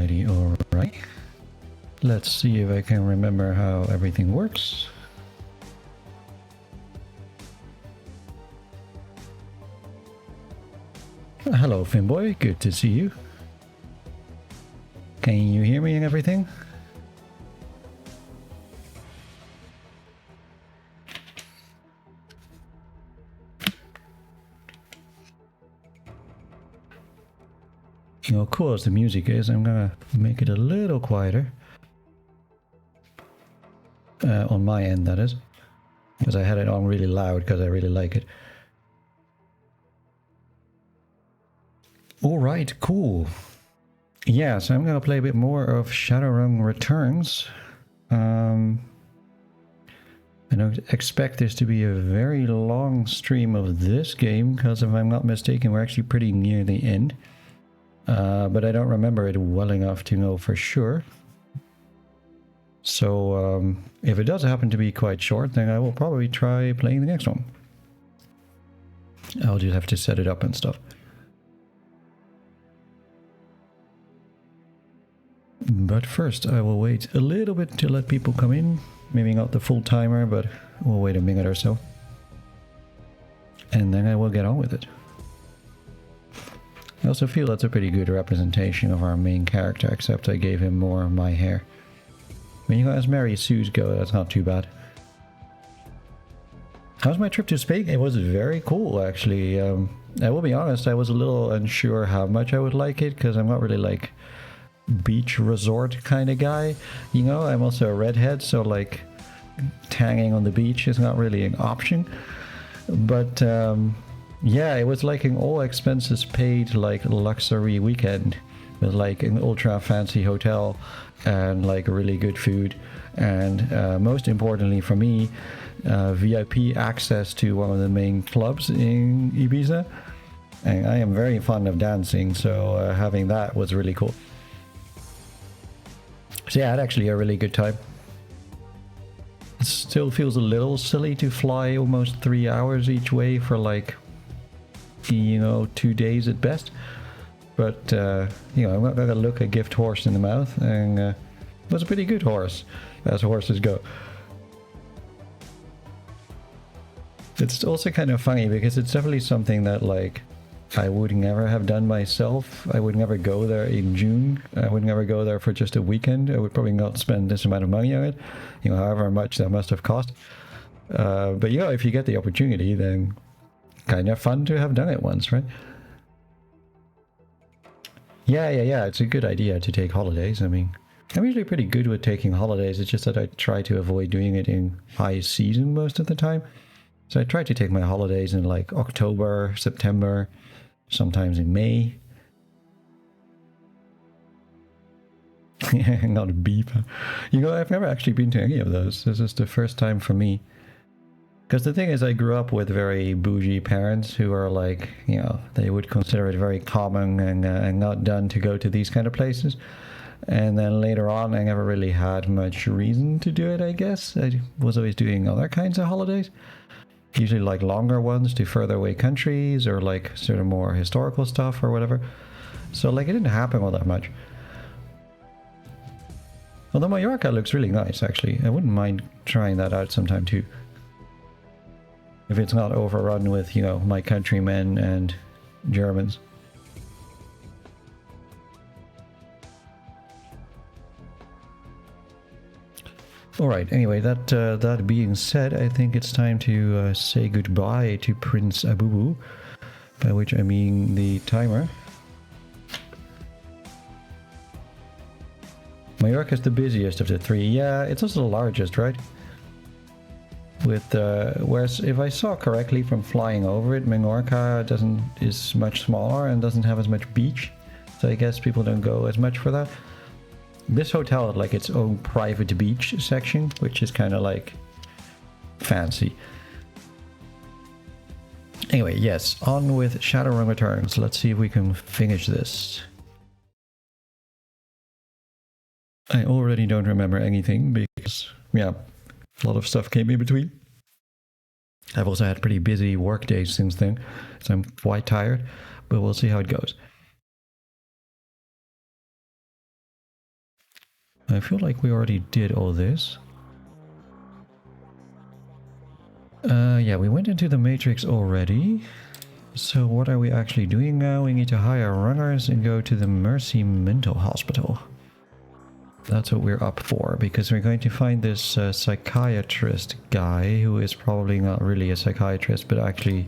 Alright. Let's see if I can remember how everything works. Hello, Finboy. Good to see you. Can you hear me and everything? You know, cool as the music is, I'm gonna make it a little quieter. On my end, that is. Because I had it on really loud because I really like it. Alright, cool. Yeah, so I'm gonna play a bit more of Shadowrun Returns. I don't expect this to be a very long stream of this game, because if I'm not mistaken, we're actually pretty near the end. But I don't remember it well enough to know for sure. So if it does happen to be quite short, then I will probably try playing the next one. I'll just have to set it up and stuff. But first I will wait a little bit to let people come in. Maybe not the full timer, but we'll wait a minute or so. And then I will get on with it. I also feel that's a pretty good representation of our main character, except I gave him more of my hair. When you guys marry Sue's go, that's not too bad. How's my trip to Spain? It was very cool, actually. I will be honest, I was a little unsure how much I would like it, because I'm not really like beach resort kind of guy. You know, I'm also a redhead, so like tanning on the beach is not really an option. But yeah, it was like an all expenses paid like luxury weekend with like an ultra fancy hotel and like really good food, and most importantly for me, VIP access to one of the main clubs in Ibiza. And I am very fond of dancing, so having that was really cool. So yeah, I had actually a really good time. It still feels a little silly to fly almost 3 hours each way for like, you know, 2 days at best. But, you know, I'm not gonna look a gift horse in the mouth, and it was a pretty good horse, as horses go. It's also kind of funny because it's definitely something that, like, I would never have done myself. I would never go there in June. I would never go there for just a weekend. I would probably not spend this amount of money on it, you know, however much that must have cost. But, you know, if you get the opportunity, then kind of fun to have done it once, right? Yeah, it's a good idea to take holidays. I mean, I'm usually pretty good with taking holidays. It's just that I try to avoid doing it in high season most of the time. So I try to take my holidays in like October, September, sometimes in May. Not a beep. You know, I've never actually been to any of those. This is the first time for me. Because the thing is, I grew up with very bougie parents who are like, you know, they would consider it very common and not done to go to these kind of places. And then later on, I never really had much reason to do it, I guess. I was always doing other kinds of holidays. Usually like longer ones to further away countries, or like sort of more historical stuff or whatever. So like it didn't happen all that much. Although Mallorca looks really nice, actually. I wouldn't mind trying that out sometime too. If it's not overrun with, you know, my countrymen and Germans. Alright, anyway, that being said, I think it's time to say goodbye to Prince Abubu, by which I mean the timer. Mallorca is the busiest of the three. Yeah, it's also the largest, right? With whereas if I saw correctly from flying over it, Menorca is much smaller and doesn't have as much beach, so I guess people don't go as much for that. This hotel had like its own private beach section, which is kind of like fancy. Anyway, yes, on with Shadowrun Returns. Let's see if we can finish this. I already don't remember anything because, yeah, a lot of stuff came in between. I've also had pretty busy work days since then, so I'm quite tired, but we'll see how it goes. I feel like we already did all this. Yeah, we went into the Matrix already. So what are we actually doing now? We need to hire runners and go to the Mercy Mental Hospital. That's what we're up for, because we're going to find this psychiatrist guy who is probably not really a psychiatrist, but actually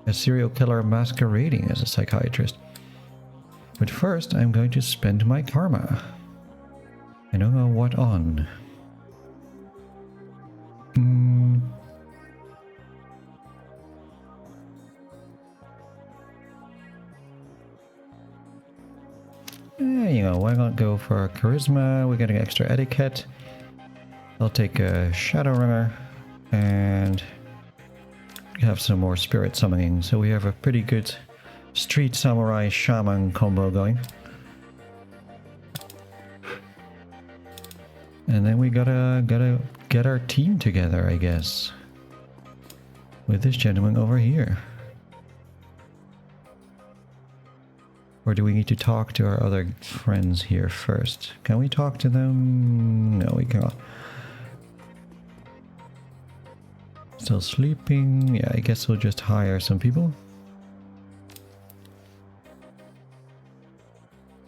a serial killer masquerading as a psychiatrist. But first, I'm going to spend my karma. I don't know what on. You know, why not go for charisma? We're getting extra etiquette. I'll take a Shadowrunner and have some more spirit summoning. So we have a pretty good street samurai shaman combo going. And then we gotta get our team together, I guess. With this gentleman over here. Or do we need to talk to our other friends here first? Can we talk to them? No, we can't. Still sleeping. Yeah, I guess we'll just hire some people.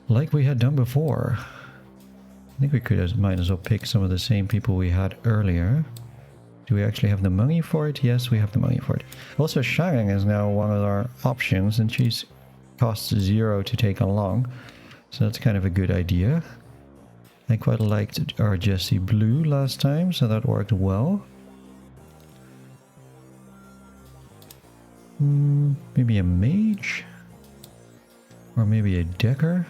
Like we had done before. I think we might as well pick some of the same people we had earlier. Do we actually have the money for it? Yes, we have the money for it. Also, Shang is now one of our options, and she's costs 0 to take along. So that's kind of a good idea. I quite liked our Jessie Blue last time, so that worked well. Maybe a mage? Or maybe a decker?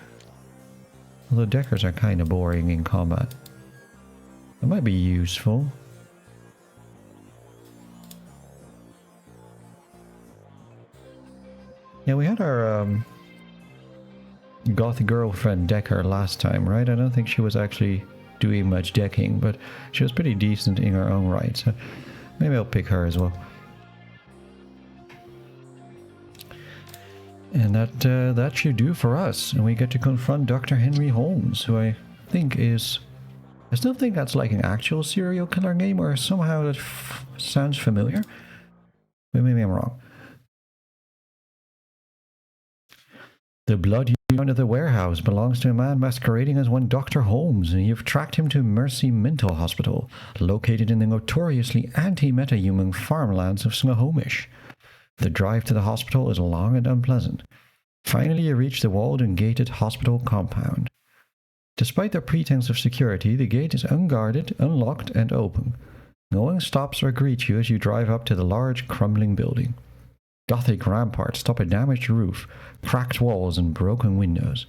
Although deckers are kind of boring in combat. That might be useful. Yeah, we had our goth girlfriend decker last time, right? I don't think she was actually doing much decking, but she was pretty decent in her own right, so maybe I'll pick her as well. And that should do for us, and we get to confront Dr. Henry Holmes, who I think is... I still think that's like an actual serial killer game, or somehow that sounds familiar, but maybe I'm wrong. The blood you found at the warehouse belongs to a man masquerading as one Dr. Holmes, and you've tracked him to Mercy Mental Hospital, located in the notoriously anti-meta-human farmlands of Snohomish. The drive to the hospital is long and unpleasant. Finally, you reach the walled and gated hospital compound. Despite their pretense of security, the gate is unguarded, unlocked, and open. No one stops or greets you as you drive up to the large, crumbling building. Gothic ramparts top a damaged roof, cracked walls, and broken windows.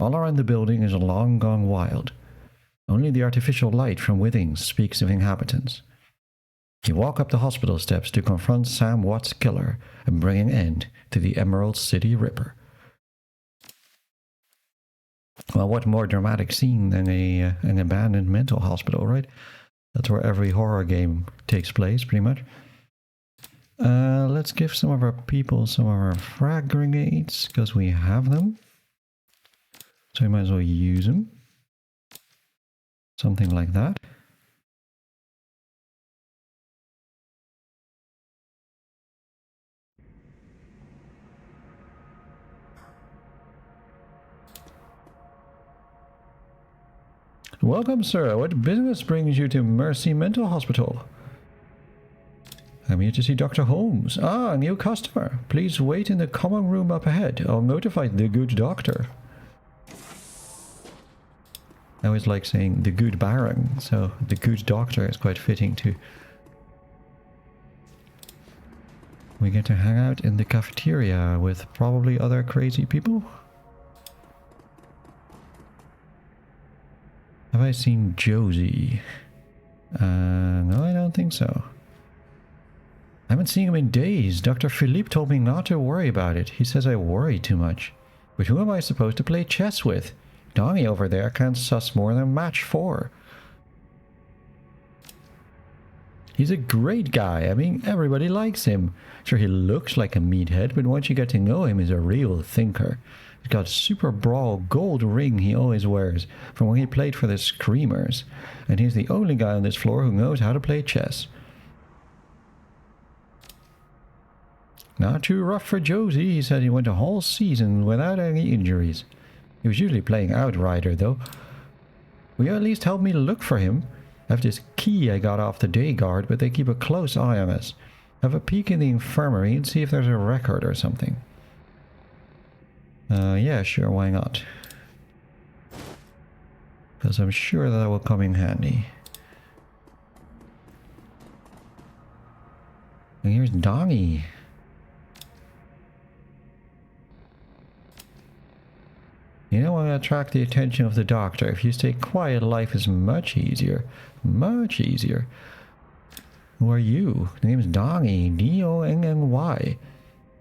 All around the building is long gone wild. Only the artificial light from within speaks of inhabitants. You walk up the hospital steps to confront Sam Watt's killer and bring an end to the Emerald City Ripper. Well, what more dramatic scene than an abandoned mental hospital, right? That's where every horror game takes place, pretty much. Let's give some of our people some of our frag grenades, because we have them. So we might as well use them. Something like that. Welcome, sir. What business brings you to Mercy Mental Hospital? I'm here to see Dr. Holmes. Ah, a new customer. Please wait in the common room up ahead. I'll notify the good doctor. I always like saying the good baron, so the good doctor is quite fitting too. We get to hang out in the cafeteria with probably other crazy people. Have I seen Josie? No, I don't think so. I haven't seen him in days. Dr. Philippe told me not to worry about it. He says I worry too much. But who am I supposed to play chess with? Donnie over there can't suss more than match 4. He's a great guy. I mean, everybody likes him. Sure, he looks like a meathead, but once you get to know him, he's a real thinker. He's got a super brawl gold ring he always wears from when he played for the Screamers. And he's the only guy on this floor who knows how to play chess. Not too rough for Josie. He said he went a whole season without any injuries. He was usually playing Outrider, though. Will you at least help me look for him? I have this key I got off the day guard, but they keep a close eye on us. Have a peek in the infirmary and see if there's a record or something. Yeah, sure, why not? Because I'm sure that will come in handy. And here's Dongy. You know, want to attract the attention of the doctor. If you stay quiet, life is much easier. Much easier. Who are you? The name's Dongy. D-O-N-N-Y.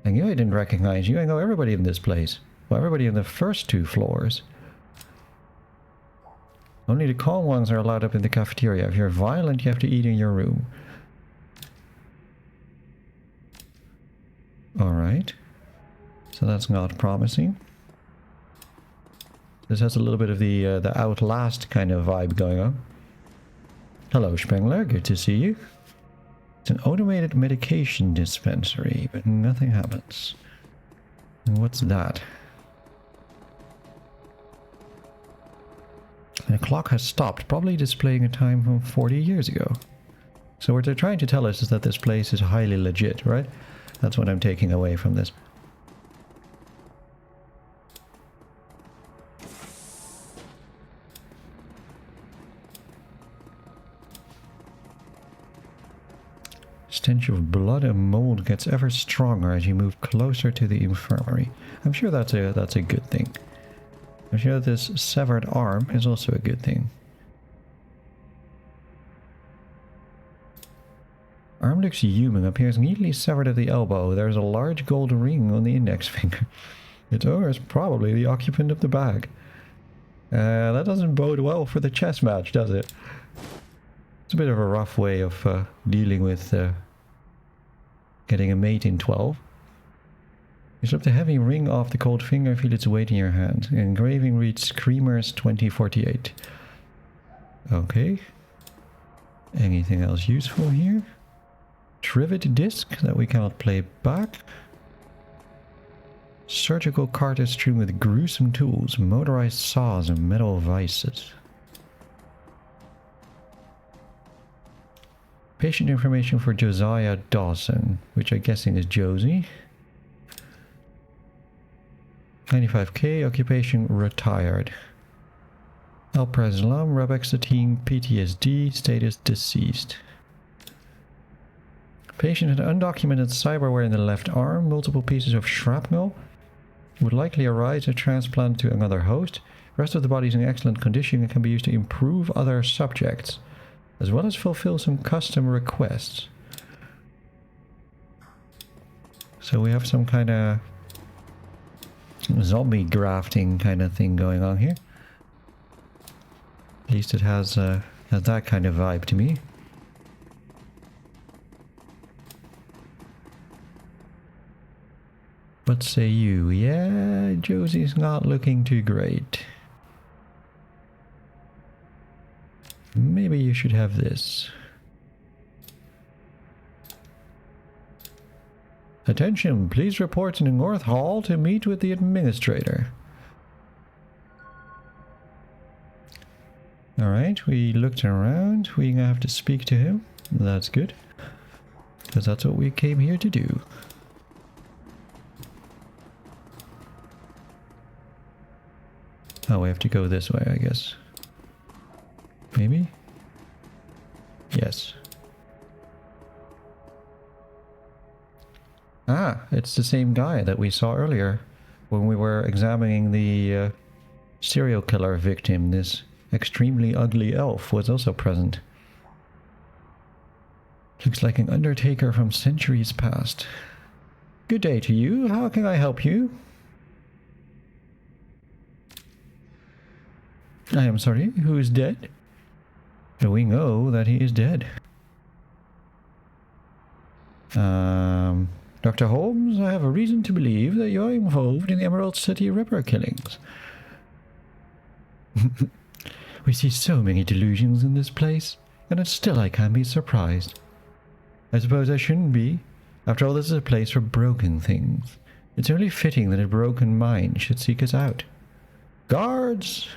I knew I didn't recognize you. I know everybody in this place. Well, everybody in the first 2 floors. Only the calm ones are allowed up in the cafeteria. If you're violent, you have to eat in your room. Alright. So that's not promising. This has a little bit of the Outlast kind of vibe going on. Hello, Spengler. Good to see you. It's an automated medication dispensary, but nothing happens. And what's that? The clock has stopped, probably displaying a time from 40 years ago. So what they're trying to tell us is that this place is highly legit, right? That's what I'm taking away from this. Stench of blood and mold gets ever stronger as you move closer to the infirmary. I'm sure that's a good thing. I'm sure this severed arm is also a good thing. Arm looks human, appears neatly severed at the elbow. There's a large gold ring on the index finger. Its owner is probably the occupant of the bag. That doesn't bode well for the chess match, does it? It's a bit of a rough way of dealing with getting a mate in 12. You slip the heavy ring off the cold finger, feel its weight in your hand. The engraving reads Screamers 2048. Okay. Anything else useful here? Trivet disc that we cannot play back. Surgical cartridge strewn with gruesome tools, motorized saws and metal vices. Patient information for Josiah Dawson, which I'm guessing is Josie. 95k, occupation retired. Alprazolam, Rabexatine, PTSD, status deceased. Patient had undocumented cyberware in the left arm, multiple pieces of shrapnel. Would likely arise a transplant to another host. Rest of the body is in excellent condition and can be used to improve other subjects, as well as fulfill some custom requests. So we have some kind of zombie grafting kind of thing going on here. At least it has that kind of vibe to me. What say you? Yeah, Josie's not looking too great. Maybe you should have this. Attention, please report in the North Hall to meet with the administrator. Alright, we looked around. We're gonna have to speak to him. That's good. Because that's what we came here to do. Oh, we have to go this way, I guess. Maybe? Yes. Ah, it's the same guy that we saw earlier when we were examining the serial killer victim. This extremely ugly elf was also present. Looks like an undertaker from centuries past. Good day to you. How can I help you? I am sorry, who is dead? We know that he is dead. Dr. Holmes, I have a reason to believe that you're involved in the Emerald City Ripper killings. We see so many delusions in this place, and still I can't be surprised. I suppose I shouldn't be. After all, this is a place for broken things. It's only fitting that a broken mind should seek us out. Guards!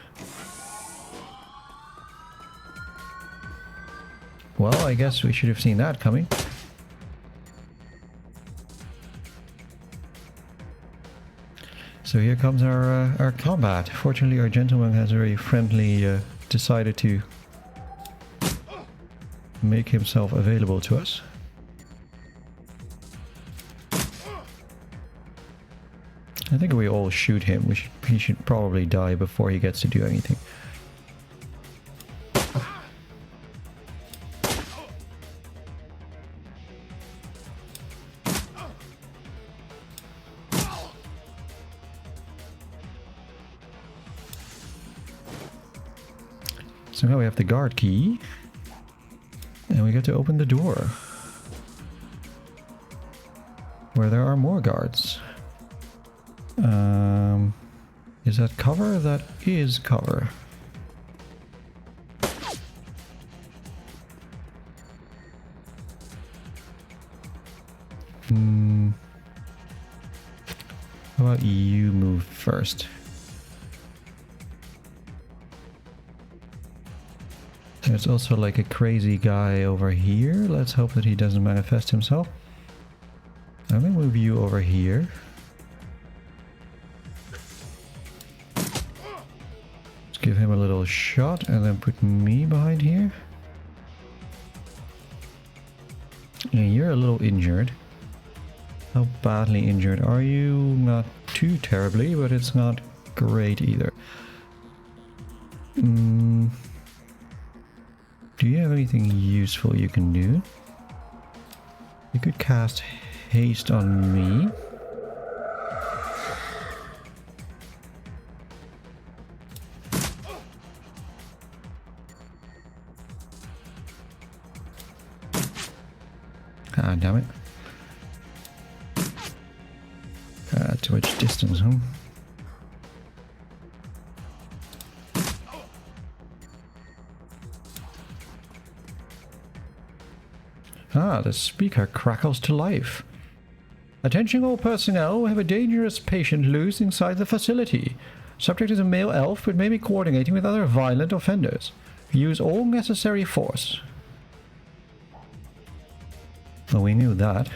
Well, I guess we should have seen that coming. So here comes our combat. Fortunately, our gentleman has very friendly decided to make himself available to us. I think we all shoot him. He should probably die before he gets to do anything. So now we have the guard key. And we get to open the door. Where there are more guards. Is that cover? That is cover. How about you move first? There's also like a crazy guy over here. Let's hope that he doesn't manifest himself. I'm gonna move you over here. Let's give him a little shot and then put me behind here. Yeah, you're a little injured. How badly injured are you? Not too terribly, but it's not great either. Do you have anything useful you can do? You could cast haste on me. Ah, damn it. Too much distance, huh? Ah, the speaker crackles to life. Attention all personnel, we have a dangerous patient loose inside the facility. Subject is a male elf, but may be coordinating with other violent offenders. Use all necessary force. Well, we knew that.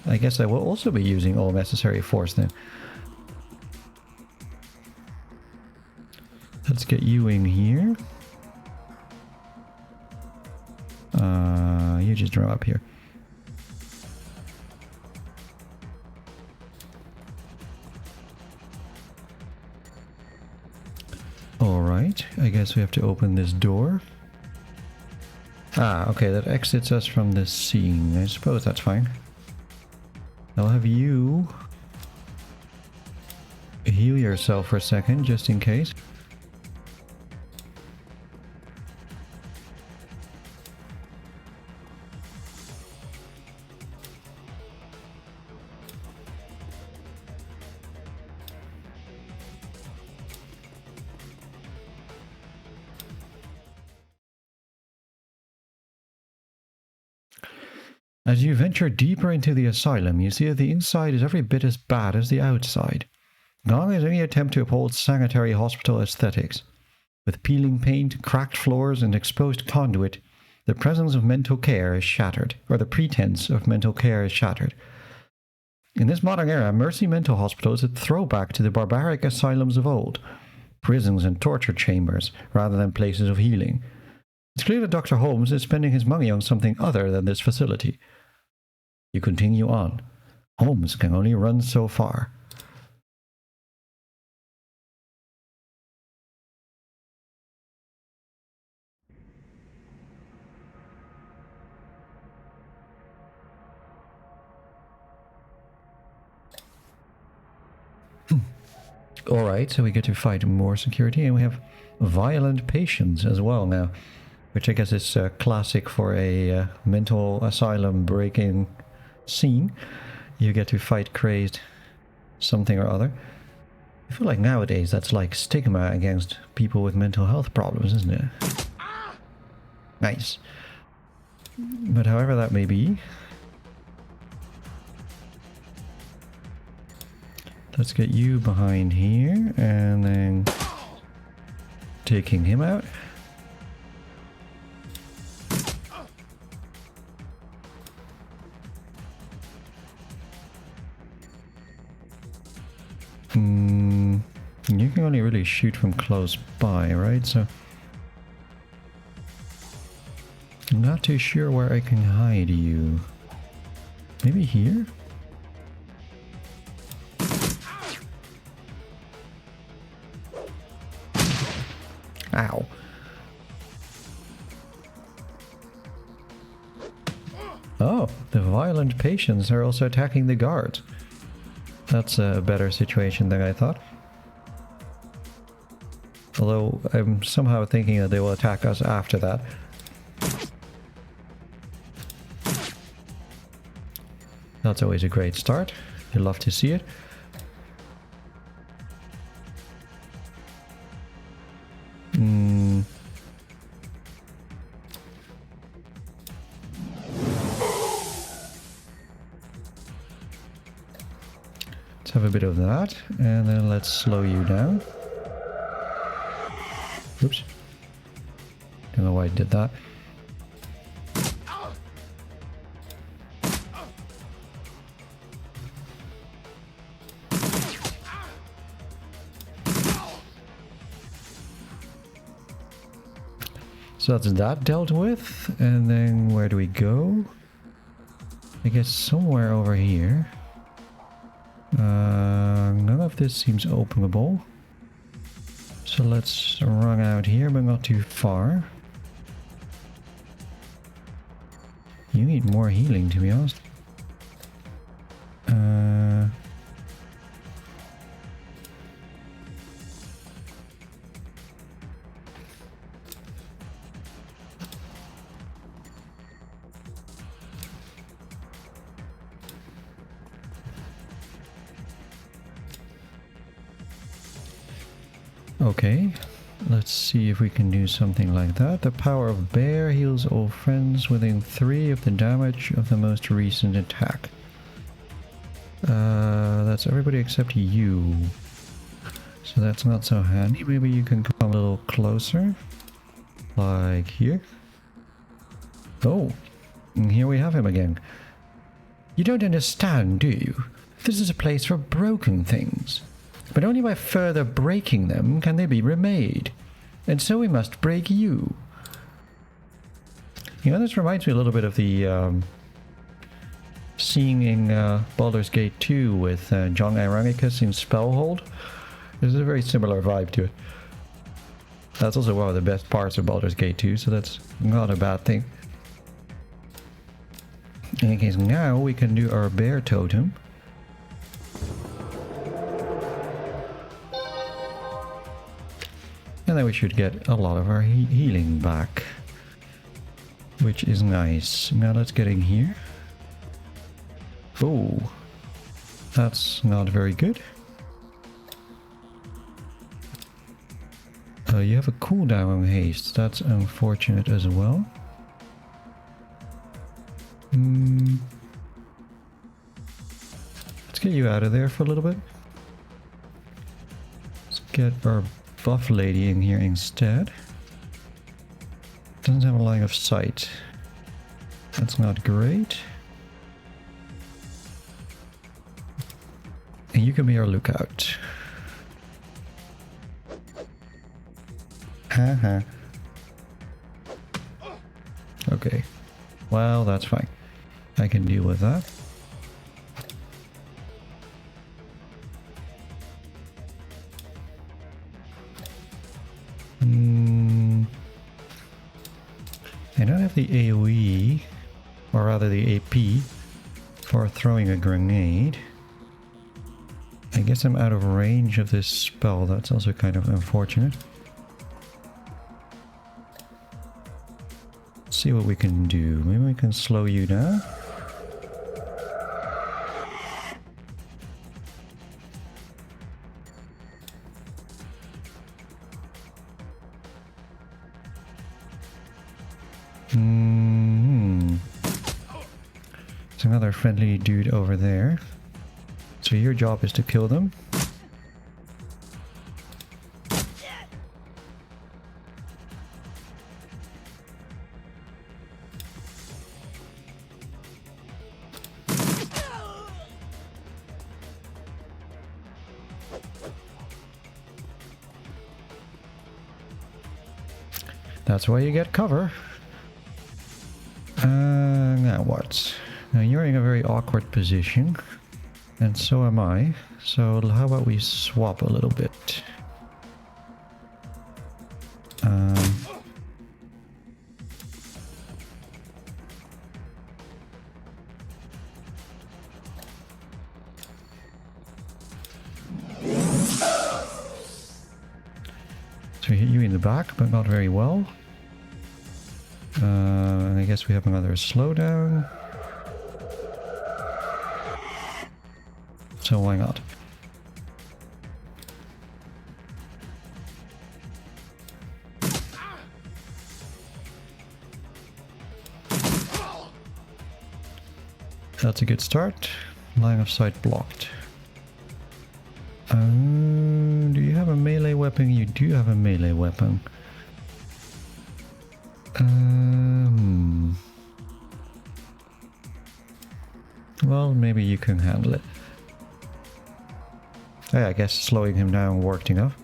I guess I will also be using all necessary force then. Let's get you in here. You just draw up here. Alright, I guess we have to open this door. Ah, okay, that exits us from this scene. I suppose that's fine. I'll have you heal yourself for a second, just in case. As you venture deeper into the asylum, you see that the inside is every bit as bad as the outside. Gone is any attempt to uphold sanitary hospital aesthetics. With peeling paint, cracked floors, and exposed conduit, the presence of mental care is shattered, or the pretense of mental care is shattered. In this modern era, Mercy Mental Hospital is a throwback to the barbaric asylums of old, prisons and torture chambers, rather than places of healing. It's clear that Dr. Holmes is spending his money on something other than this facility. You continue on. Holmes can only run so far. Alright, so we get to fight more security, and we have violent patients as well now. which I guess is classic for a mental asylum break-in scene. You get to fight crazed something or other. I feel like nowadays that's like stigma against people with mental health problems, isn't it? Nice. But however that may be, let's get you behind here and then taking him out. You can only really shoot from close by, right? So I'm not too sure where I can hide you. Maybe here? Ow. Oh, the violent patients are also attacking the guards. That's a better situation than I thought. Although I'm somehow thinking that they will attack us after that. That's always a great start. You love to see it. Let's have a bit of that, and then let's slow you down. Oops. Don't know why I did that. So that's that dealt with, and then where do we go? I guess somewhere over here. None of this seems openable. So let's run out here, but not too far. You need more healing, to be honest. Okay, let's see if we can do something like that. The power of bear heals all friends within 3 of the damage of the most recent attack. That's everybody except you. So that's not so handy. Maybe you can come a little closer. Like here. Oh, and here we have him again. You don't understand, do you? This is a place for broken things. But only by further breaking them can they be remade. And so we must break you. You know, this reminds me a little bit of the scene in Baldur's Gate 2 with John Ironicus in Spellhold. There's a very similar vibe to it. That's also one of the best parts of Baldur's Gate 2, so that's not a bad thing. In any case, now we can do our bear totem. And then we should get a lot of our healing back, which is nice. Now let's get in here. Oh, that's not very good. You have a cooldown on haste. That's unfortunate as well. Let's get you out of there for a little bit. Let's get our buff lady in here instead. Doesn't have a line of sight. That's not great. And you can be our lookout. Haha. Okay. Well, that's fine. I can deal with that. I don't have the AoE, or rather the AP, for throwing a grenade. I guess I'm out of range of this spell. That's also kind of unfortunate. see what we can do. Maybe we can slow you down. There's another friendly dude over there. So your job is to kill them. That's why you get cover. Now what? Now you're in a very awkward position. And so am I. So how about we swap a little bit? So hit you in the back, but not very well. And I guess we have another slowdown. So why not? That's a good start. Line of sight blocked. Do you have a melee weapon? You do have a melee weapon. Well, maybe you can handle it. Yeah, I guess slowing him down worked enough.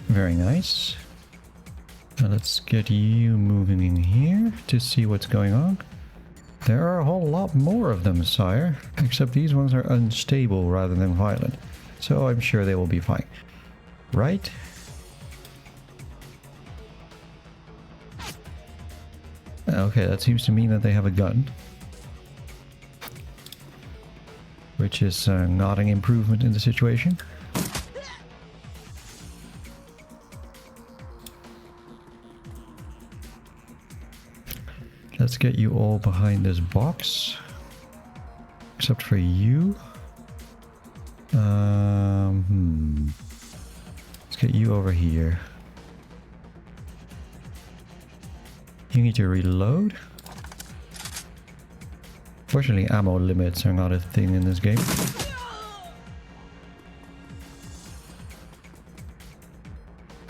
Very nice. Now let's get you moving in here to see what's going on. There are a whole lot more of them, sire. Except these ones are unstable rather than violent. So I'm sure they will be fine. Right? Okay, that seems to mean that they have a gun. Which is not an improvement in the situation. Let's get you all behind this box. Except for you. Let's get you over here. You need to reload. Fortunately, ammo limits are not a thing in this game.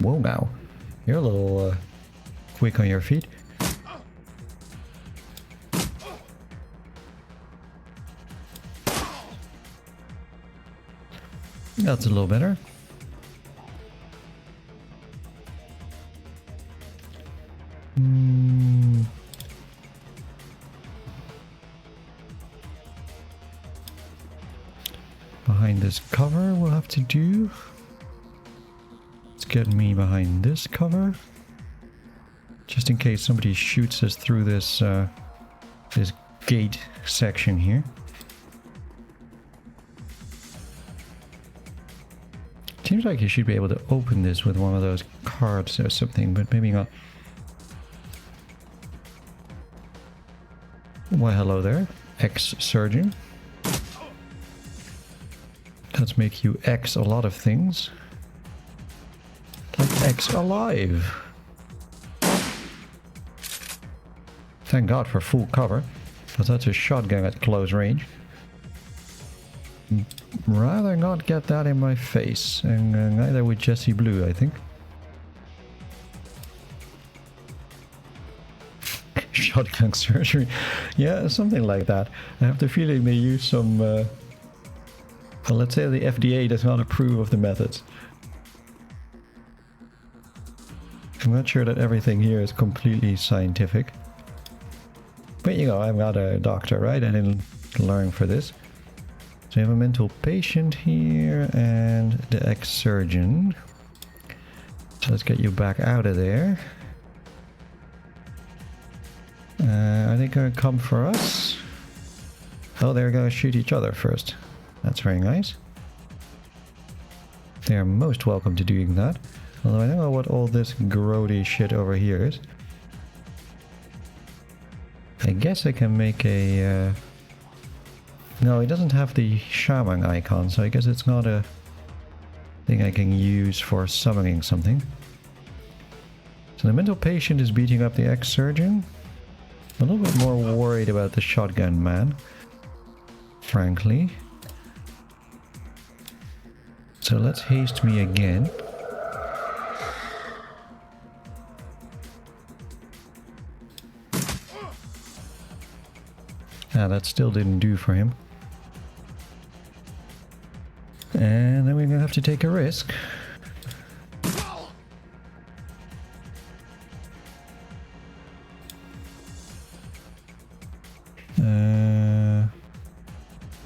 Whoa now. You're a little quick on your feet. That's a little better. Behind this cover we'll have to do. Let's get me behind this cover. Just in case somebody shoots us through this this gate section here. Seems like you should be able to open this with one of those cards or something, but maybe not. Why, hello there, ex-surgeon. Let's make you X a lot of things. Like X alive. Thank God for full cover, because that's a shotgun at close range. Rather not get that in my face, and neither would Jesse Blue, I think. Shotgun surgery. Yeah, something like that. I have the feeling they use some... well, let's say the FDA does not approve of the methods. I'm not sure that everything here is completely scientific. But you know, I'm not a doctor, right? I didn't learn for this. So you have a mental patient here and the ex-surgeon. So let's get you back out of there. Are they going to come for us? Oh, they're going to shoot each other first. That's very nice. They are most welcome to doing that. Although I don't know what all this grody shit over here is. I guess I can make a... No, it doesn't have the shaman icon, so I guess it's not a thing I can use for summoning something. So the mental patient is beating up the ex-surgeon. A little bit more worried about the shotgun man, frankly. So let's haste me again. Ah, that still didn't do for him. And then we're gonna have to take a risk.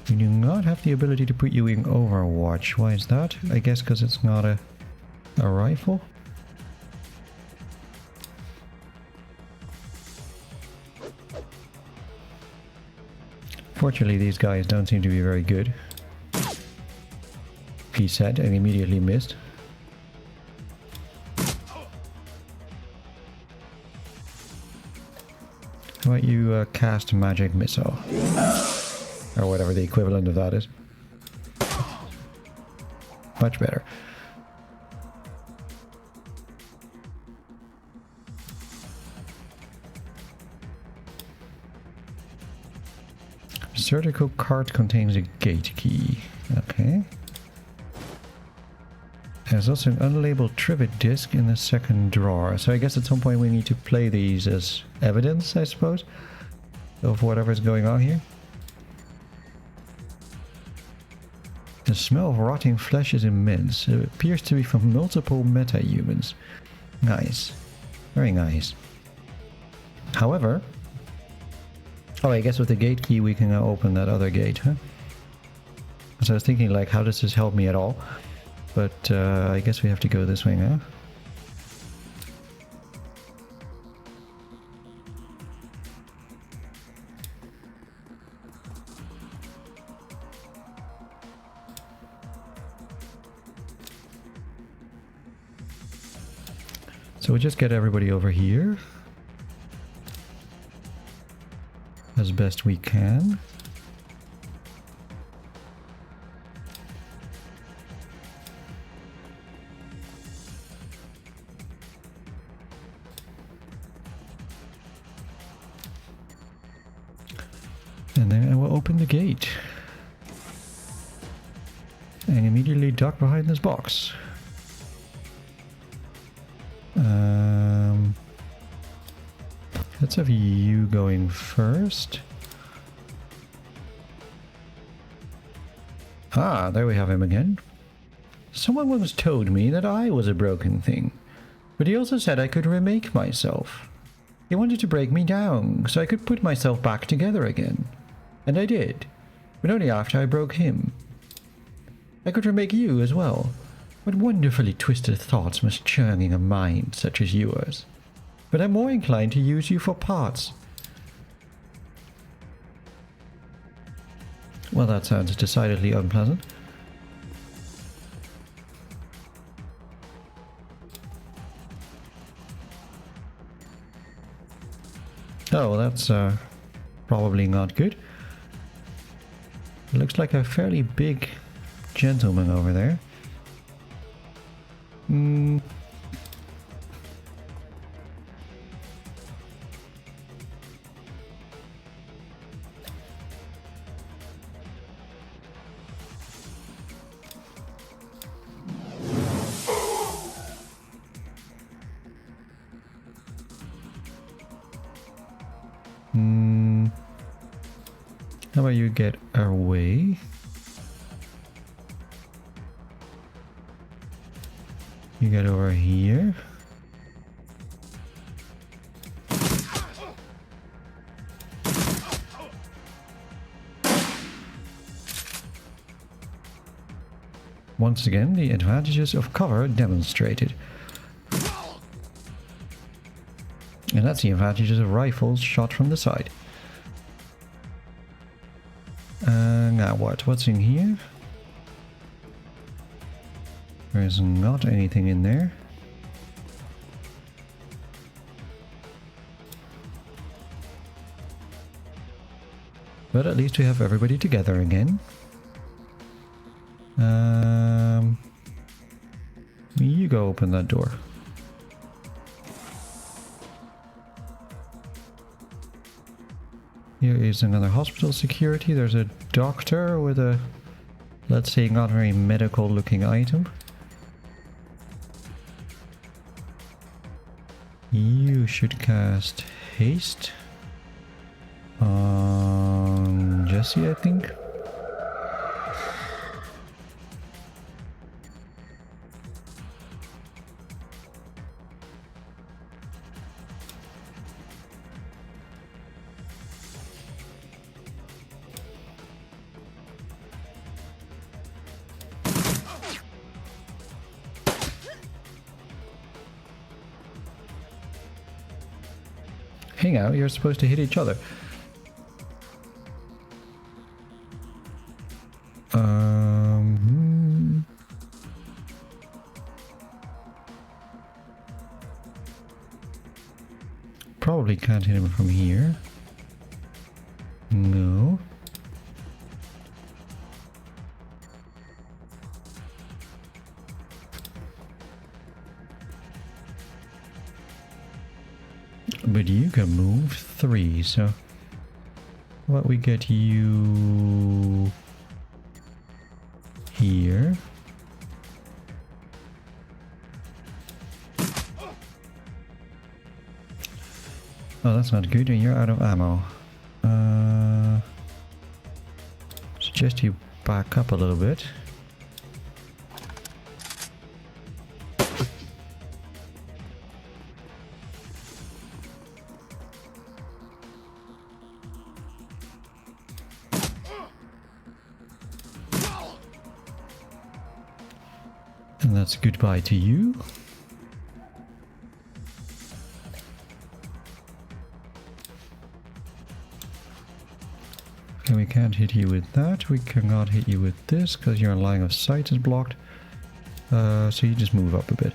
We do not have the ability to put you in Overwatch. Why is that? I guess because it's not a rifle. Fortunately, these guys don't seem to be very good. He said and immediately missed. How about you cast magic missile? Or whatever the equivalent of that is. Much better. Surgical cart contains a gate key. Okay. There's also an unlabeled trivet disc in the second drawer. So I guess at some point we need to play these as evidence, I suppose, of whatever's going on here. The smell of rotting flesh is immense. It appears to be from multiple meta-humans. Nice. Very nice. However... Oh, I guess with the gate key we can now open that other gate, huh? So I was thinking, like, how does this help me at all? But I guess we have to go this way now. So we'll just get everybody over here as best we can. And then I will open the gate and immediately duck behind this box. Let's have you going first. Ah, there we have him again. Someone once told me that I was a broken thing, but he also said I could remake myself. He wanted to break me down so I could put myself back together again. And I did, but only after I broke him. I could remake you as well. What wonderfully twisted thoughts must churn in a mind such as yours. But I'm more inclined to use you for parts. Well, that sounds decidedly unpleasant. Oh, well, that's probably not good. It looks like a fairly big gentleman over there. How about you get away? You get over here. Once again, the advantages of cover demonstrated. And that's the advantages of rifles shot from the side. Now what? What's in here? There's not anything in there. But at least we have everybody together again. You go open that door. Here is another hospital security. There's a doctor with a, let's say, not very medical looking item. You should cast haste on Jesse, I think. Hang out, you're supposed to hit each other. Probably can't hit him from here. No. But you can move 3, so what we get you here. Oh, that's not good, and you're out of ammo. Suggest you back up a little bit. And that's goodbye to you. Okay, we can't hit you with that. We cannot hit you with this because your line of sight is blocked. So you just move up a bit.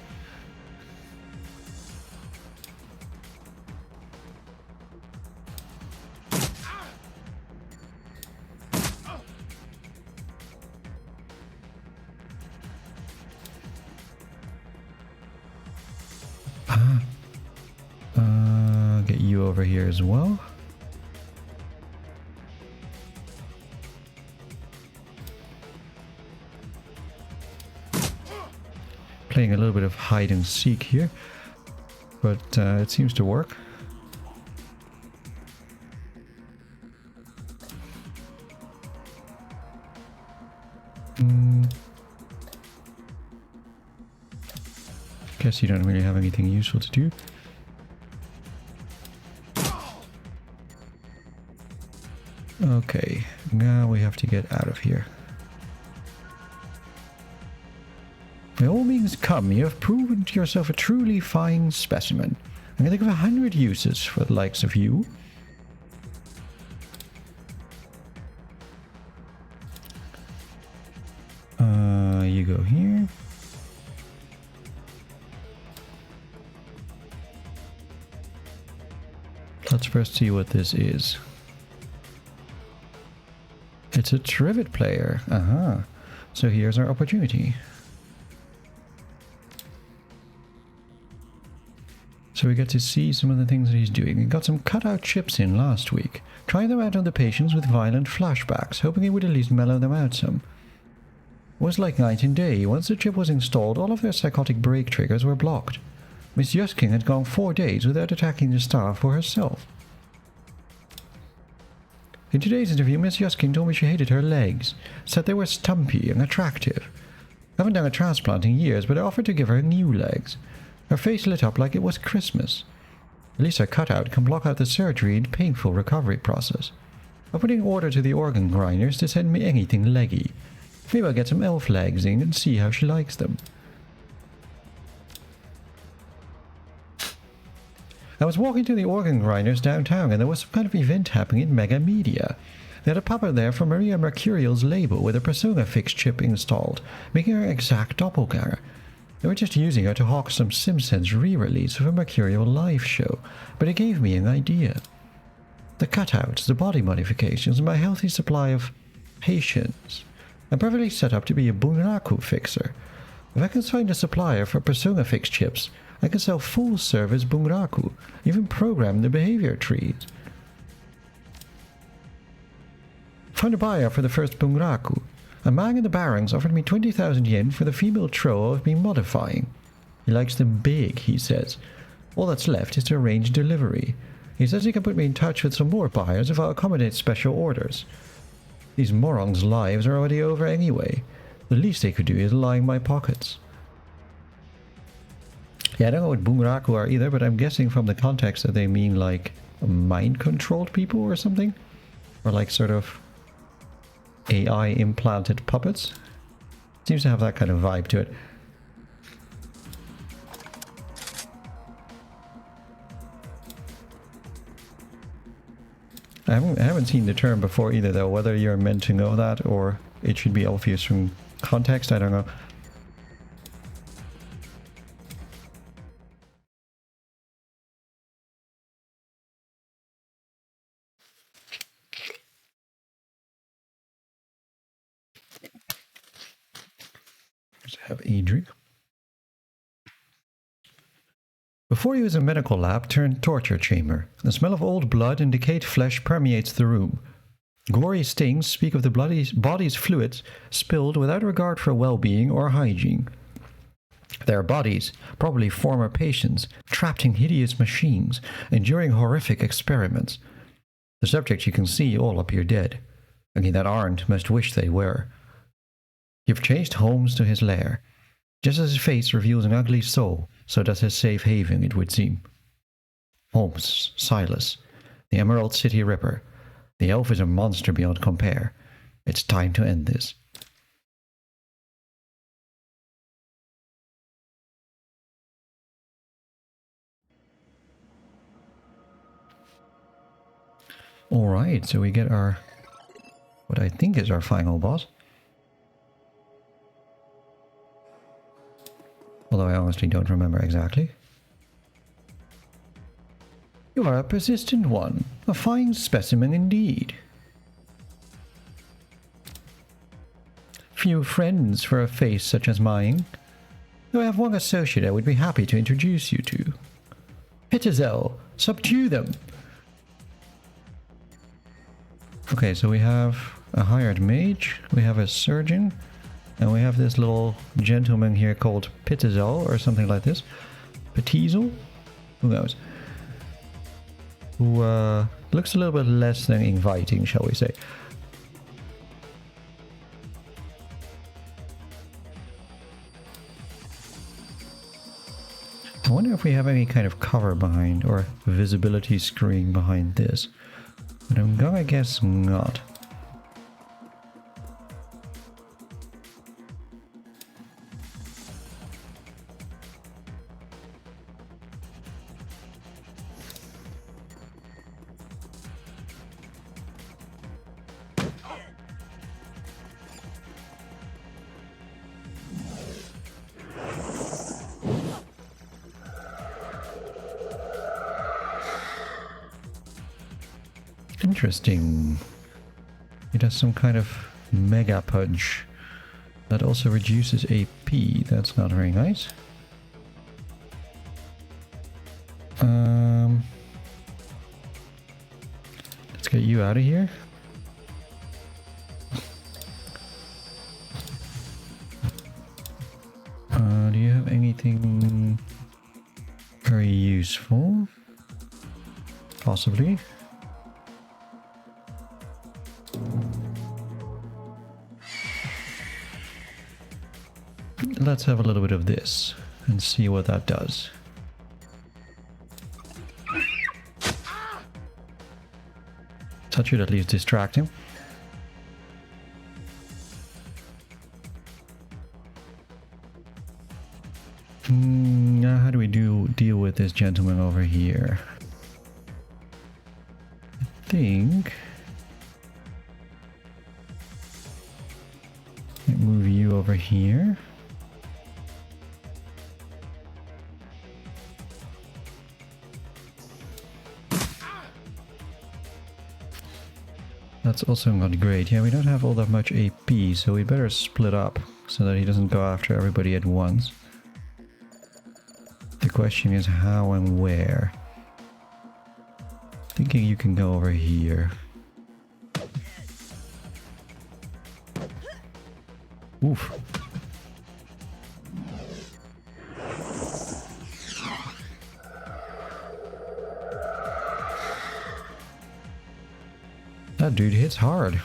Get you over here as well. Playing a little bit of hide and seek here, but it seems to work. Guess you don't really have anything useful to do. Okay, now we have to get out of here. By all means come, you have proven to yourself a truly fine specimen. I can think of 100 uses for the likes of you. You go here. Let's first see what this is. It's a trivet player. Aha. So here's our opportunity. So we get to see some of the things that he's doing. He got some cutout chips in last week. Try them out on the patients with violent flashbacks, hoping it would at least mellow them out some. It was like night and day. Once the chip was installed, all of their psychotic break triggers were blocked. Miss Yusking had gone 4 days without attacking the staff for herself. In today's interview, Miss Yusking told me she hated her legs, said they were stumpy and attractive. I haven't done a transplant in years, but I offered to give her new legs. Her face lit up like it was Christmas. At least her cutout can block out the surgery and painful recovery process. I'm putting order to the organ grinders to send me anything leggy. Maybe I'll get some elf legs in and see how she likes them. I was walking to the organ grinders downtown and there was some kind of event happening in Mega Media. They had a puppet there for Maria Mercurial's label with a Persona Fix chip installed, making her exact doppelganger. They were just using her to hawk some Simpsons re-release of a Mercurial live show, but it gave me an idea. The cutouts, the body modifications, and my healthy supply of patience. I'm perfectly set up to be a Bunraku fixer. If I can find a supplier for Persona Fix chips, I can sell full-service Bunraku, even program the behavior trees. Found a buyer for the first Bunraku. A man in the barracks offered me 20,000 yen for the female troll I've been modifying. He likes them big, he says. All that's left is to arrange delivery. He says he can put me in touch with some more buyers if I'll accommodate special orders. These morons' lives are already over anyway. The least they could do is line my pockets. Yeah, I don't know what Bunraku are either, but I'm guessing from the context that they mean like mind-controlled people or something? Or like sort of AI implanted puppets. Seems to have that kind of vibe to it. I haven't seen the term before either though, whether you're meant to know that or it should be obvious from context, I don't know. Let's have a drink. Before you is a medical lab turned torture chamber. The smell of old blood and decayed flesh permeates the room. Gory stings speak of the body's fluids spilled without regard for well-being or hygiene. Their bodies, probably former patients, trapped in hideous machines, enduring horrific experiments. The subjects you can see all appear dead. Any that aren't must wish they were. You've chased Holmes to his lair. Just as his face reveals an ugly soul, so does his safe haven, it would seem. Holmes, Silas, the Emerald City Ripper. The elf is a monster beyond compare. It's time to end this. Alright, so we get our... what I think is our final boss. Although I honestly don't remember exactly. You are a persistent one. A fine specimen indeed. Few friends for a face such as mine. Though I have one associate I would be happy to introduce you to. Pitazel, subdue them! Okay, so we have a hired mage, we have a surgeon, and we have this little gentleman here called Pitazel, or something like this. Petizel? Who knows? Who looks a little bit less than inviting, shall we say. I wonder if we have any kind of cover behind, or visibility screen behind this. But I'm gonna guess not. Interesting. It has some kind of mega punch that also reduces AP. That's not very nice. Let's get you out of here. Do you have anything very useful? Possibly. Let's have a little bit of this and see what that does. That should at least distract him. how do we deal with this gentleman over here? I think... move you over here. That's also not great. Yeah, we don't have all that much AP, so we better split up so that he doesn't go after everybody at once. The question is how and where. Thinking you can go over here. Oof. That dude hits hard.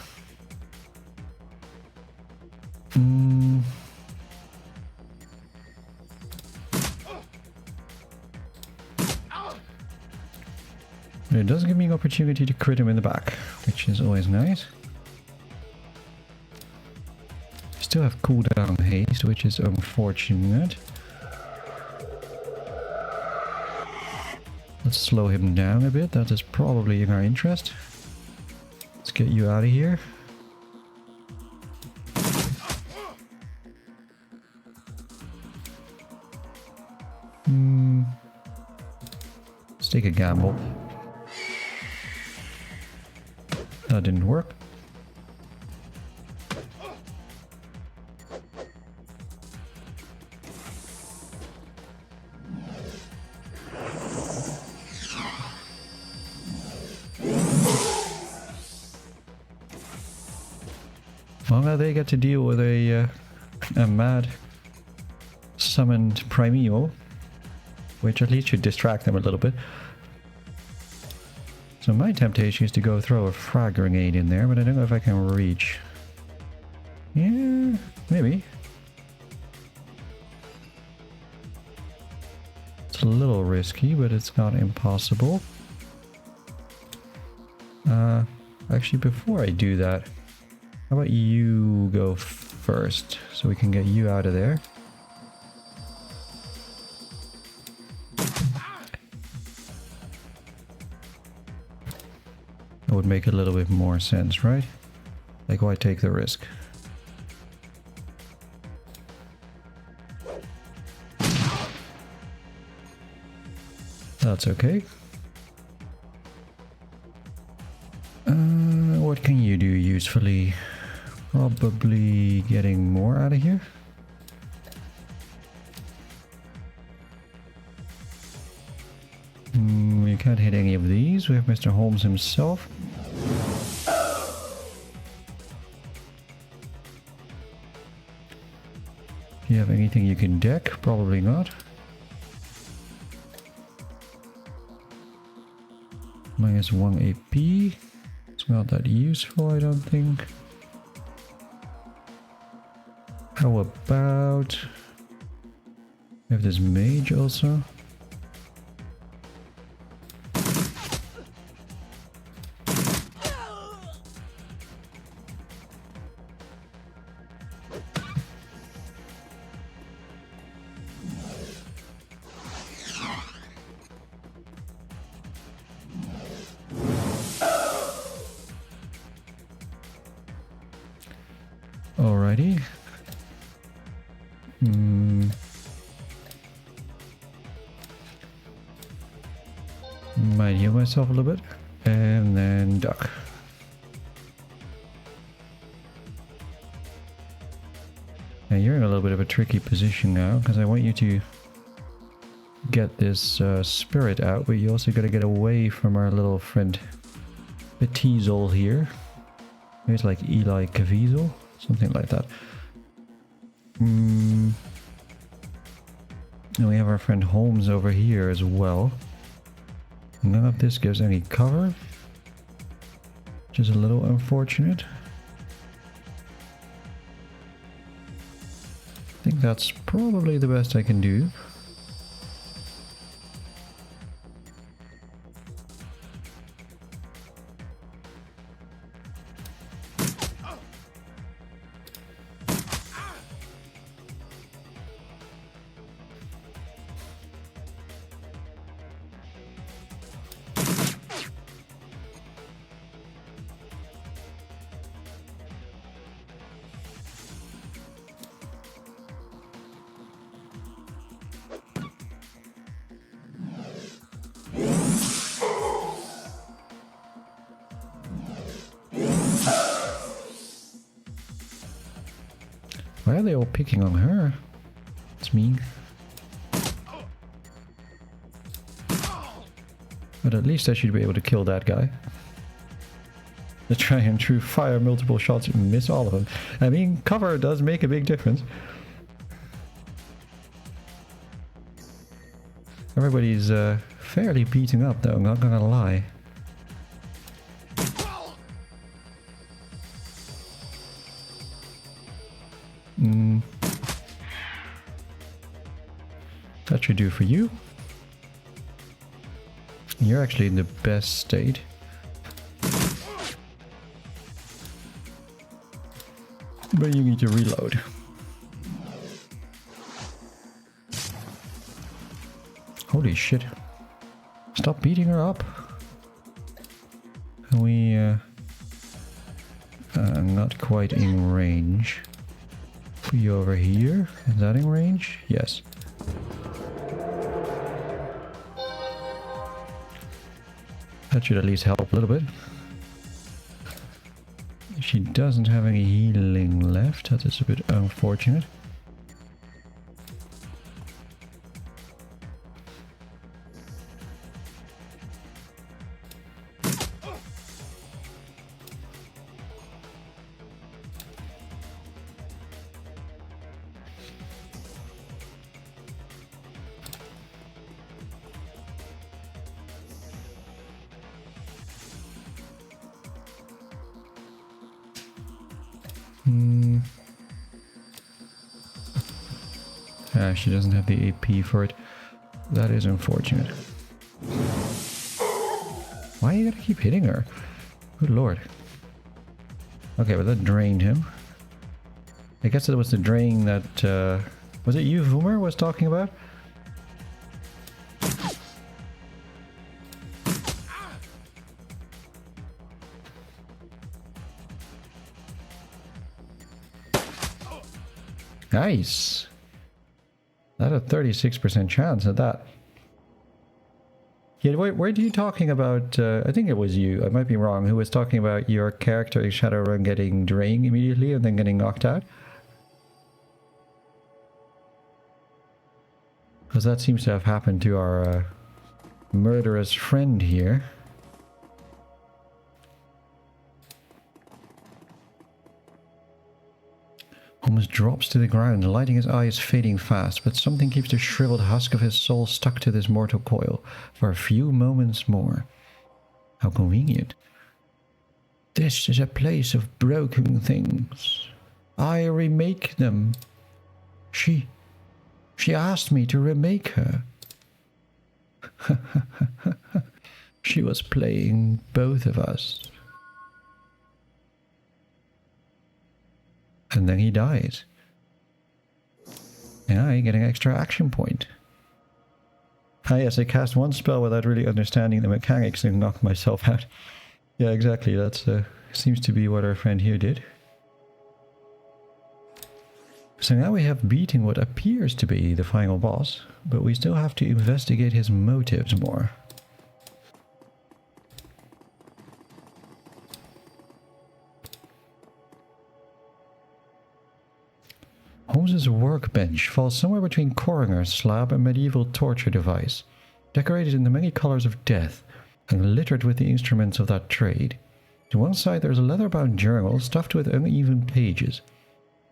It does give me an opportunity to crit him in the back, which is always nice. Still have cooldown haste, which is unfortunate. Let's slow him down a bit, that is probably in our interest. Let's get you out of here. Let's take a gamble. That didn't work. Well, now they get to deal with a mad summoned primeval, which at least should distract them a little bit. So my temptation is to go throw a frag grenade in there, but I don't know if I can reach. Yeah, maybe. It's a little risky, but it's not impossible. Actually, before I do that, how about you go first, so we can get you out of there. That would make a little bit more sense, right? Like, why take the risk? That's okay. What can you do usefully? Probably getting more out of here. We can't hit any of these. We have Mr. Holmes himself. Do you have anything you can deck? Probably not. -1 AP. It's not that useful, I don't think. How about... we have this mage also. Alrighty. Might heal myself a little bit. And then duck. And you're in a little bit of a tricky position now, because I want you to get this spirit out, but you also got to get away from our little friend Petizol here. Maybe it's like Eli Caviezel. Something like that. And we have our friend Holmes over here as well. None of this gives any cover, which is a little unfortunate. I think that's probably the best I can do. Why are they all picking on her? It's mean. But at least I should be able to kill that guy. The try and true fire multiple shots and miss all of them. I mean, cover does make a big difference. Everybody's fairly beaten up though, I'm not gonna lie. That should do for you. You're actually in the best state. But you need to reload. Holy shit. Stop beating her up. Can we... not quite in range. Put you over here. Is that in range? Yes. That should at least help a little bit. She doesn't have any healing left. That is a bit unfortunate. She doesn't have the AP for it. That is unfortunate. Why you gotta keep hitting her? Good lord. Okay, but that drained him. I guess it was the drain that... was it you, Voomer, was talking about? Nice! That a 36% chance at that. Yeah, where are you talking about? I think it was you, I might be wrong, who was talking about your character in Shadowrun getting drained immediately and then getting knocked out? Because that seems to have happened to our murderous friend here. Holmes drops to the ground, the light in his eye is fading fast, but something keeps the shriveled husk of his soul stuck to this mortal coil for a few moments more. How convenient. This is a place of broken things. I remake them. She asked me to remake her. She was playing both of us. And then he dies. And I get an extra action point. Ah yes, I cast one spell without really understanding the mechanics and knocked myself out. Yeah, exactly. That seems to be what our friend here did. So now we have beaten what appears to be the final boss, but we still have to investigate his motives more. Holmes's workbench falls somewhere between coroner's slab and medieval torture device, decorated in the many colors of death and littered with the instruments of that trade. To one side there is a leather-bound journal stuffed with uneven pages.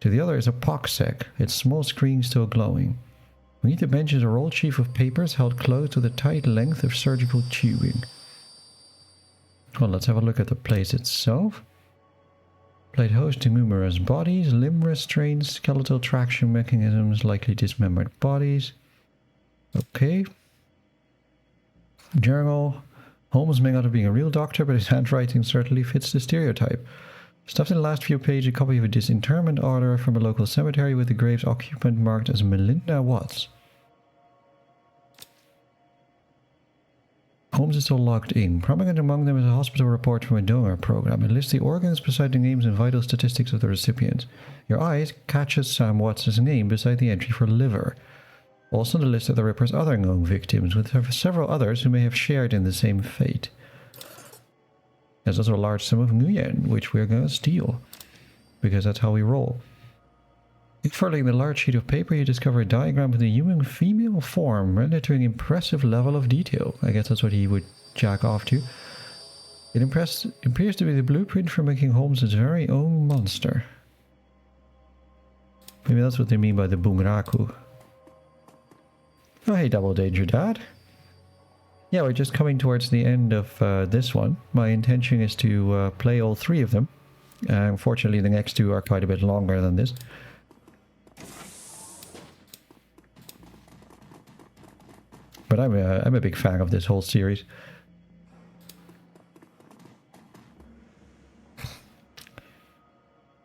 To the other is a pox sack, its small screen still glowing. Beneath the bench is a rolled sheaf of papers held close to the tight length of surgical tubing. Well, let's have a look at the place itself. Plate host to numerous bodies, limb restraints, skeletal traction mechanisms, likely dismembered bodies. Okay. Journal. Holmes may not have been a real doctor, but his handwriting certainly fits the stereotype. Stuffed in the last few pages, a copy of a disinterment order from a local cemetery with the grave's occupant marked as Melinda Watts. Holmes is still logged in. Prominent among them is a hospital report from a donor program. It lists the organs beside the names and vital statistics of the recipients. Your eye catches Sam Watts' name beside the entry for liver. Also on the list are the Ripper's other known victims, with several others who may have shared in the same fate. There's also a large sum of Nguyen, which we're going to steal, because that's how we roll. Unfurling the large sheet of paper, you discover a diagram of the human female form, rendered to an impressive level of detail. I guess that's what he would jack off to. It appears to be the blueprint for making Holmes his very own monster. Maybe that's what they mean by the Boomraku. Oh hey, Double Danger Dad. Yeah, we're just coming towards the end of this one. My intention is to play all 3 of them. Unfortunately, the next 2 are quite a bit longer than this. But I'm a big fan of this whole series.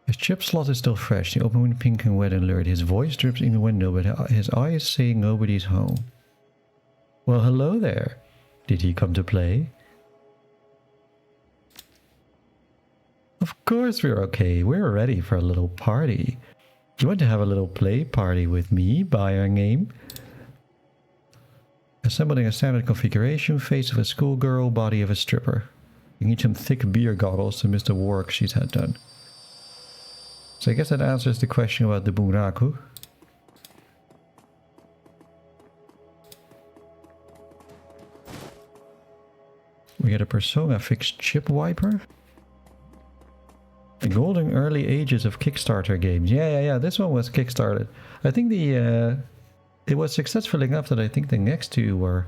His chip slot is still fresh. The open window pink and wet and lurid. His voice drips in the window, but his eyes say nobody's home. Well, hello there. Did he come to play? Of course we're okay. We're ready for a little party. You want to have a little play party with me? Buy our game? Assembling a standard configuration, face of a schoolgirl, body of a stripper. You need some thick beer goggles to miss the work she's had done. So I guess that answers the question about the Bunraku. We get a Persona fixed chip wiper. The golden early ages of Kickstarter games. Yeah. This one was kickstarted. I think it was successful enough that I think the next 2 were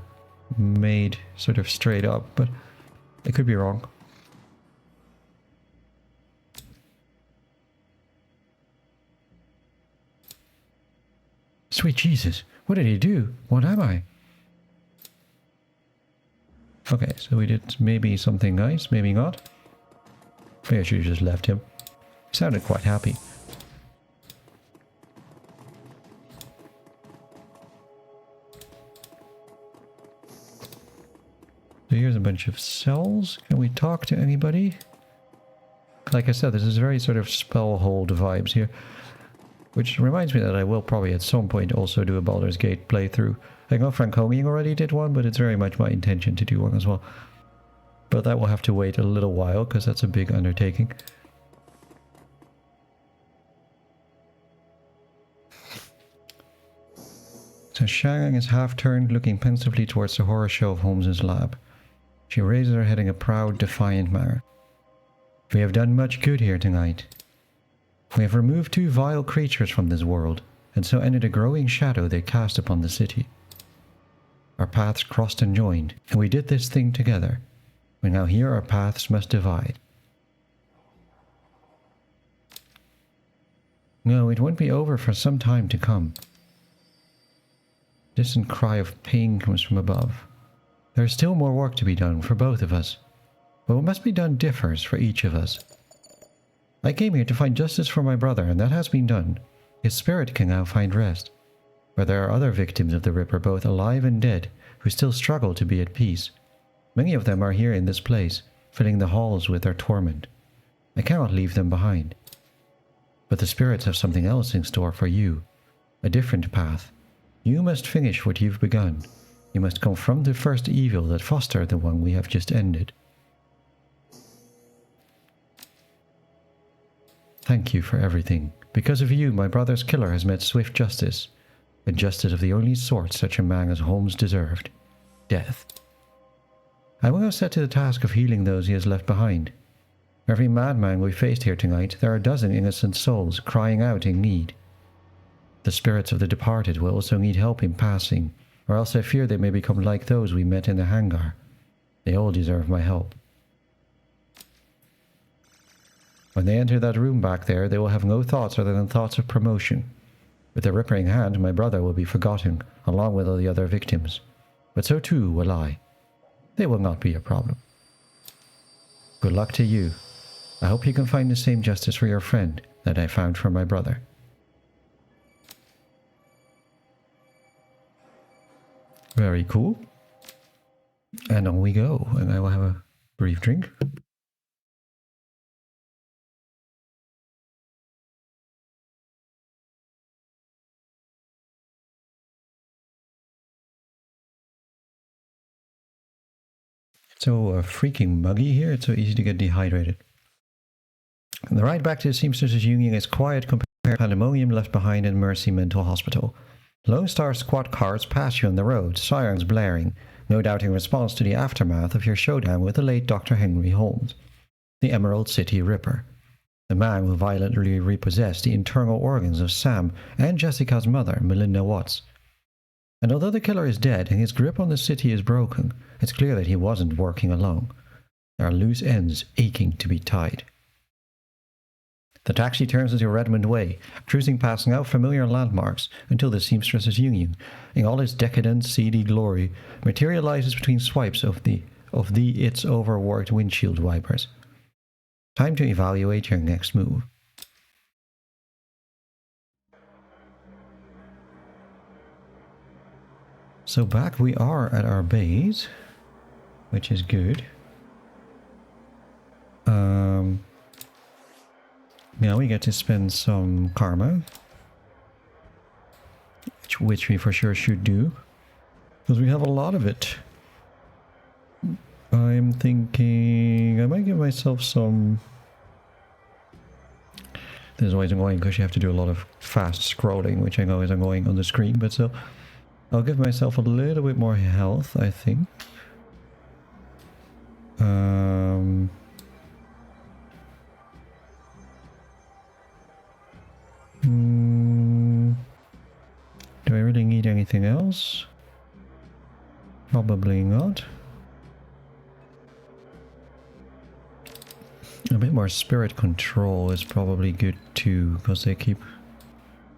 made sort of straight up, but I could be wrong. Sweet Jesus, what did he do? What am I? Okay, so we did maybe something nice, maybe not. Maybe I should have just left him. He sounded quite happy. So here's a bunch of cells. Can we talk to anybody? Like I said, this is very sort of Spellhold vibes here. Which reminds me that I will probably at some point also do a Baldur's Gate playthrough. I know Frank Homing already did one, but it's very much my intention to do one as well. But that will have to wait a little while, because that's a big undertaking. So Shang is half-turned, looking pensively towards the horror show of Holmes's lab. She raises her head in a proud, defiant manner. We have done much good here tonight. We have removed 2 vile creatures from this world, and so ended a growing shadow they cast upon the city. Our paths crossed and joined, and we did this thing together. But now here our paths must divide. No, it won't be over for some time to come. A distant cry of pain comes from above. There is still more work to be done for both of us, but what must be done differs for each of us. I came here to find justice for my brother, and that has been done. His spirit can now find rest. But there are other victims of the Ripper, both alive and dead, who still struggle to be at peace. Many of them are here in this place, filling the halls with their torment. I cannot leave them behind. But the spirits have something else in store for you. A different path. You must finish what you've begun. You must confront the first evil that fostered the one we have just ended. Thank you for everything. Because of you, my brother's killer has met swift justice. And justice of the only sort such a man as Holmes deserved. Death. I will now set to the task of healing those he has left behind. For every madman we faced here tonight, there are a dozen innocent souls crying out in need. The spirits of the departed will also need help in passing, or else I fear they may become like those we met in the hangar. They all deserve my help. When they enter that room back there, they will have no thoughts other than thoughts of promotion. With the Ripper in hand, my brother will be forgotten, along with all the other victims. But so too will I. They will not be a problem. Good luck to you. I hope you can find the same justice for your friend that I found for my brother. Very cool. And on we go, and I will have a brief drink. It's so freaking muggy here, it's so easy to get dehydrated. And the ride back to the Seamsters' Union is quiet compared Pandemonium left behind in Mercy Mental Hospital. Lone Star squad cars pass you on the road, sirens blaring, no doubt in response to the aftermath of your showdown with the late Dr. Henry Holmes, the Emerald City Ripper, the man who violently repossessed the internal organs of Sam and Jessica's mother, Melinda Watts. And although the killer is dead and his grip on the city is broken, it's clear that he wasn't working alone. There are loose ends aching to be tied. The taxi turns into Redmond Way, cruising past now familiar landmarks until the Seamstress's Union, in all its decadent, seedy glory, materializes between swipes of its overworked windshield wipers. Time to evaluate your next move. So back we are at our base, which is good. Now we get to spend some karma, which we for sure should do, because we have a lot of it. I'm thinking I might give myself some... This is always annoying because you have to do a lot of fast scrolling, which I know is annoying on the screen, but still. I'll give myself a little bit more health, I think. Do I really need anything else? Probably not. A bit more spirit control is probably good too, because they keep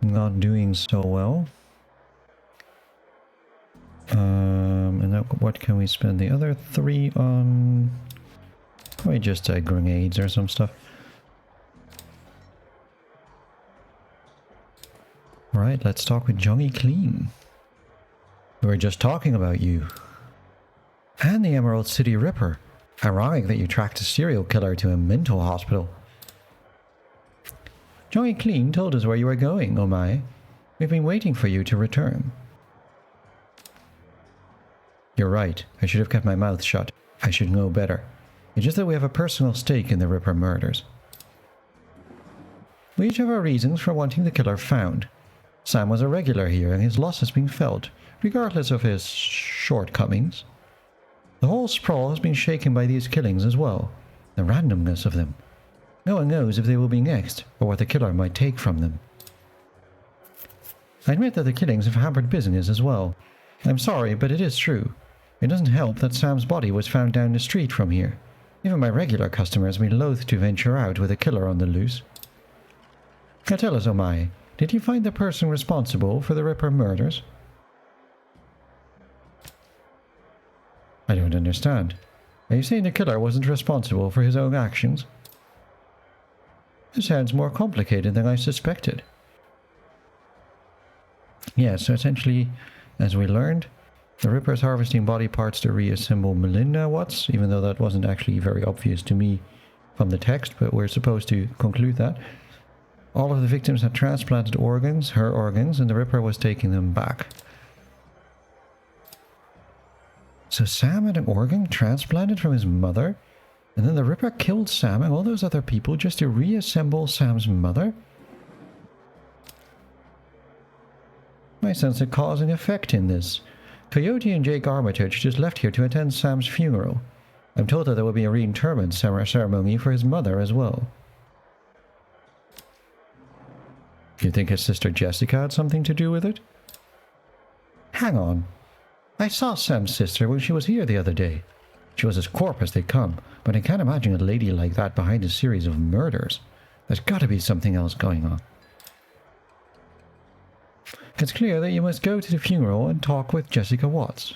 not doing so well. And now what can we spend the other 3 on? Probably just grenades or some stuff. Alright, let's talk with Johnny Clean. We were just talking about you. And the Emerald City Ripper. Ironic that you tracked a serial killer to a mental hospital. Johnny Clean told us where you were going, oh my. We've been waiting for you to return. You're right. I should have kept my mouth shut. I should know better. It's just that we have a personal stake in the Ripper murders. We each have our reasons for wanting the killer found. Sam was a regular here and his loss has been felt, regardless of his shortcomings. The whole sprawl has been shaken by these killings as well, the randomness of them. No one knows if they will be next, or what the killer might take from them. I admit that the killings have hampered business as well. I'm sorry, but it is true. It doesn't help that Sam's body was found down the street from here. Even my regular customers have been loath to venture out with a killer on the loose. Now tell us, Omai, did you find the person responsible for the Ripper murders? I don't understand. Are you saying the killer wasn't responsible for his own actions? It sounds more complicated than I suspected. Yeah, so essentially, as we learned, the Ripper's harvesting body parts to reassemble Melinda Watts, even though that wasn't actually very obvious to me from the text, but we're supposed to conclude that. All of the victims had transplanted organs, her organs, and the Ripper was taking them back. So Sam had an organ transplanted from his mother, and then the Ripper killed Sam and all those other people just to reassemble Sam's mother? I sense a cause and effect in this. Coyote and Jake Armitage just left here to attend Sam's funeral. I'm told that there will be a reinterment ceremony for his mother as well. You think his sister Jessica had something to do with it? Hang on. I saw Sam's sister when she was here the other day. She was as corp as they come, but I can't imagine a lady like that behind a series of murders. There's got to be something else going on. It's clear that you must go to the funeral and talk with Jessica Watts.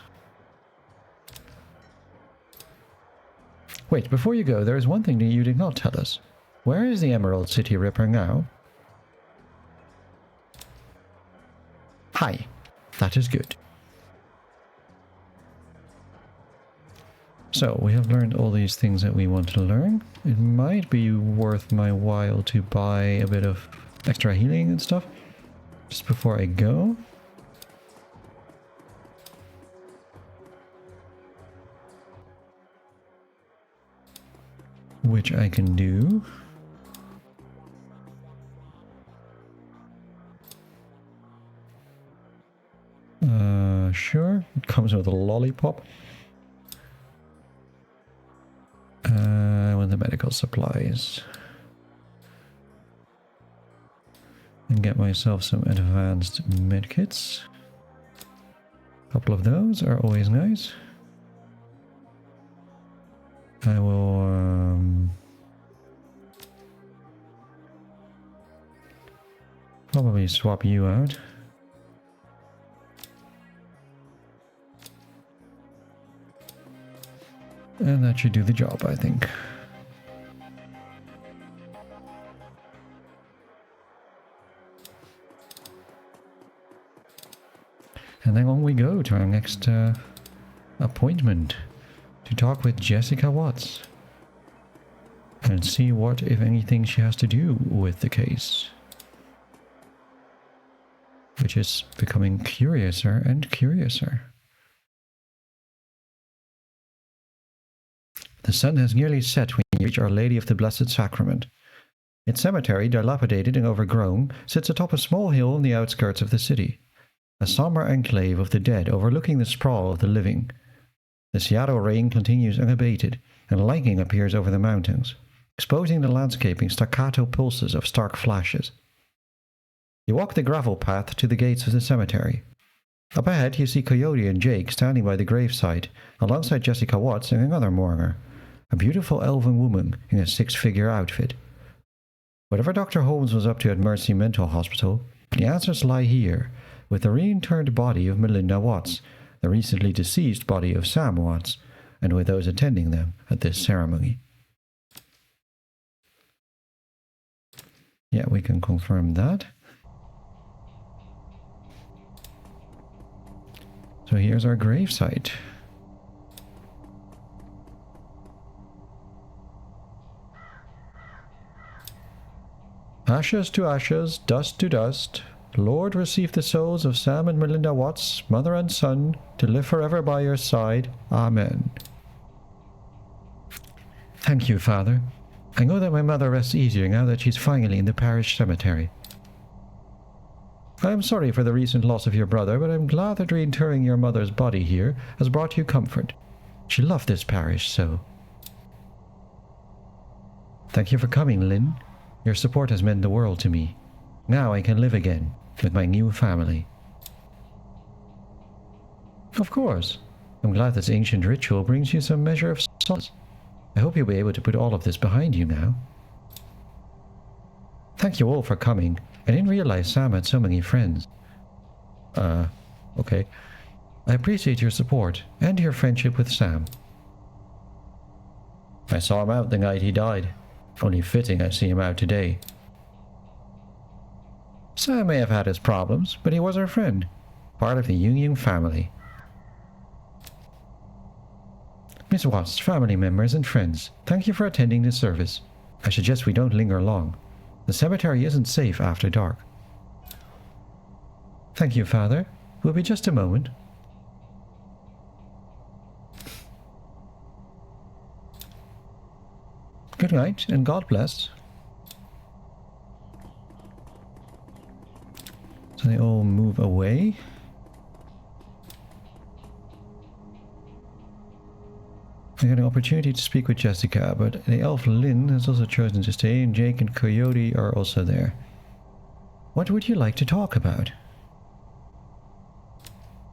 Wait, before you go, there is one thing that you did not tell us. Where is the Emerald City Ripper now? Hi. That is good. So, we have learned all these things that we want to learn. It might be worth my while to buy a bit of extra healing and stuff just before I go. Which I can do. Sure. It comes with a lollipop. With the medical supplies. And get myself some advanced medkits. A couple of those are always nice. I will probably swap you out. And that should do the job, I think. And then on we go to our next appointment to talk with Jessica Watts and see what, if anything, she has to do with the case. Which is becoming curiouser and curiouser. The sun has nearly set when you reach Our Lady of the Blessed Sacrament. Its cemetery, dilapidated and overgrown, sits atop a small hill on the outskirts of the city. A somber enclave of the dead overlooking the sprawl of the living. The Seattle rain continues unabated, and lightning appears over the mountains, exposing the landscape in staccato pulses of stark flashes. You walk the gravel path to the gates of the cemetery. Up ahead you see Coyote and Jake standing by the gravesite, alongside Jessica Watts and another mourner, a beautiful elven woman in a six-figure outfit. Whatever Dr. Holmes was up to at Mercy Mental Hospital, the answers lie here, with the reinterred body of Melinda Watts, the recently deceased body of Sam Watts, and with those attending them at this ceremony. Yeah, we can confirm that. So here's our gravesite. Ashes to ashes, dust to dust. Lord, receive the souls of Sam and Melinda Watts, mother and son, to live forever by your side. Amen. Thank you, Father. I know that my mother rests easier now that she's finally in the parish cemetery. I am sorry for the recent loss of your brother, but I'm glad that reinterring your mother's body here has brought you comfort. She loved this parish so. Thank you for coming, Lynn. Your support has meant the world to me. Now I can live again with my new family. Of course. I'm glad this ancient ritual brings you some measure of solace. I hope you'll be able to put all of this behind you now. Thank you all for coming. I didn't realize Sam had so many friends. Okay. I appreciate your support and your friendship with Sam. I saw him out the night he died. Only fitting I see him out today. Sam may have had his problems, but he was our friend. Part of the Union family. Miss Watts, family members and friends, thank you for attending this service. I suggest we don't linger long. The cemetery isn't safe after dark. Thank you, Father. We'll be just a moment. Good night, and God bless. So they all move away. I got an opportunity to speak with Jessica, but the elf Lynn has also chosen to stay, and Jake and Coyote are also there. What would you like to talk about?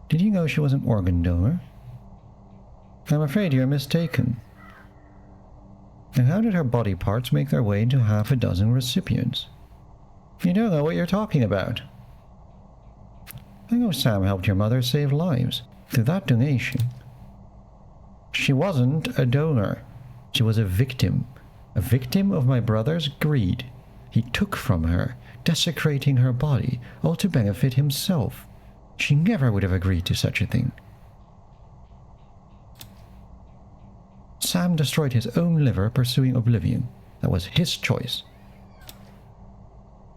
Did you know she was an organ donor? I'm afraid you're mistaken. And how did her body parts make their way into half a dozen recipients? You don't know what you're talking about. I know Sam helped your mother save lives through that donation. She wasn't a donor. She was a victim of my brother's greed. He took from her, desecrating her body, all to benefit himself. She never would have agreed to such a thing. Sam destroyed his own liver pursuing oblivion. That was his choice.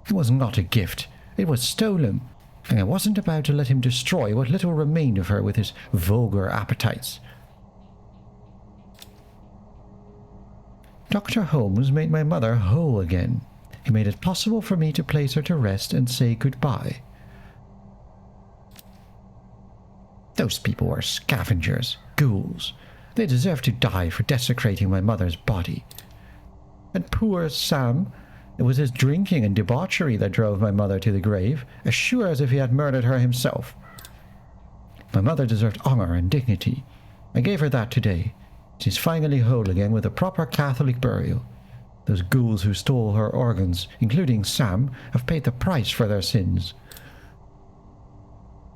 It was not a gift. It was stolen. And I wasn't about to let him destroy what little remained of her with his vulgar appetites. Dr. Holmes made my mother whole again. He made it possible for me to place her to rest and say goodbye. Those people were scavengers, ghouls. They deserve to die for desecrating my mother's body. And poor Sam, it was his drinking and debauchery that drove my mother to the grave, as sure as if he had murdered her himself. My mother deserved honor and dignity. I gave her that today. She's finally whole again with a proper Catholic burial. Those ghouls who stole her organs, including Sam, have paid the price for their sins.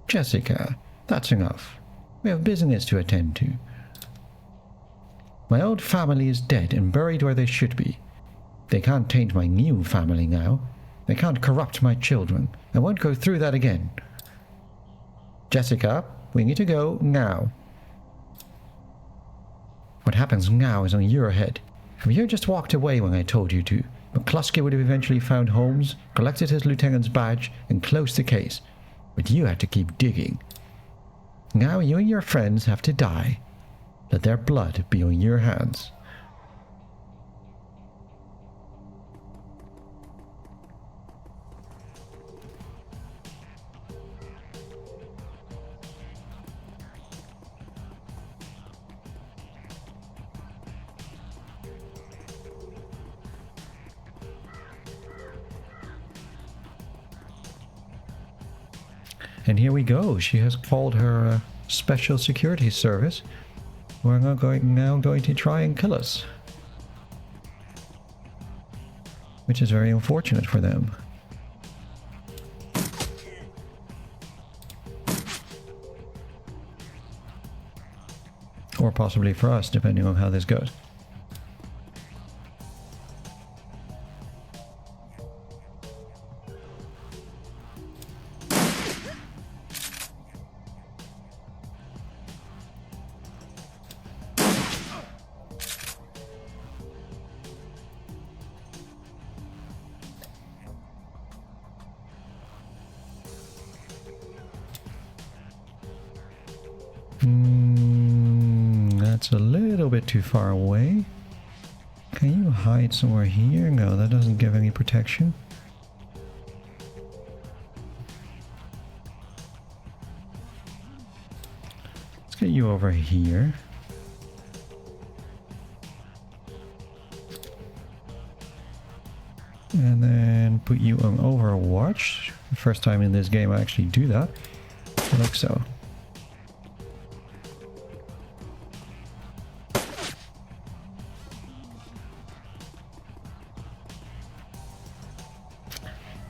Jessica, that's enough. We have business to attend to. My old family is dead and buried where they should be. They can't taint my new family now. They can't corrupt my children. I won't go through that again. Jessica, we need to go now. What happens now is on your head. If you just walked away when I told you to, McCluskey would have eventually found Holmes, collected his lieutenant's badge, and closed the case. But you had to keep digging. Now you and your friends have to die. Let their blood be on your hands. And here we go. She has called her special security service. We're now going to try and kill us. Which is very unfortunate for them. Or possibly for us, depending on how this goes. That's a little bit too far away. Can you hide somewhere here? No, that doesn't give any protection. Let's get you over here. And then put you on Overwatch. The first time in this game I actually do that. Like so.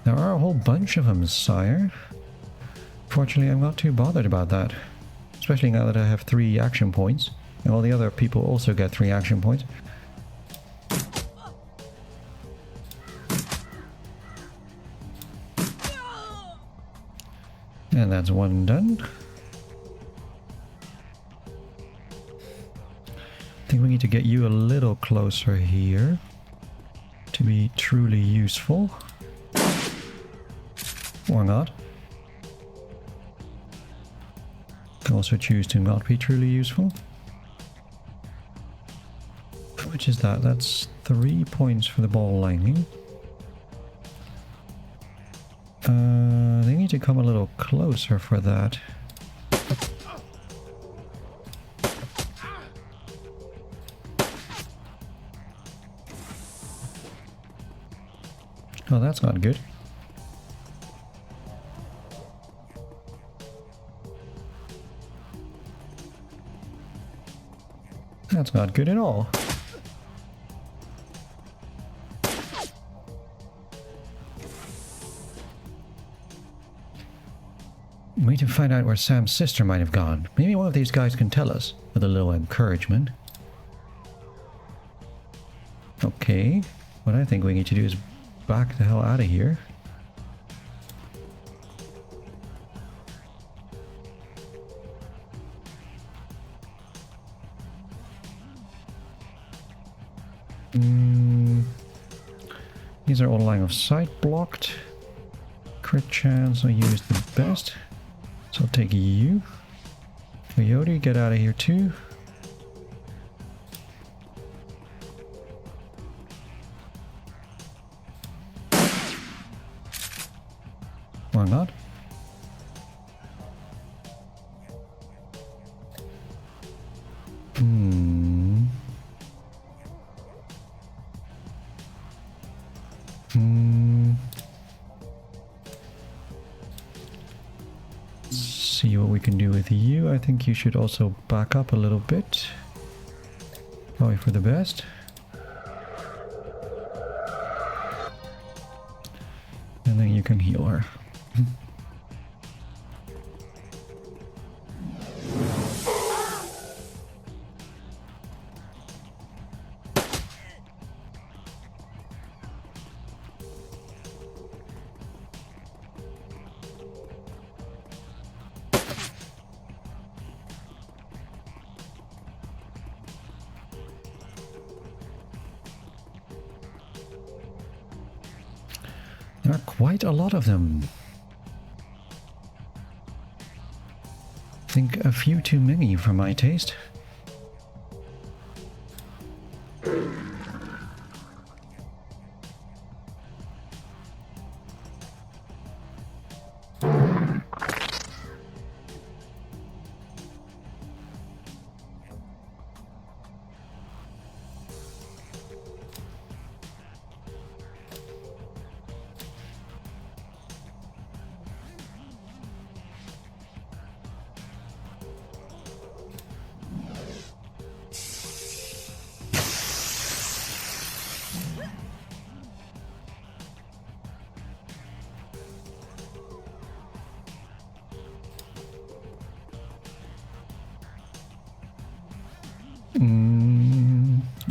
There are a whole bunch of them, sire. Fortunately, I'm not too bothered about that. Especially now that I have 3 action points. And all the other people also get 3 action points. And that's one done. I think we need to get you a little closer here to be truly useful. Or not. Can also choose to not be truly useful. Which is that? That's 3 points for the ball lightning. They need to come a little closer for that. Oh, that's not good. That's not good at all. We need to find out where Sam's sister might have gone. Maybe one of these guys can tell us, with a little encouragement. Okay, what I think we need to do is back the hell out of here. These are all line of sight blocked. Crit chance I use the best. So I'll take you. Coyote, get out of here too. Or not. Hmm. Hmm. Let's see what we can do with you. I think you should also back up a little bit. Probably for the best. And then you can heal her. There are quite a lot of them. I think a few too many for my taste.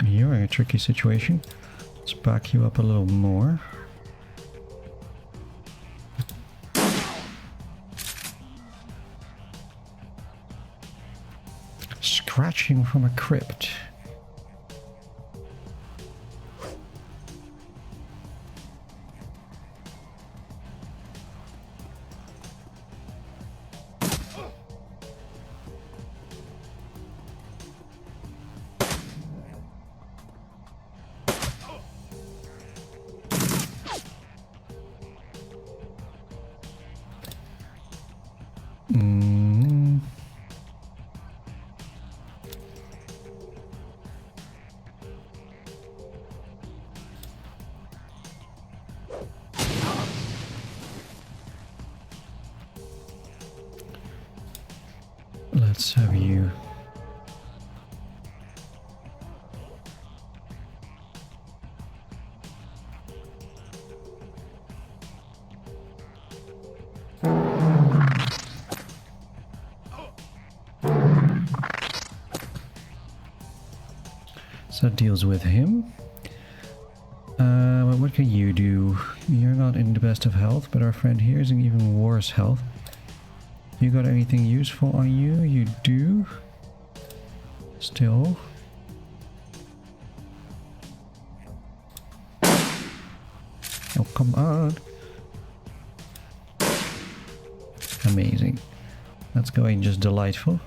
You're in a tricky situation. Let's back you up a little more. Scratching from a crypt. Let's have you. So that deals with him. What can you do? You're not in the best of health, but our friend here is in even worse health. You got anything useful on you? You do. Still. Oh, come on. Amazing. That's going just delightful.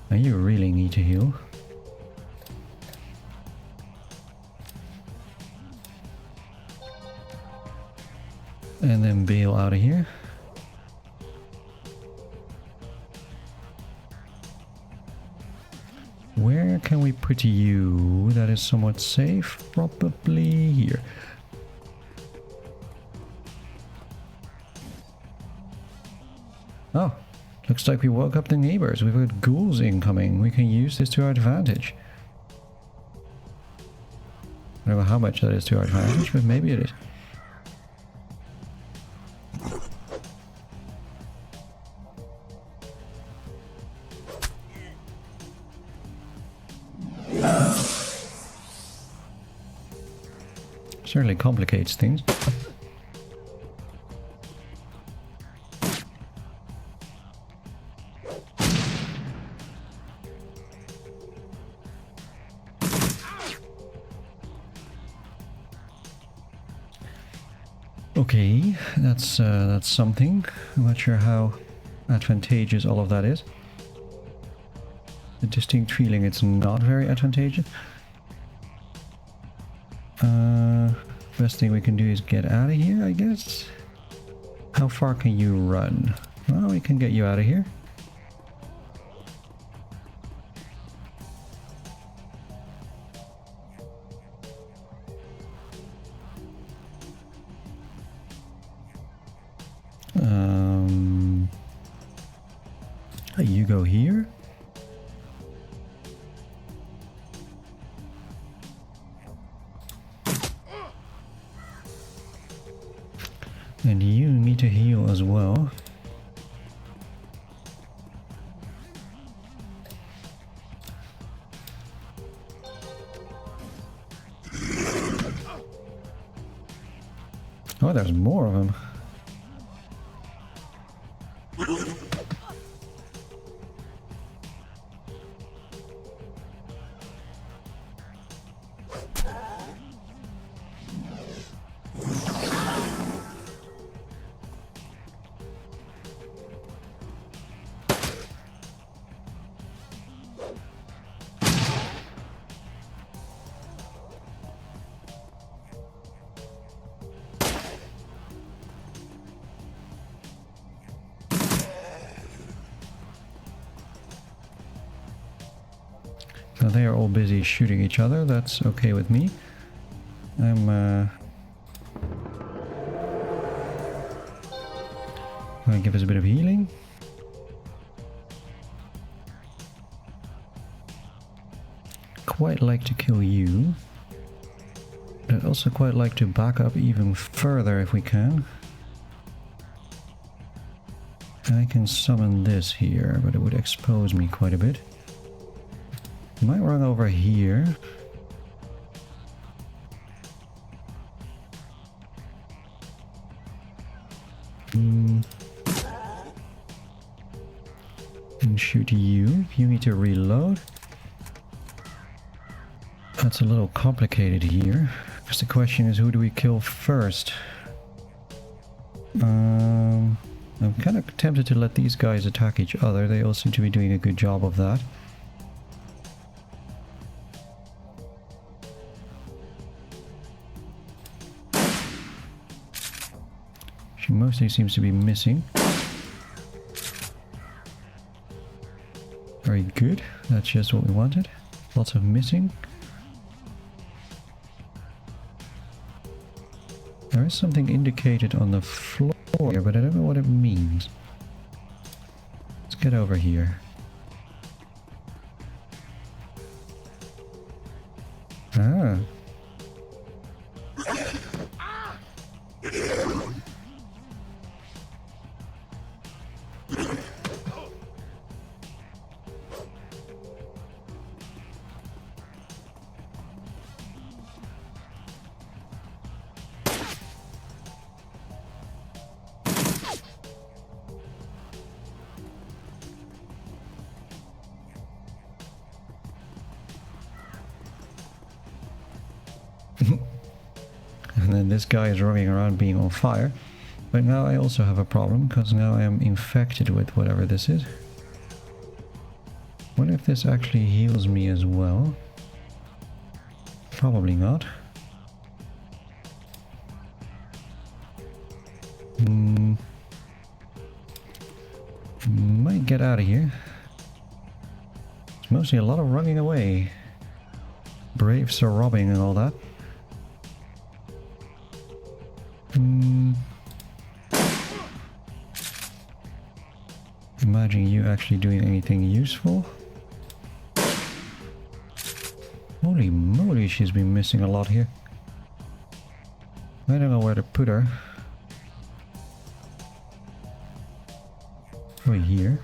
Now you really need to heal. And then bail out of here. Where can we put you that is somewhat safe? Probably here. Oh, looks like we woke up the neighbors. We've got ghouls incoming. We can use this to our advantage. I don't know how much that is to our advantage, but maybe it is. Certainly complicates things. Okay, that's something. I'm not sure how advantageous all of that is. A distinct feeling it's not very advantageous. Best thing we can do is get out of here, I guess. How far can you run? Well, we can get you out of here. You go here. And you need to heal as well. Oh, there's more of them. So they are all busy shooting each other. That's okay with me. I'm gonna give us a bit of healing. Quite like to kill you. I'd also quite like to back up even further if we can. I can summon this here, but it would expose me quite a bit. Might run over here. And shoot you. You need to reload. That's a little complicated here. Because the question is, who do we kill first? I'm kind of tempted to let these guys attack each other. They all seem to be doing a good job of that. She mostly seems to be missing. Very good. That's just what we wanted. Lots of missing. There is something indicated on the floor here, but I don't know what it means. Let's get over here. Ah. And then this guy is running around being on fire. But now I also have a problem, because now I am infected with whatever this is. What if this actually heals me as well? Probably not. Might get out of here. It's mostly a lot of running away. Braves are robbing and all that. Imagine you actually doing anything useful. Holy moly, she's been missing a lot here. I don't know where to put her. Probably here.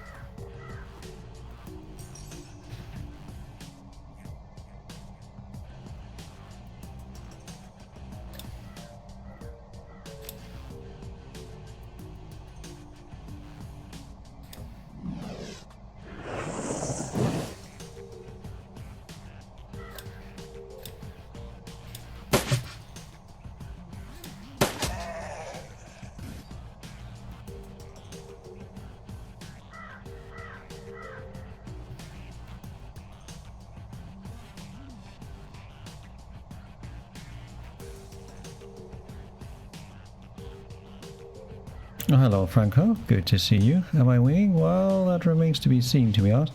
Oh, hello, Franco. Good to see you. Am I winning? Well, that remains to be seen, to be honest.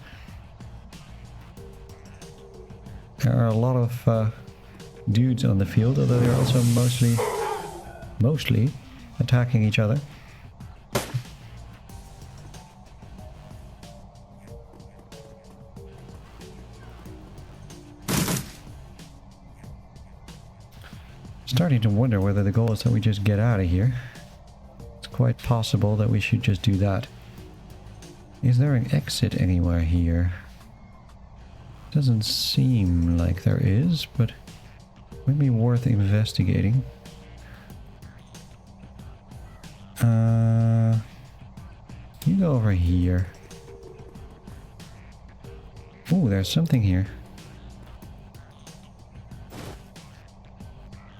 There are a lot of dudes on the field, although they're also mostly attacking each other. Starting to wonder whether the goal is that we just get out of here. It's quite possible that we should just do that. Is there an exit anywhere here? Doesn't seem like there is, but might be worth investigating. You go over here. Oh, there's something here.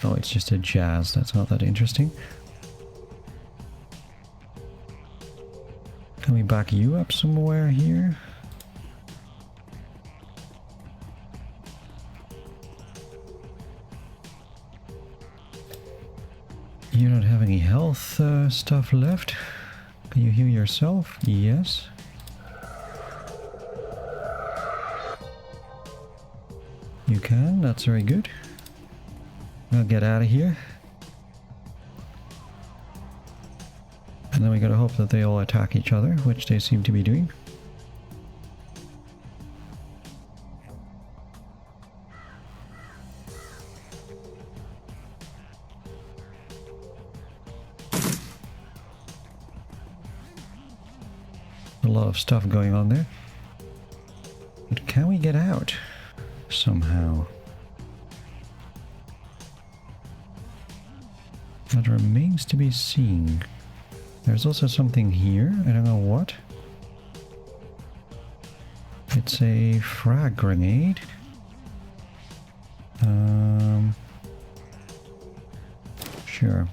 Oh, it's just a jazz. That's not that interesting. Can we back you up somewhere here? You don't have any health stuff left. Can you heal yourself? Yes. You can, that's very good. I'll get out of here. And then we gotta hope that they all attack each other, which they seem to be doing. A lot of stuff going on there. But can we get out somehow? That remains to be seen. There's also something here. I don't know what. It's a frag grenade. Sure.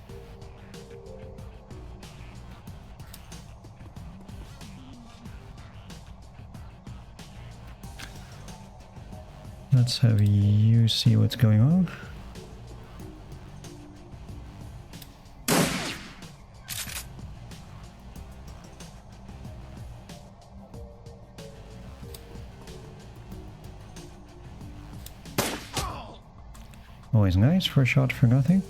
Let's have you see what's going on. Always nice for a shot for nothing.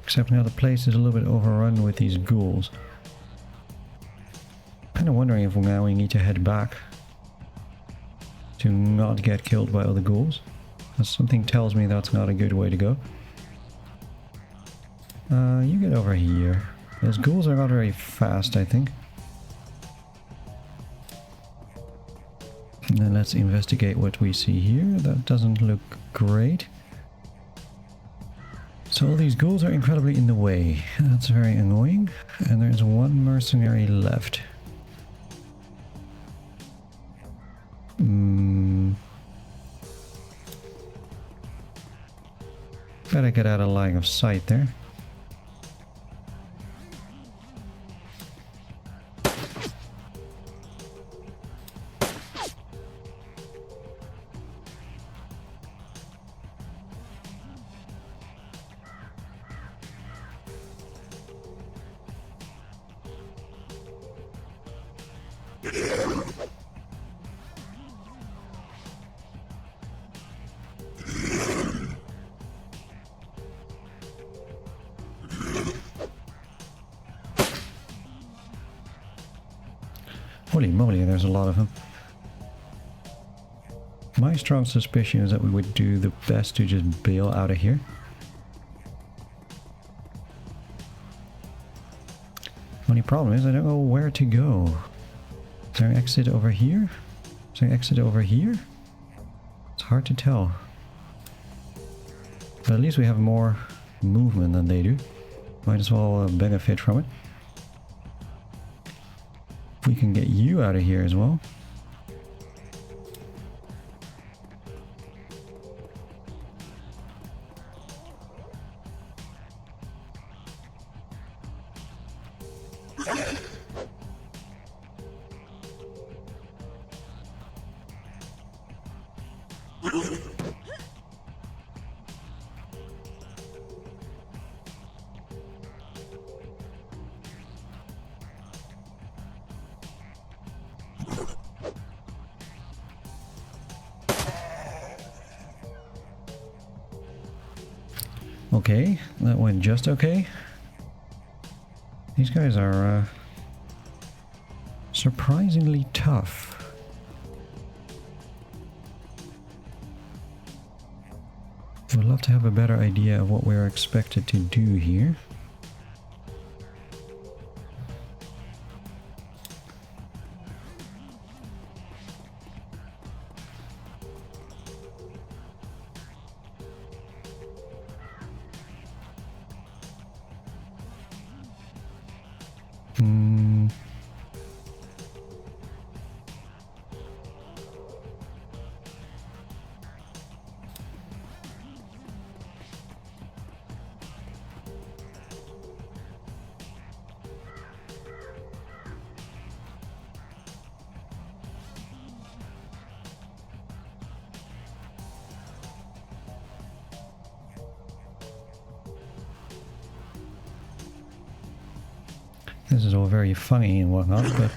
Except now the place is a little bit overrun with these ghouls. Kind of wondering if now we need to head back to not get killed by other ghouls. Because something tells me that's not a good way to go. You get over here. Those ghouls are not very fast, I think. And then let's investigate what we see here. That doesn't look great. So all these ghouls are incredibly in the way. That's very annoying. And there's one mercenary left. Better get out of line of sight there. Holy moly, there's a lot of them. My strong suspicion is that we would do the best to just bail out of here. Only problem is I don't know where to go. Is there an exit over here? Is there an exit over here? It's hard to tell. But at least we have more movement than they do. Might as well benefit from it. We can get you out of here as well. Okay, that went just okay. These guys are surprisingly tough. I would love to have a better idea of what we're expected to do here. This is all very funny and whatnot, but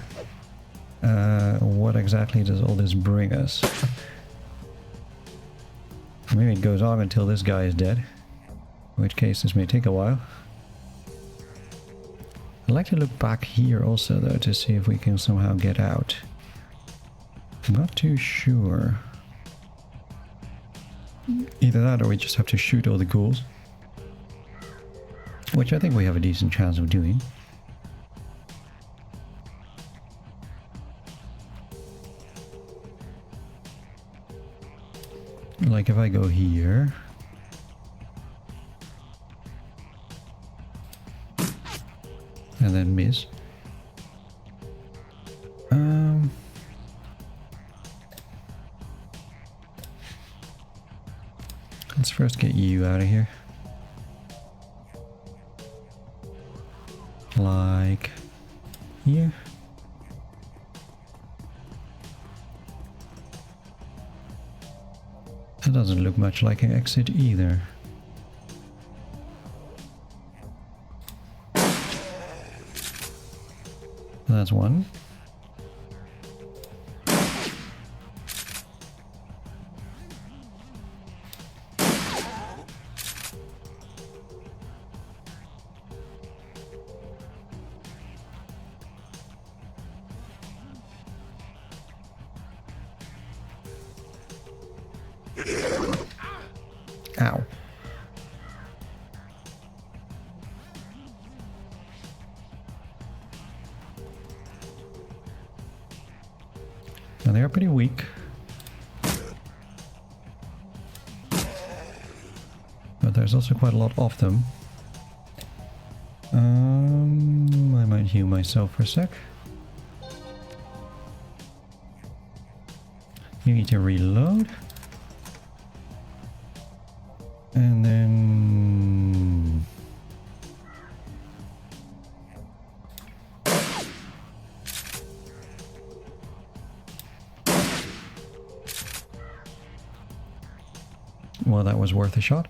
what exactly does all this bring us? Maybe it goes on until this guy is dead, in which case this may take a while. I'd like to look back here also though to see if we can somehow get out. I'm not too sure. Either that or we just have to shoot all the ghouls. Which I think we have a decent chance of doing. Like if I go here and then miss. Let's first get you out of here. Like here. That doesn't look much like an exit either. That's one. Ow. And they are pretty weak. But there's also quite a lot of them. I might heal myself for a sec. You need to reload. And then... well, that was worth a shot.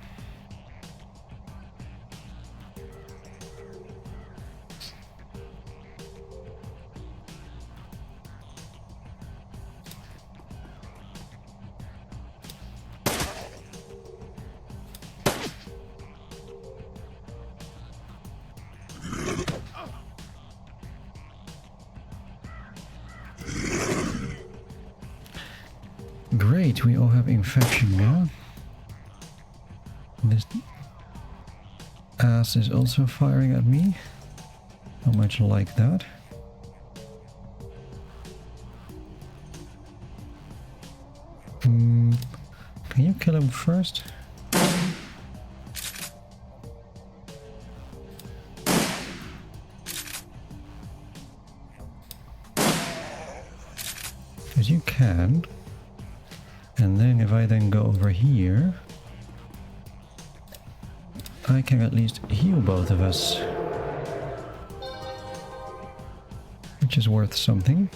Great, we all have infection now. This ass is also firing at me. Not much like that. Can you kill him first? Because you can. And then if I then go over here, I can at least heal both of us. which is worth something.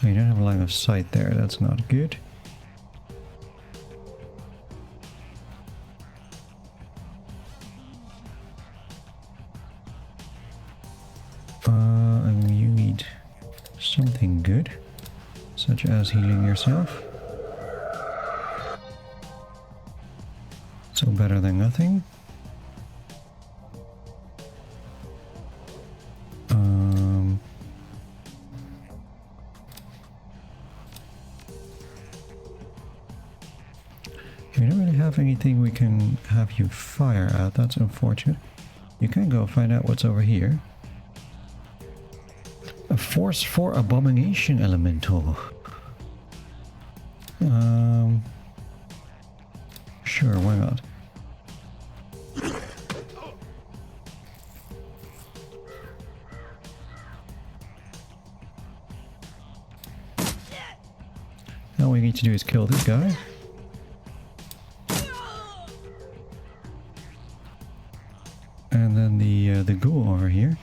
Oh, you don't have a line of sight there, that's not good. And you need something good, such as healing yourself. So better than nothing. We don't really have anything we can have you fire at, that's unfortunate. You can go find out what's over here. A Force 4 Abomination Elemental. Sure, why not? All we need to do is kill this guy. And then the ghoul over here.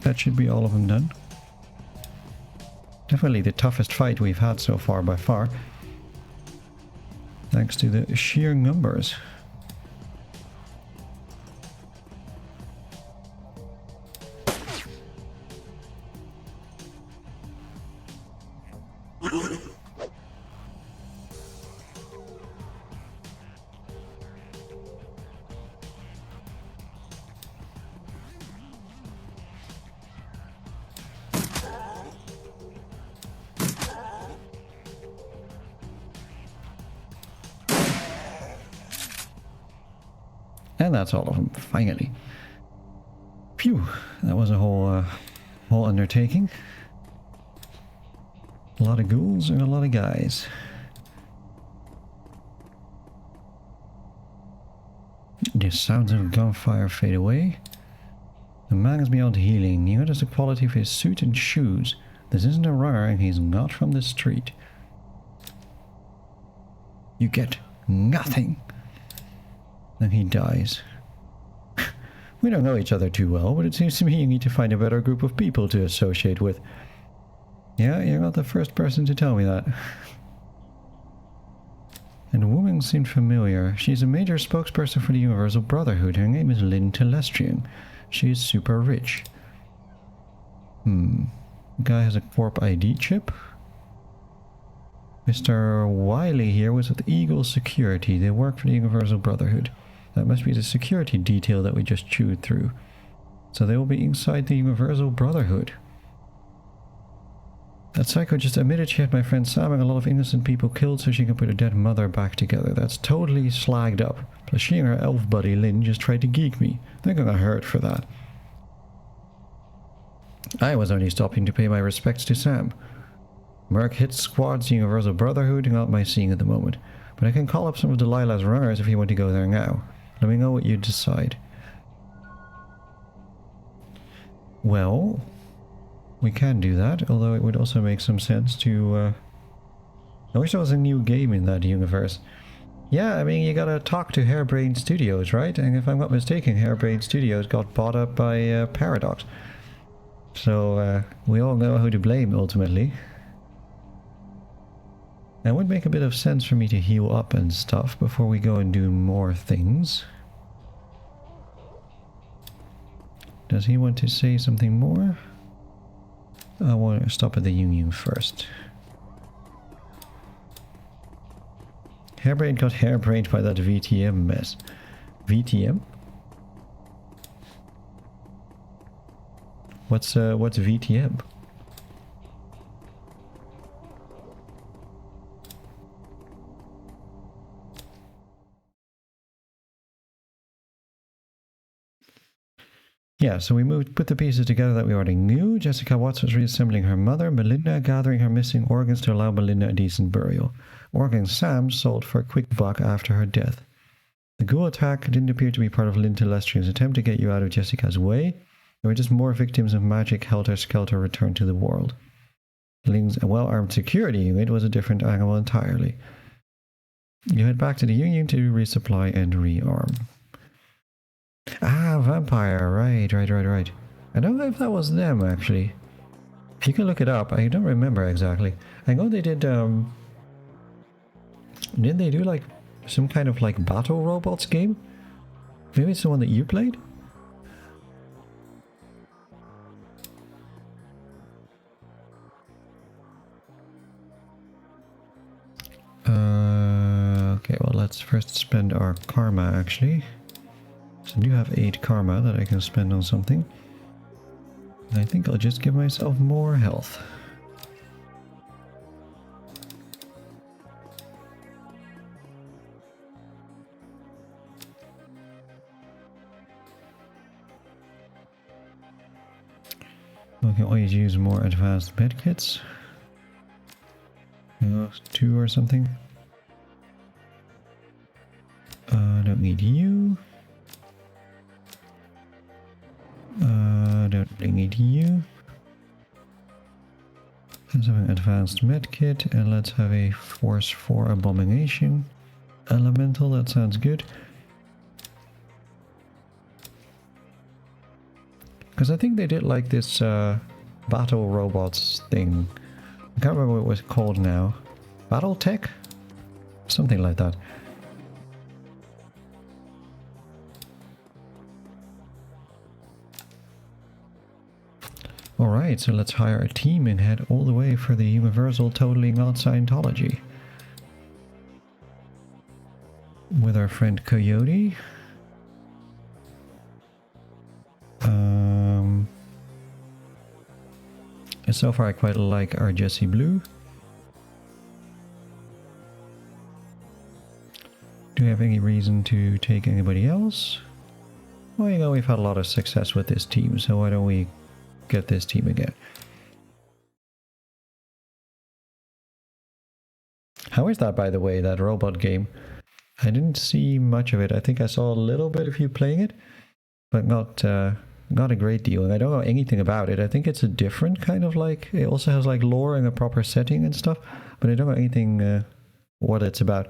That should be all of them done. Definitely the toughest fight we've had so far by far. Thanks to the sheer numbers. And that's all of them, finally. Phew, that was a whole undertaking. A lot of ghouls and a lot of guys. The sounds of gunfire fade away. The man is beyond healing. You notice the quality of his suit and shoes. This isn't a runner and he's not from the street. You get nothing. Then he dies. We don't know each other too well, but it seems to me you need to find a better group of people to associate with. Yeah, you're not the first person to tell me that. And the woman seemed familiar. She's a major spokesperson for the Universal Brotherhood. Her name is Lynn Telestrian. She is super rich. The guy has a Corp ID chip. Mr. Wiley here was with Eagle Security. They work for the Universal Brotherhood. That must be the security detail that we just chewed through. So they will be inside the Universal Brotherhood. That psycho just admitted she had my friend Sam and a lot of innocent people killed so she can put her dead mother back together. That's totally slagged up. Plus she and her elf buddy Lynn just tried to geek me. They're gonna hurt for that. I was only stopping to pay my respects to Sam. Merc hits squads Universal Brotherhood, not my scene at the moment. But I can call up some of Delilah's runners if you want to go there now. Let me know what you decide. Well, we can do that, although it would also make some sense to... I wish there was a new game in that universe. Yeah, I mean, you gotta talk to Harebrained Studios, right? And if I'm not mistaken, Harebrained Studios got bought up by Paradox. So, we all know who to blame, ultimately. It would make a bit of sense for me to heal up and stuff before we go and do more things. Does he want to say something more? I want to stop at the Union first. Harebrained got harebrained by that VTM mess. VTM? What's VTM? Yeah, so we put the pieces together that we already knew. Jessica Watts was reassembling her mother, Melinda gathering her missing organs to allow Melinda a decent burial. Organs Sam sold for a quick buck after her death. The ghoul attack didn't appear to be part of Lynn Telestrian's attempt to get you out of Jessica's way. There were just more victims of magic helter-skelter returned to the world. Ling's well-armed security unit was a different animal entirely. You head back to the Union to resupply and rearm. Ah, vampire, right. I don't know if that was them, actually. If you can look it up, I don't remember exactly. I know they did, didn't they do, like, some kind of, like, battle robots game? Maybe it's the one that you played? Okay, well, let's first spend our karma, actually. So I do have 8 karma that I can spend on something. And I think I'll just give myself more health. We can always use more advanced medkits. 2 or something. Don't need you. Don't really need you. Let's have an advanced medkit, and let's have a force 4 abomination. Elemental, that sounds good. Because I think they did like this battle robots thing. I can't remember what it was called now. Battle Tech? Something like that. Alright, so let's hire a team and head all the way for the Universal Totally Not Scientology. With our friend Coyote. And so far I quite like our Jessie Blue. Do we have any reason to take anybody else? Well, you know, we've had a lot of success with this team, so why don't we get this team again? How is that, by the way, that robot game? I didn't see much of it. I think I saw a little bit of you playing it, but not a great deal. And I don't know anything about it. I think it's a different kind of, like, it also has like lore and a proper setting and stuff, but I don't know anything what it's about.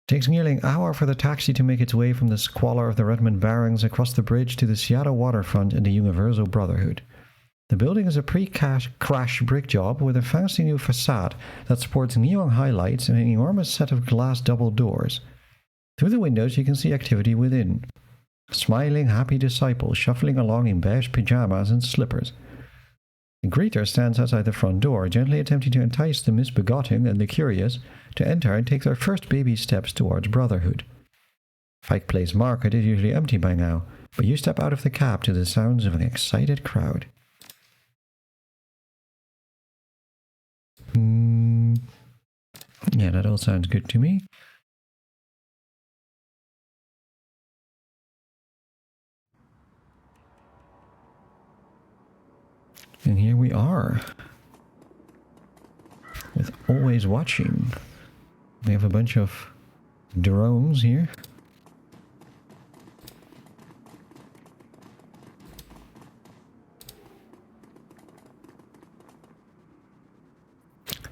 Takes nearly an hour for the taxi to make its way from the squalor of the Redmond Barrens across the bridge to the Seattle waterfront and the Universal Brotherhood. The building is a pre-crash brick job with a fancy new facade that sports neon highlights and an enormous set of glass double doors. Through the windows you can see activity within. Smiling, happy disciples shuffling along in beige pajamas and slippers. The greeter stands outside the front door, gently attempting to entice the misbegotten and the curious to enter and take their first baby steps towards brotherhood. Pike Place Market is usually empty by now, but you step out of the cab to the sounds of an excited crowd. Yeah, that all sounds good to me. And here we are, with Always Watching. We have a bunch of drones here.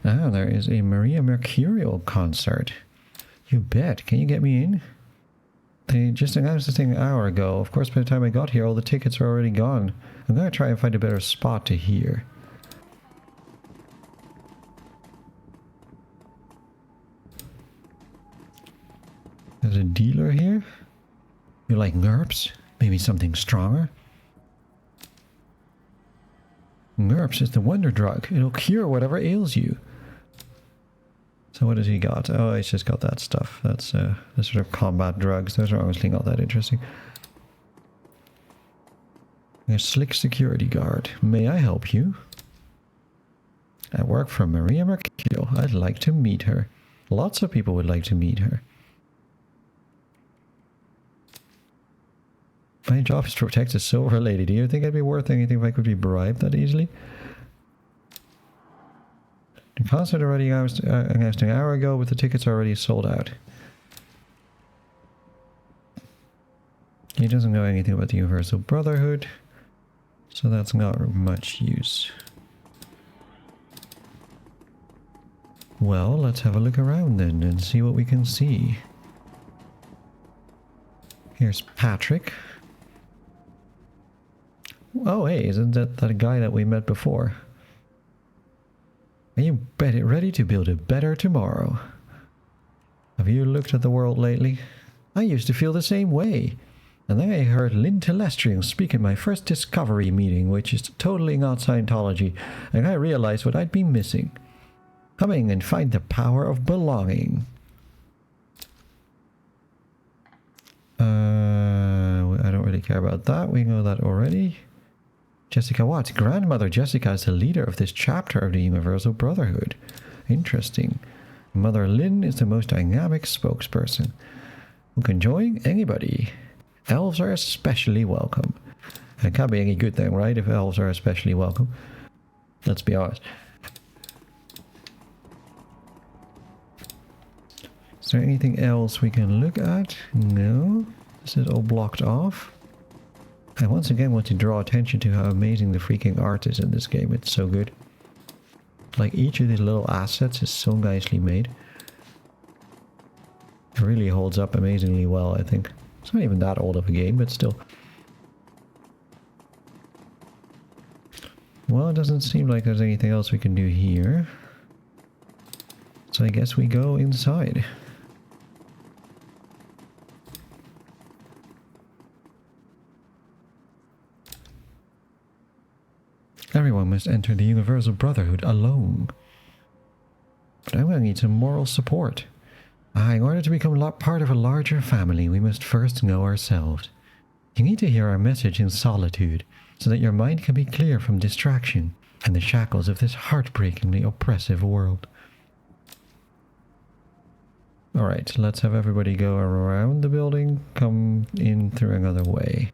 Ah, there is a Maria Mercurial concert. You bet. Can you get me in? They just announced this thing an hour ago. Of course, by the time I got here, all the tickets are already gone. I'm going to try and find a better spot to hear. There's a dealer here. You like NERPs? Maybe something stronger? NERPs is the wonder drug. It'll cure whatever ails you. So what has he got? Oh, he's just got that stuff. That's the sort of combat drugs. Those are honestly not that interesting. A slick security guard. May I help you? I work for Maria Mercurial. I'd like to meet her. Lots of people would like to meet her. My job is to protect a silver lady. Do you think it'd be worth anything if I could be bribed that easily? The concert already announced an hour ago, but the tickets are already sold out. He doesn't know anything about the Universal Brotherhood, so that's not much use. Well, let's have a look around then and see what we can see. Here's Patrick. Oh, hey, isn't that guy that we met before? Are you ready to build a better tomorrow? Have you looked at the world lately? I used to feel the same way. And then I heard Lynn Telestrian speak at my first Discovery meeting, which is totally not Scientology, and I realized what I'd been missing. Coming and find the power of belonging. I don't really care about that. We know that already. Jessica Watts. Grandmother Jessica is the leader of this chapter of the Universal Brotherhood. Interesting. Mother Lynn is the most dynamic spokesperson. Who can join? Anybody. Elves are especially welcome. It can't be any good thing, right? If elves are especially welcome. Let's be honest. Is there anything else we can look at? No. Is it all blocked off? I once again want to draw attention to how amazing the freaking art is in this game. It's so good. Like, each of these little assets is so nicely made. It really holds up amazingly well, I think. It's not even that old of a game, but still. Well, it doesn't seem like there's anything else we can do here. So I guess we go inside. Everyone must enter the Universal Brotherhood alone. But I'm going to need some moral support. In order to become part of a larger family, we must first know ourselves. You need to hear our message in solitude, so that your mind can be clear from distraction and the shackles of this heartbreakingly oppressive world. Alright, let's have everybody go around the building, come in through another way.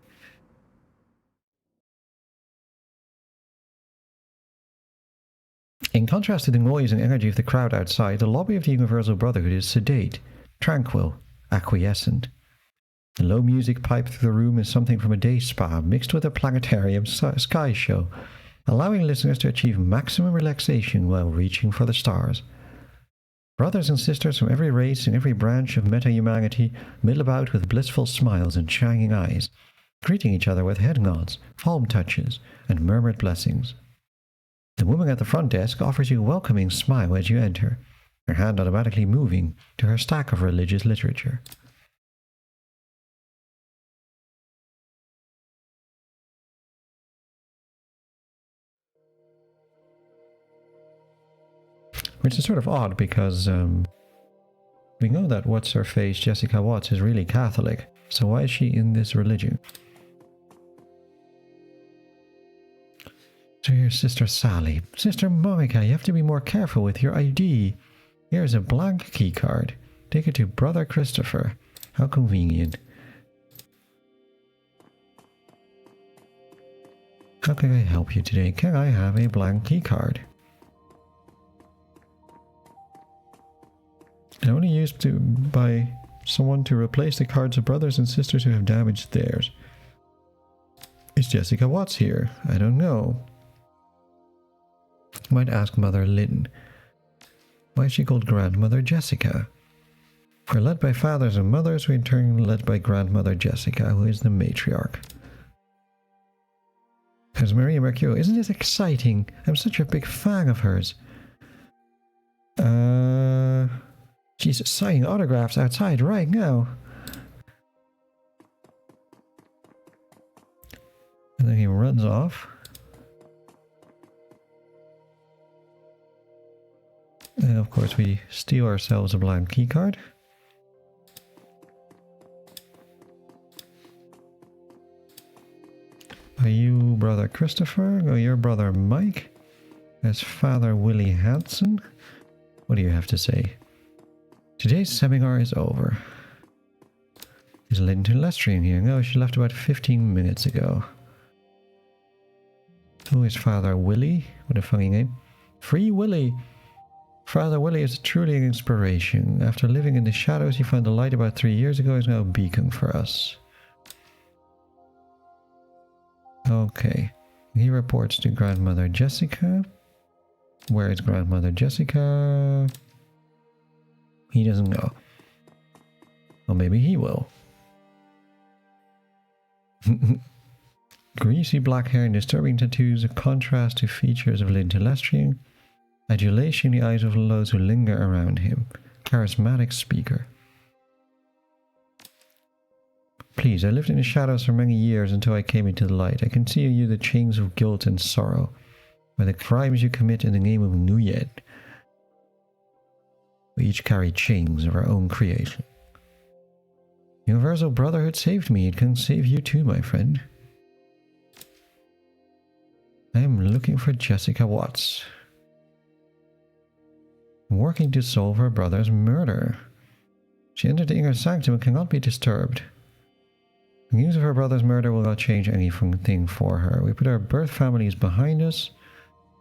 In contrast to the noise and energy of the crowd outside, the lobby of the Universal Brotherhood is sedate, tranquil, acquiescent. The low music piped through the room is something from a day spa mixed with a planetarium sky show, allowing listeners to achieve maximum relaxation while reaching for the stars. Brothers and sisters from every race and every branch of meta-humanity mill about with blissful smiles and shining eyes, greeting each other with head nods, palm touches, and murmured blessings. The woman at the front desk offers you a welcoming smile as you enter, her hand automatically moving to her stack of religious literature. Which is sort of odd because we know that what's-her-face Jessica Watts is really Catholic, so why is she in this religion? So here's Sister Sally. Sister Monica, you have to be more careful with your ID. Here's a blank key card. Take it to Brother Christopher. How convenient. How can I help you today? Can I have a blank key card? They're only used by someone to replace the cards of brothers and sisters who have damaged theirs. Is Jessica Watts here? I don't know. I might ask Mother Lynn. Why is she called Grandmother Jessica? We're led by fathers and mothers, we in turn led by Grandmother Jessica, who is the matriarch. There's Maria Mercure. Isn't this exciting? I'm such a big fan of hers. She's signing autographs outside right now. And then he runs off. And of course we steal ourselves a blank keycard. Are you Brother Christopher? Or you're Brother Mike? There's Father Willie Hansen. What do you have to say? Today's seminar is over. Is Lynn Lestrian here? No, she left about 15 minutes ago. Who is Father Willie? What a funny name. Free Willie! Father Willie is truly an inspiration. After living in the shadows he found the light about 3 years ago. Is now a beacon for us. Okay. He reports to Grandmother Jessica. Where is Grandmother Jessica? He doesn't know. Or maybe he will. Greasy black hair and disturbing tattoos, a contrast to features of Lynn Telestrian. Adulation in the eyes of those who linger around him. Charismatic speaker. Please, I lived in the shadows for many years until I came into the light. I can see in you the chains of guilt and sorrow, by the crimes you commit in the name of Nuyet. We each carry chains of our own creation. Universal Brotherhood saved me. It can save you too, my friend. I am looking for Jessica Watts. Working to solve her brother's murder. She entered the inner sanctum and cannot be disturbed. The news of her brother's murder will not change anything for her. We put our birth families behind us.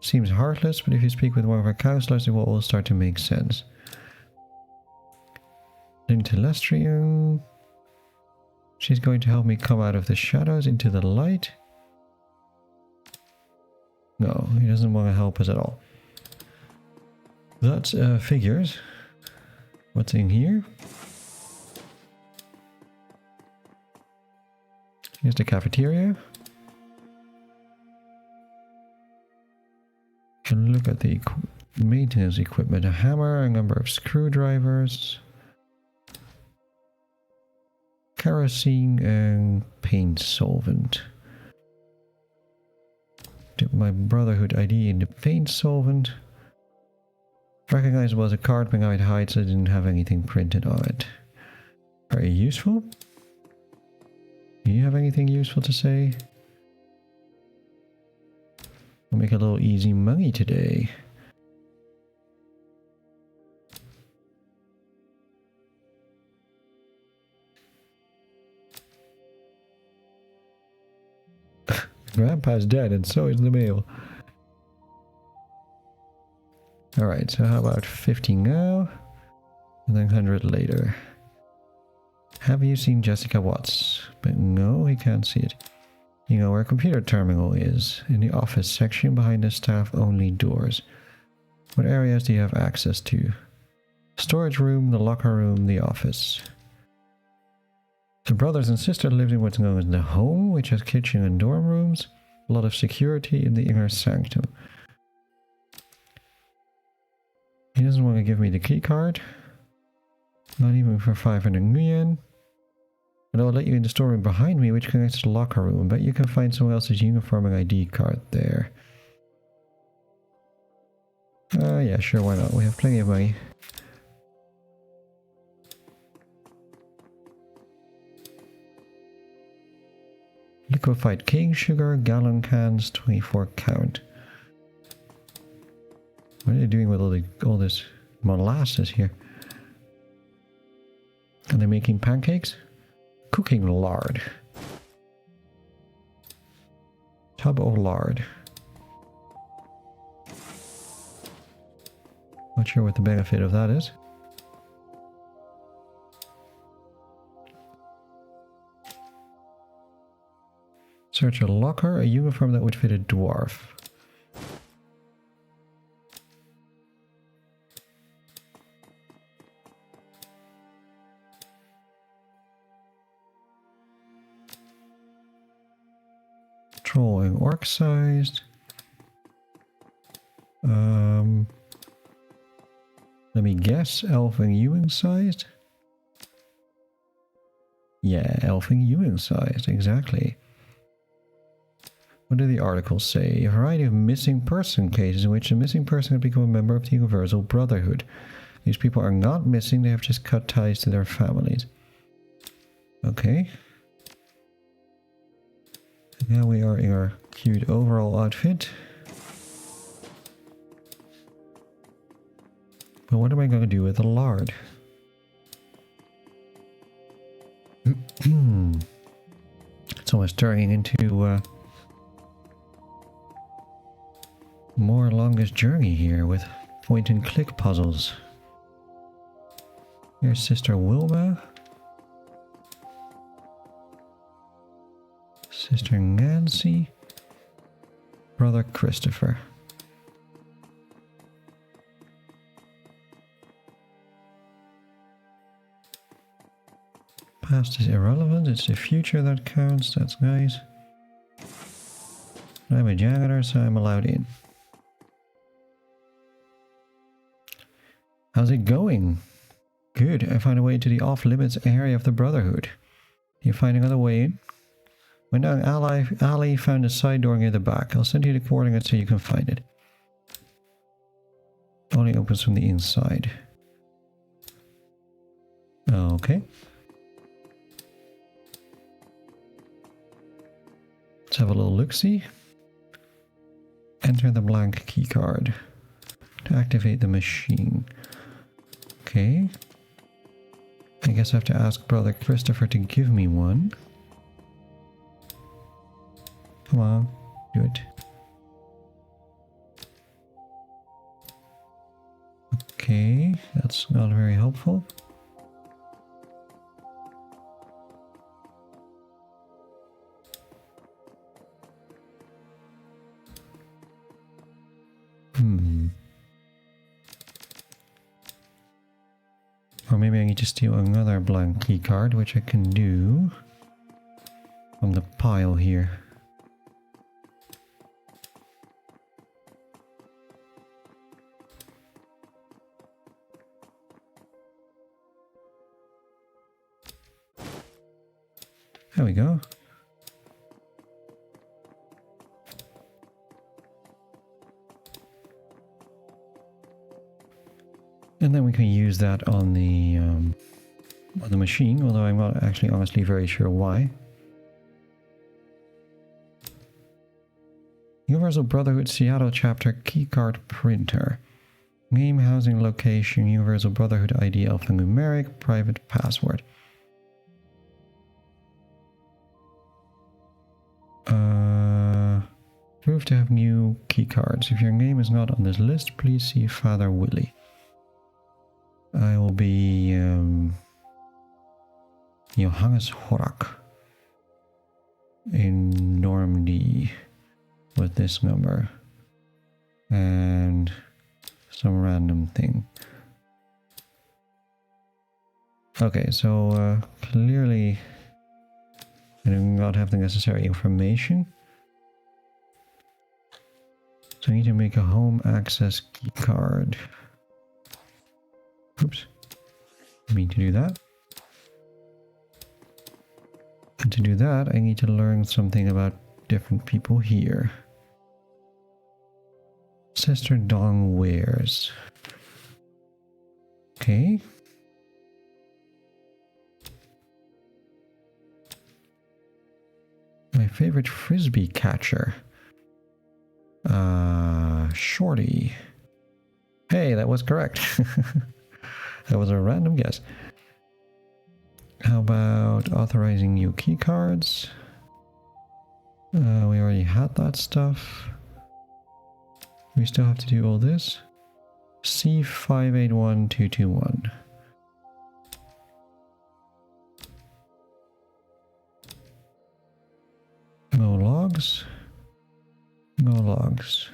Seems heartless, but if you speak with one of our counselors, it will all start to make sense. Lynn Telestrian. She's going to help me come out of the shadows into the light. No, he doesn't want to help us at all. That's figures. What's in here? Here's the cafeteria. And look at the maintenance equipment. A hammer, a number of screwdrivers. Kerosene and paint solvent. Dip my Brotherhood ID in the paint solvent. Recognizable as a card, but now it hides so I didn't have anything printed on it. Very useful. Do you have anything useful to say? We'll make a little easy money today. Grandpa's dead and so is the mail. Alright, so how about 50 now? And then 100 later. Have you seen Jessica Watts? But no, he can't see it. You know where a computer terminal is. In the office section behind the staff-only doors. What areas do you have access to? Storage room, the locker room, the office. The brothers and sister lived in what's known as the home, which has kitchen and dorm rooms. A lot of security in the inner sanctum. He doesn't want to give me the key card. Not even for 500 yen. But I'll let you in the storeroom behind me, which connects to the locker room. I bet you can find someone else's uniform and ID card there. Yeah, sure, why not? We have plenty of money. Liquefied cane sugar, gallon cans, 24 count. What are they doing with all this molasses here? Are they making pancakes? Cooking lard. Tub of lard. Not sure what the benefit of that is. Search a locker, a uniform that would fit a dwarf. Trolling orc sized. Let me guess, elf and human sized? Yeah, elf and human sized, exactly. What do the articles say? A variety of missing person cases in which a missing person had become a member of the Universal Brotherhood. These people are not missing, they have just cut ties to their families. Okay. Now we are in our cute overall outfit. But what am I going to do with the lard? It's almost turning into more longest journey here with point and click puzzles. Here's Sister Wilma. Sister Nancy. Brother Christopher. Past is irrelevant, it's the future that counts, that's nice. I'm a janitor, so I'm allowed in. How's it going? Good, I found a way to the off-limits area of the Brotherhood. You find another way in? When down alley found a side door near the back. I'll send you the coordinates so you can find it. Only opens from the inside. Okay. Let's have a little look-see. Enter the blank keycard to activate the machine. Okay. I guess I have to ask Brother Christopher to give me one. Come on, do it. Okay, that's not very helpful. Or maybe I need to steal another blank key card, which I can do from the pile here. There we go. And then we can use that on the machine, although I'm not actually honestly very sure why. Universal Brotherhood Seattle Chapter Keycard Printer. Name, housing, location, Universal Brotherhood ID alphanumeric, private password. Prove to have new keycards. If your name is not on this list, please see Father Willie. I will be Johannes Horak in Normandy with this number and some random thing. Okay, so clearly I do not have the necessary information. So I need to make a home access key card. Oops. I mean to do that. And to do that, I need to learn something about different people here. Sister Dong Wares. Okay. My favorite frisbee catcher. Shorty. Hey, that was correct. That was a random guess. How about authorizing new keycards? We already had that stuff. We still have to do all this. C581221. No logs. No logs.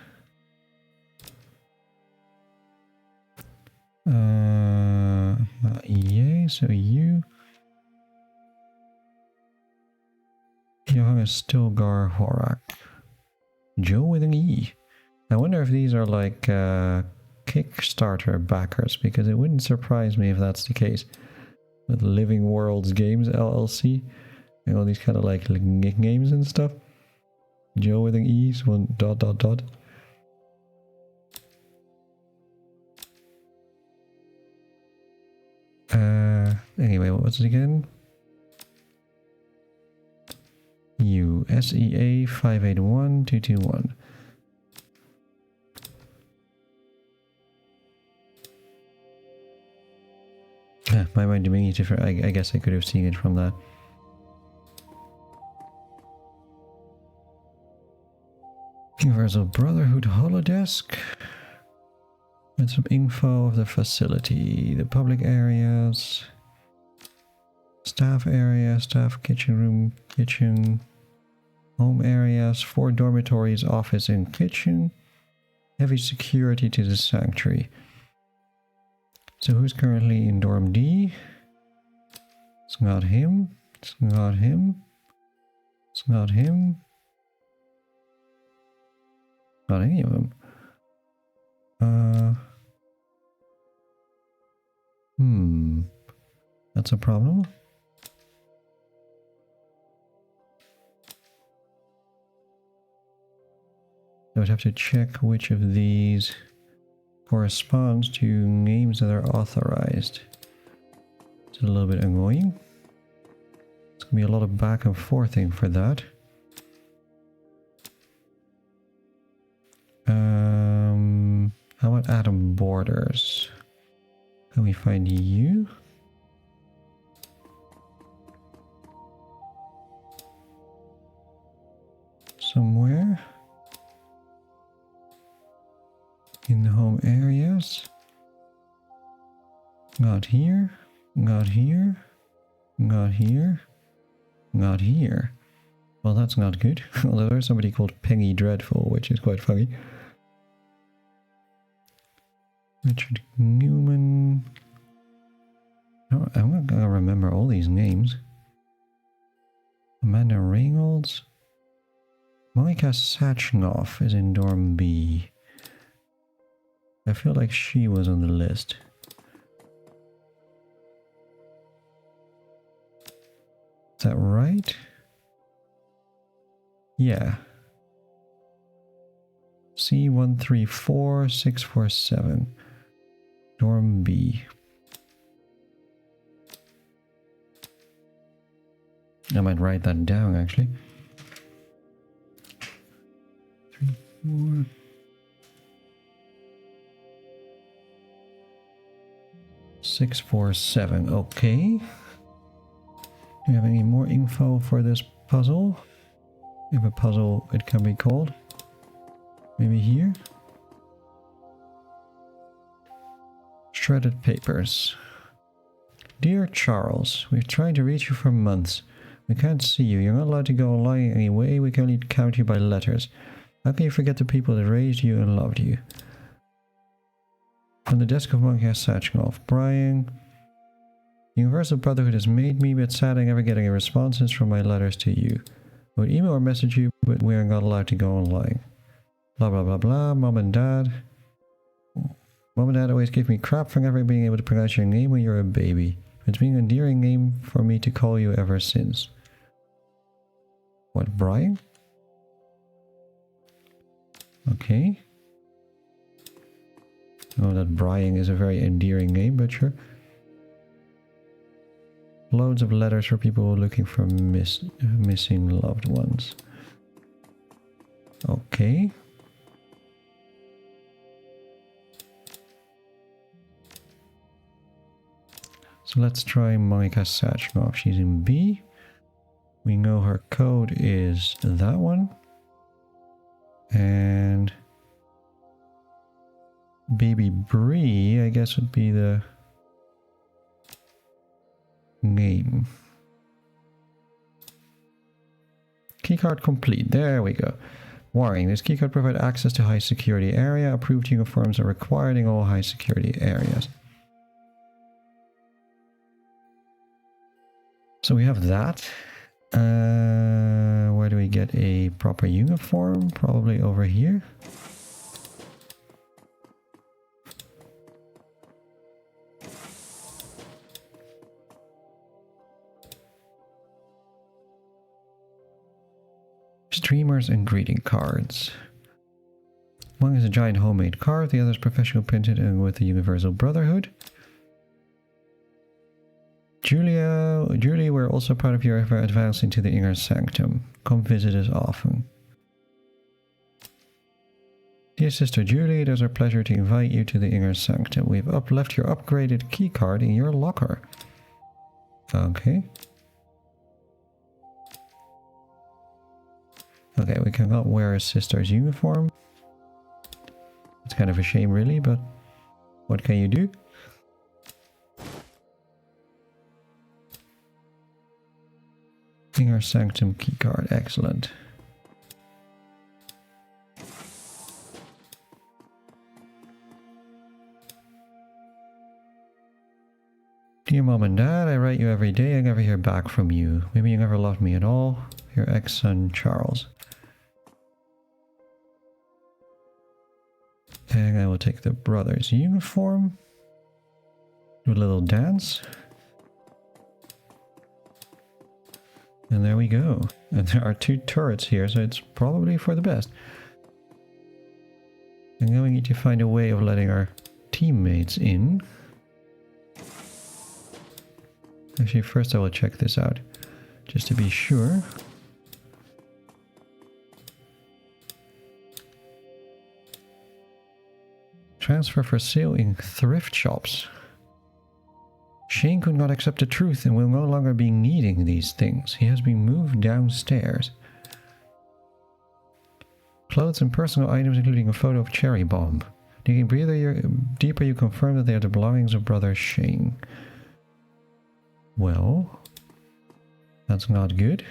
Yeah, so you. Johannes Stilgar Horak. Joe with an E. I wonder if these are like Kickstarter backers, because it wouldn't surprise me if that's the case. With Living Worlds Games LLC and all these kind of like nicknames and stuff. Joe with an E, one ... Anyway, what was it again? SEA 581221. My mind doing it different. I guess I could have seen it from that. Universal Brotherhood holodesk. With some info of the facility, the public areas, staff area, staff kitchen room, kitchen, Home areas, 4 dormitories, office and kitchen. Heavy security to the sanctuary. So who's currently in dorm D? It's not him. It's not him. It's not him. Not any of them. That's a problem. I would have to check which of these corresponds to names that are authorized. It's a little bit annoying. It's gonna be a lot of back and forthing for that. How about Adam Borders? Can we find you? Somewhere in the home areas. Not here, not here, not here, not here. Well, that's not good. Although there's somebody called Penny Dreadful, which is quite funny. Richard Newman. Oh, I'm not gonna remember all these names. Amanda Reynolds. Monica Sachnoff is in dorm B. I feel like she was on the list. Is that right? Yeah. C134647. Dorm B. I might write that down actually. 3, 4. 647. Okay. Do you have any more info for this puzzle? If a puzzle it can be called. Maybe here. Shredded papers. Dear Charles, we've tried to reach you for months. We can't see you. You're not allowed to go online anyway. We can only count you by letters. How can you forget the people that raised you and loved you? From the desk of Monkey Sachnoff, Brian. Universal Brotherhood has made me a bit sad I never getting a responses from my letters to you. I would email or message you, but we are not allowed to go online. Blah blah blah blah. Mom and Dad always give me crap for never being able to pronounce your name when you're a baby. It's been an endearing name for me to call you ever since. What, Brian? Okay. Oh, that Brian is a very endearing name, but sure. Loads of letters for people looking for missing loved ones. Okay. So let's try Monica Sachnoff. She's in B. We know her code is that one. And Baby Bree, I guess, would be the name. Keycard complete. There we go. Warning, this keycard provides access to high security area. Approved uniforms are required in all high security areas. So we have that. Where do we get a proper uniform? Probably over here. Streamers and greeting cards. One is a giant homemade card, the other is professional printed and with the Universal Brotherhood. Julie, we're also proud of your advance into the inner sanctum. Come visit us often. Dear Sister Julie, it is our pleasure to invite you to the inner sanctum. We've left your upgraded key card in your locker. Okay. Okay, we cannot wear a sister's uniform. It's kind of a shame really, but what can you do? Inner Sanctum keycard, excellent. Dear Mom and Dad, I write you every day. I never hear back from you. Maybe you never loved me at all. Your ex-son, Charles. And I will take the brother's uniform. Do a little dance. And there we go. And there are 2 turrets here, so it's probably for the best. And now we need to find a way of letting our teammates in. Actually, first I will check this out, just to be sure. Transfer for sale in thrift shops. Shane could not accept the truth and will no longer be needing these things. He has been moved downstairs. Clothes and personal items, including a photo of Cherry Bomb. Digging deeper, you confirm that they are the belongings of brother Shane. Well, that's not good.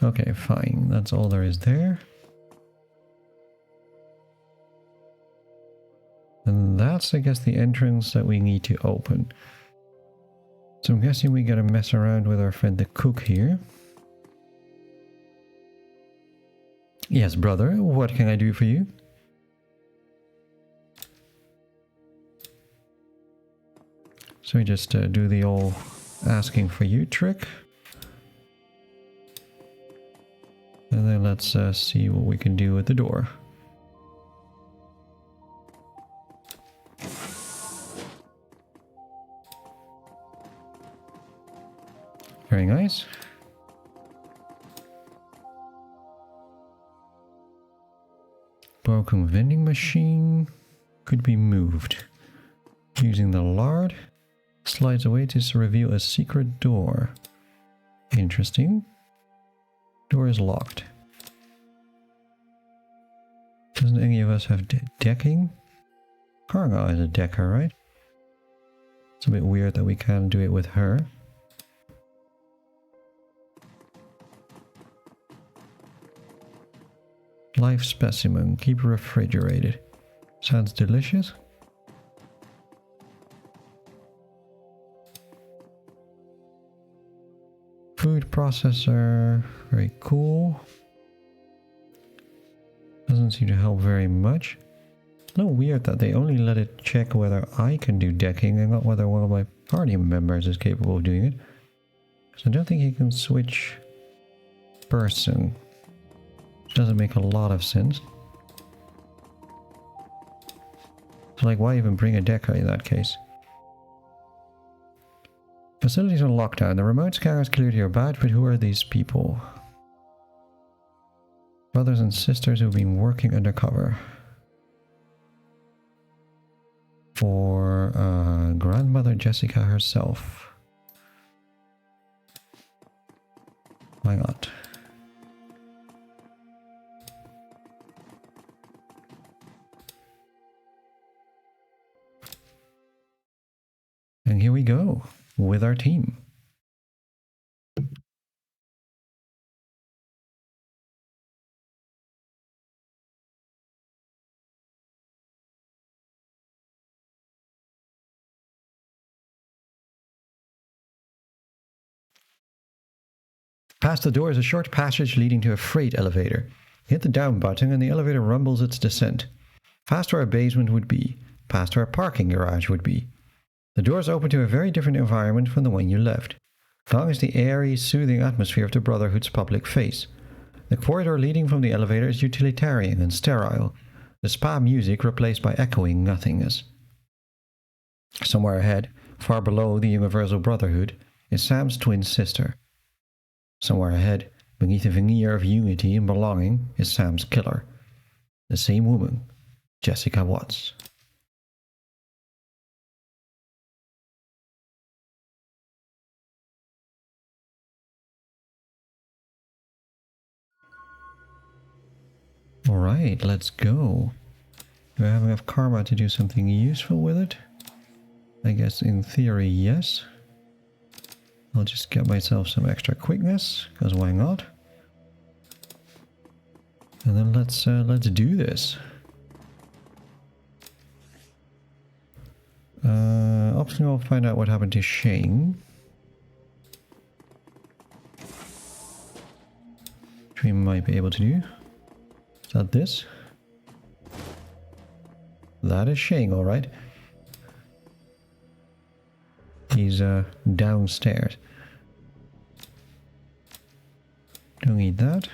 Okay, fine. That's all there is there. And that's, I guess, the entrance that we need to open. So I'm guessing we gotta mess around with our friend the cook here. Yes, brother, what can I do for you? So we just do the old asking for you trick. And then let's see what we can do with the door. Very nice. Broken vending machine could be moved. Using the lard, slides away to reveal a secret door. Interesting. Door is locked. Doesn't any of us have decking? Karga is a decker, right? It's a bit weird that we can't do it with her. Live specimen, keep refrigerated. Sounds delicious. Food processor, very cool. Doesn't seem to help very much. A little weird that they only let it check whether I can do decking and not whether one of my party members is capable of doing it. So I don't think you can switch person. Doesn't make a lot of sense. So like, why even bring a decker in that case? Facilities on lockdown. The remote scanners cleared your badge, but who are these people? Brothers and sisters who've been working undercover. For grandmother Jessica herself. Why not? And here we go with our team. Past the door is a short passage leading to a freight elevator. Hit the down button and the elevator rumbles its descent. Past where a basement would be. Past where a parking garage would be. The doors open to a very different environment from the one you left. Gone is the airy, soothing atmosphere of the Brotherhood's public face. The corridor leading from the elevator is utilitarian and sterile, the spa music replaced by echoing nothingness. Somewhere ahead, far below the Universal Brotherhood, is Sam's twin sister. Somewhere ahead, beneath a veneer of unity and belonging, is Sam's killer. The same woman, Jessica Watts. Alright, let's go. Do I have enough karma to do something useful with it? I guess in theory, yes. I'll just get myself some extra quickness, because why not? And then let's do this. Optional, find out what happened to Shane. Which we might be able to do. Is that this? That is Shane, alright. He's downstairs. Don't need that.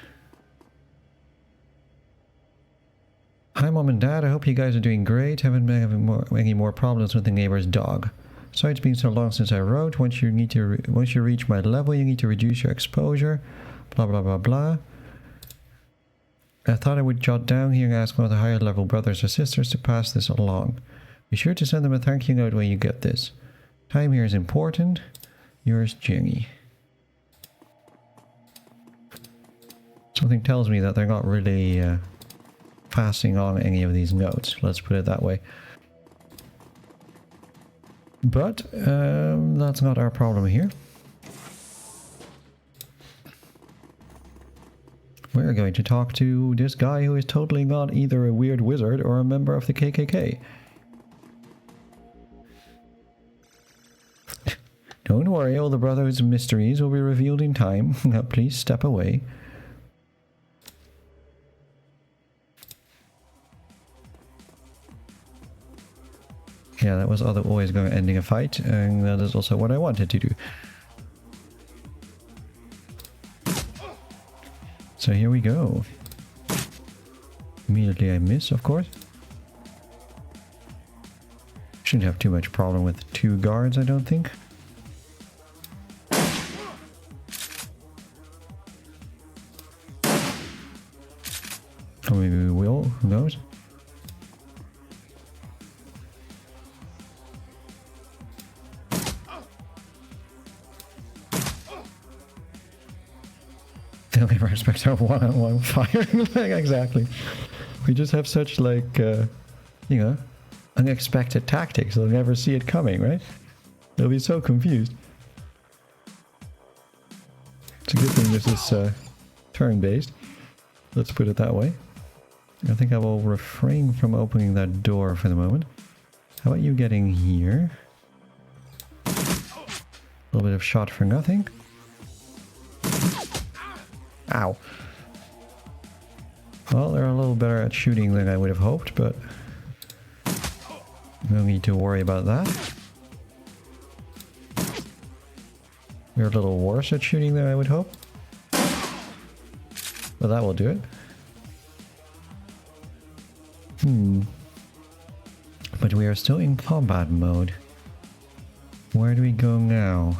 Hi Mom and Dad, I hope you guys are doing great. Haven't been having any more problems with the neighbor's dog. Sorry it's been so long since I wrote. Once you reach my level, you need to reduce your exposure. Blah blah blah blah. I thought I would jot down here and ask one of the higher level brothers or sisters to pass this along. Be sure to send them a thank you note when you get this. Time here is important. Yours, Jenny. Something tells me that they're not really passing on any of these notes. Let's put it that way. But that's not our problem here. We're going to talk to this guy who is totally not either a weird wizard or a member of the KKK. Don't worry, all the Brotherhood's mysteries will be revealed in time. Now please step away. Yeah, that was always going to ending a fight, and that is also what I wanted to do. So here we go. Immediately I miss, of course. Shouldn't have too much problem with 2 guards, I don't think. Or maybe we will, who knows? They only respect our one-on-one firing. Exactly. We just have such, like, you know, unexpected tactics. They'll never see it coming, right? They'll be so confused. It's a good thing this is turn-based. Let's put it that way. I think I will refrain from opening that door for the moment. How about you getting here? A little bit of shot for nothing. Ow. Well, they're a little better at shooting than I would have hoped, but no need to worry about that. We're a little worse at shooting than I would hope. But that will do it. But we are still in combat mode. Where do we go now?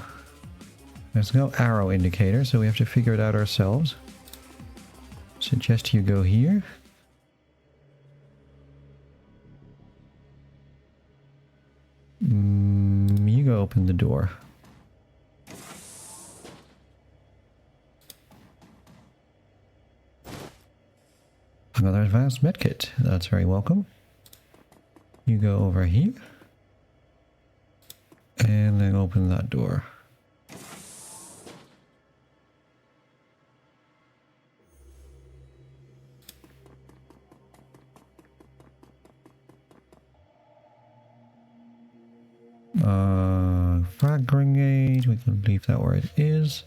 There's no arrow indicator, so we have to figure it out ourselves. Suggest you go here. You go open the door. Another advanced medkit. That's very welcome. You go over here. And then open that door. Frag grenade, we can leave that where it is.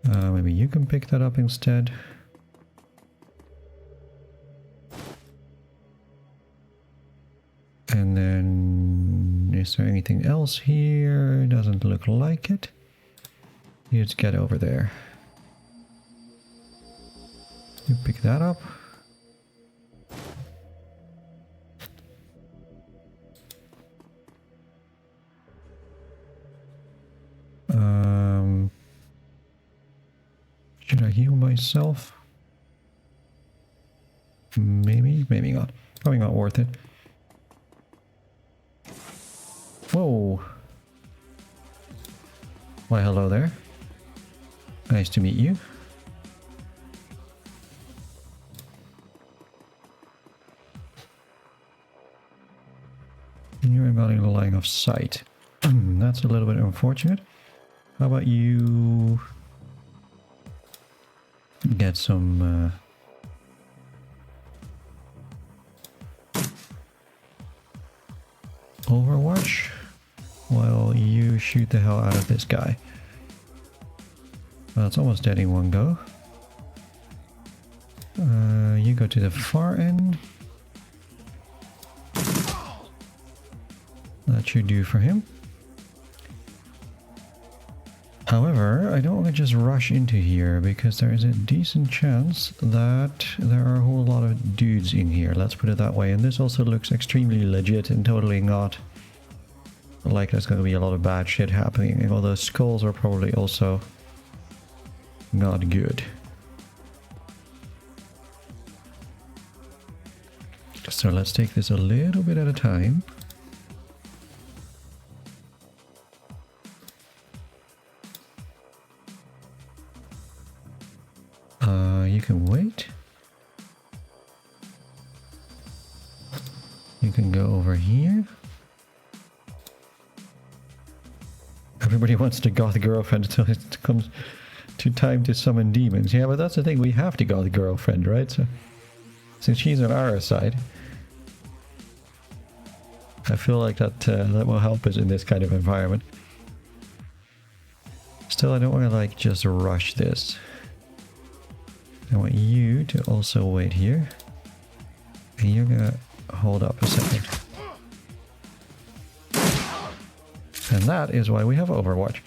Maybe you can pick that up instead. And then, is there anything else here? Doesn't look like it. Let's get over there. You pick that up. Should I heal myself? Maybe, maybe not. Probably not worth it. Whoa. Why, hello there. Nice to meet you. You're not in the line of sight. That's a little bit unfortunate. How about you get some Overwatch while you shoot the hell out of this guy. Well, it's almost dead in one go. You go to the far end. That should do for him. However, I don't want to just rush into here because there is a decent chance that there are a whole lot of dudes in here, let's put it that way. And this also looks extremely legit and totally not like there's going to be a lot of bad shit happening. And all those skulls are probably also not good. So let's take this a little bit at a time. You can wait. You can go over here. Everybody wants the goth girlfriend until it comes to time to summon demons. Yeah, but that's the thing, we have the goth girlfriend, right? So since she's on our side, I feel like that will help us in this kind of environment. Still, I don't want to like just rush this. I want you to also wait here. And you're gonna hold up a second. And that is why we have Overwatch.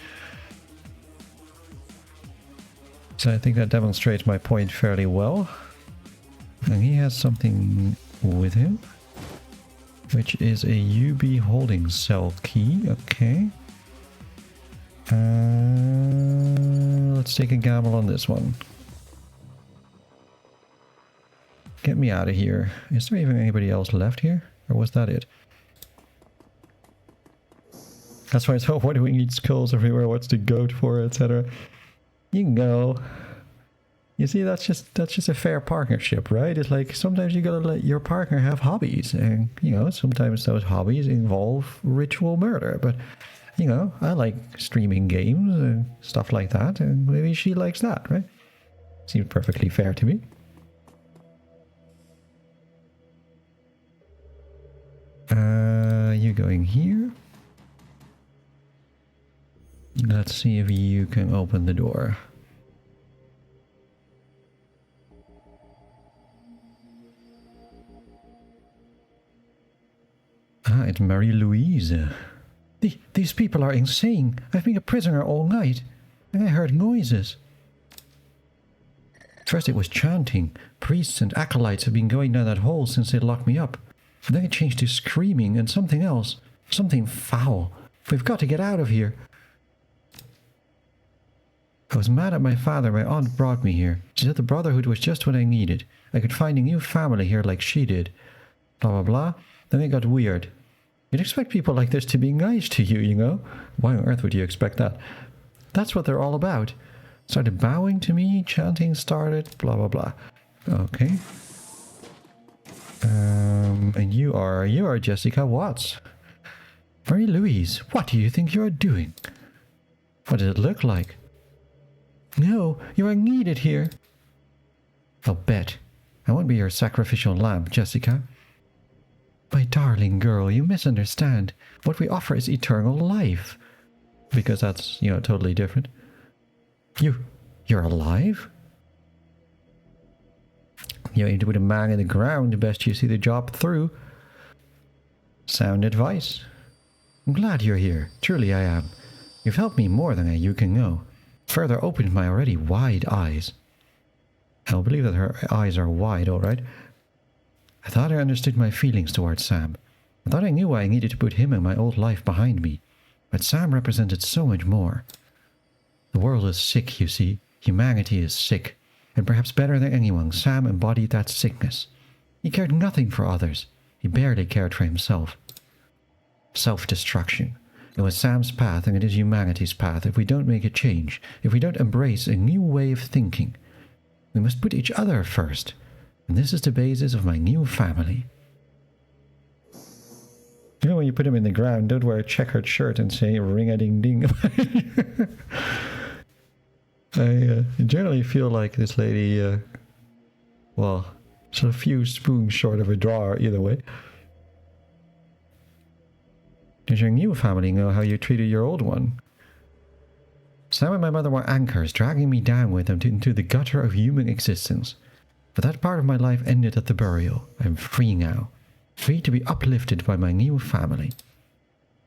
So I think that demonstrates my point fairly well. And he has something with him, which is a UB holding cell key. Okay. Let's take a gamble on this one. Get me out of here. Is there even anybody else left here? Or was that it? That's why it's, oh, why do we need skulls everywhere? What's the goat for, etc. You can go. You see, that's just a fair partnership, right? It's like sometimes you gotta let your partner have hobbies. And, you know, sometimes those hobbies involve ritual murder. But, you know, I like streaming games and stuff like that. And maybe she likes that, right? Seems perfectly fair to me. You going here? Let's see if you can open the door. Ah, it's Marie-Louise. These people are insane. I've been a prisoner all night, and I heard noises. First it was chanting. Priests and acolytes have been going down that hole since they locked me up. And then it changed to screaming and something else. Something foul. We've got to get out of here. I was mad at my father. My aunt brought me here. She said the Brotherhood was just what I needed. I could find a new family here like she did. Blah, blah, blah. Then it got weird. You'd expect people like this to be nice to you, you know? Why on earth would you expect that? That's what they're all about. Started bowing to me, chanting started, blah, blah, blah. Okay. And you are Jessica Watts. Marie-Louise, what do you think you are doing? What does it look like? No, you are needed here. I'll bet. I won't be your sacrificial lamb, Jessica. My darling girl, you misunderstand. What we offer is eternal life. Because that's, you know, totally different. You're alive? You aim to put a man in the ground, the best you see the job through. Sound advice. I'm glad you're here. Truly I am. You've helped me more than you can know. Further opened my already wide eyes. I'll believe that her eyes are wide, alright. I thought I understood my feelings towards Sam. I thought I knew why I needed to put him and my old life behind me. But Sam represented so much more. The world is sick, you see. Humanity is sick. And perhaps better than anyone, Sam embodied that sickness. He cared nothing for others. He barely cared for himself. Self-destruction. It was Sam's path and it is humanity's path if we don't make a change, if we don't embrace a new way of thinking. We must put each other first. And this is the basis of my new family. You know, when you put them in the ground, don't wear a checkered shirt and say ring-a-ding-ding. I generally feel like this lady, well, she's a few spoons short of a drawer either way. Does your new family know how you treated your old one? Sam and my mother were anchors, dragging me down with them into the gutter of human existence. But that part of my life ended at the burial. I'm free now. Free to be uplifted by my new family.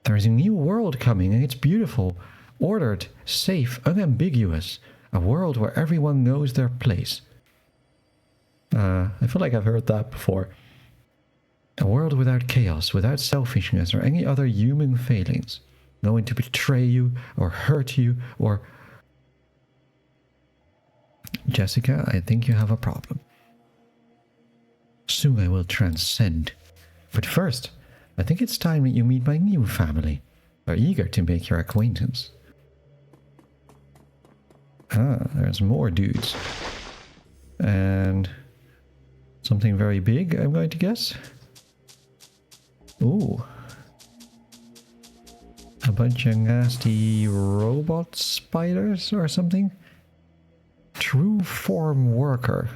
There is a new world coming, and it's beautiful. Ordered, safe, unambiguous. A world where everyone knows their place. I feel like I've heard that before. A world without chaos, without selfishness, or any other human failings. No one to betray you, or hurt you, or... Jessica, I think you have a problem. Soon I will transcend. But first, I think it's time that you meet my new family. They're eager to make your acquaintance. Ah, there's more dudes. And... something very big, I'm going to guess. Ooh. A bunch of nasty robot spiders or something? True form worker.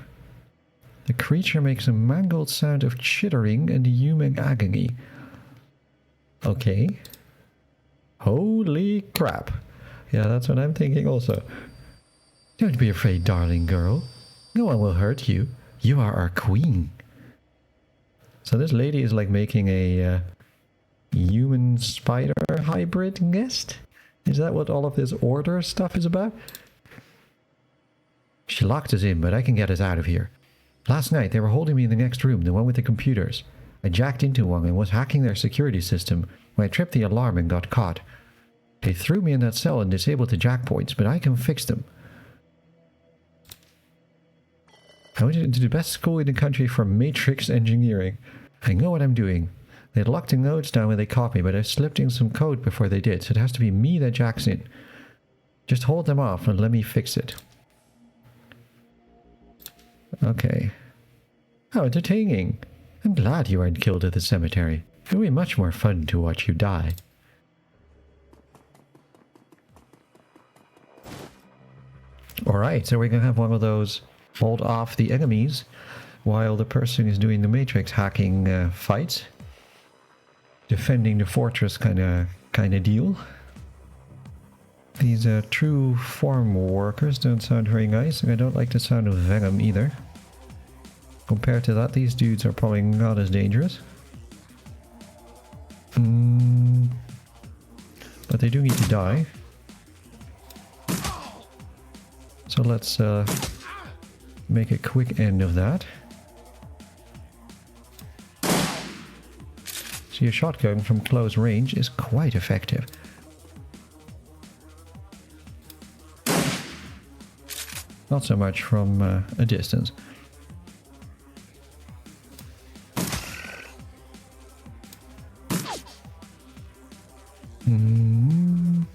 The creature makes a mangled sound of chittering and human agony. Okay. Holy crap. Yeah, that's what I'm thinking also. Don't be afraid, darling girl. No one will hurt you. You are our queen. So this lady is like making a human spider hybrid nest? Is that what all of this order stuff is about? She locked us in, but I can get us out of here. Last night they were holding me in the next room, the one with the computers. I jacked into one and was hacking their security system when I tripped the alarm and got caught. They threw me in that cell and disabled the jack points, but I can fix them. I went into the best school in the country for matrix engineering. I know what I'm doing. They locked the nodes down when they caught me, but I slipped in some code before they did, so it has to be me that jacks in. Just hold them off and let me fix it. Okay. How entertaining. I'm glad you weren't killed at the cemetery. It would be much more fun to watch you die. Alright, so we're gonna have one of those hold off the enemies while the person is doing the matrix hacking fights. Defending the fortress kind of deal. These true form workers don't sound very nice, and I don't like the sound of venom either. Compared to that, these dudes are probably not as dangerous. But they do need to die. So let's make a quick end of that. See, a shotgun from close range is quite effective. Not so much from a distance. And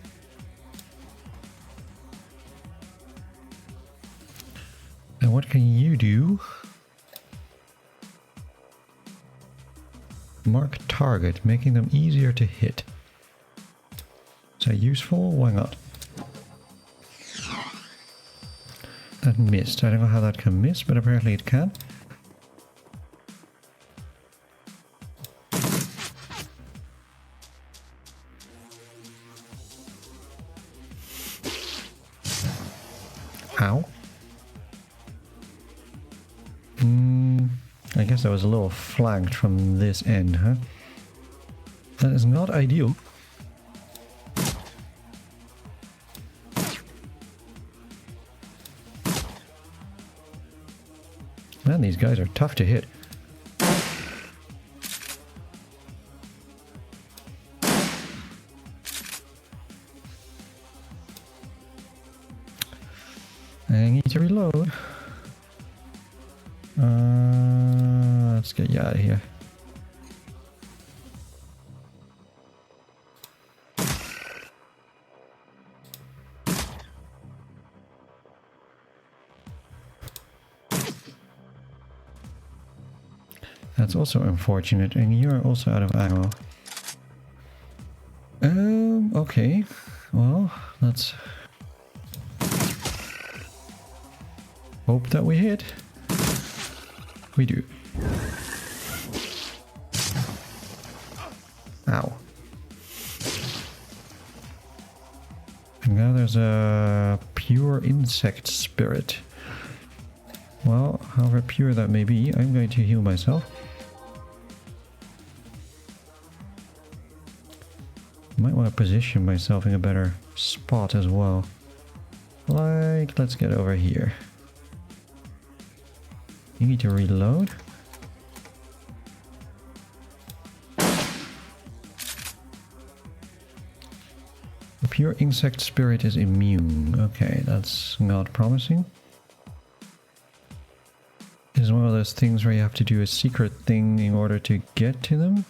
what can you do? Mark target, making them easier to hit. Is that useful? Why not? That missed. I don't know how that can miss, but apparently it can. Ow. I guess I was a little flanked from this end, huh? That is not ideal. Man, these guys are tough to hit. I need to reload. Let's get you out of here. That's also unfortunate, and you're also out of ammo. Okay. Well, let's hope that we hit. We do. Ow. And now there's a pure insect spirit. Well, however pure that may be, I'm going to heal myself. Might want to position myself in a better spot as well. Like, let's get over here. You need to reload. The pure insect spirit is immune. Okay, that's not promising. This is one of those things where you have to do a secret thing in order to get to them.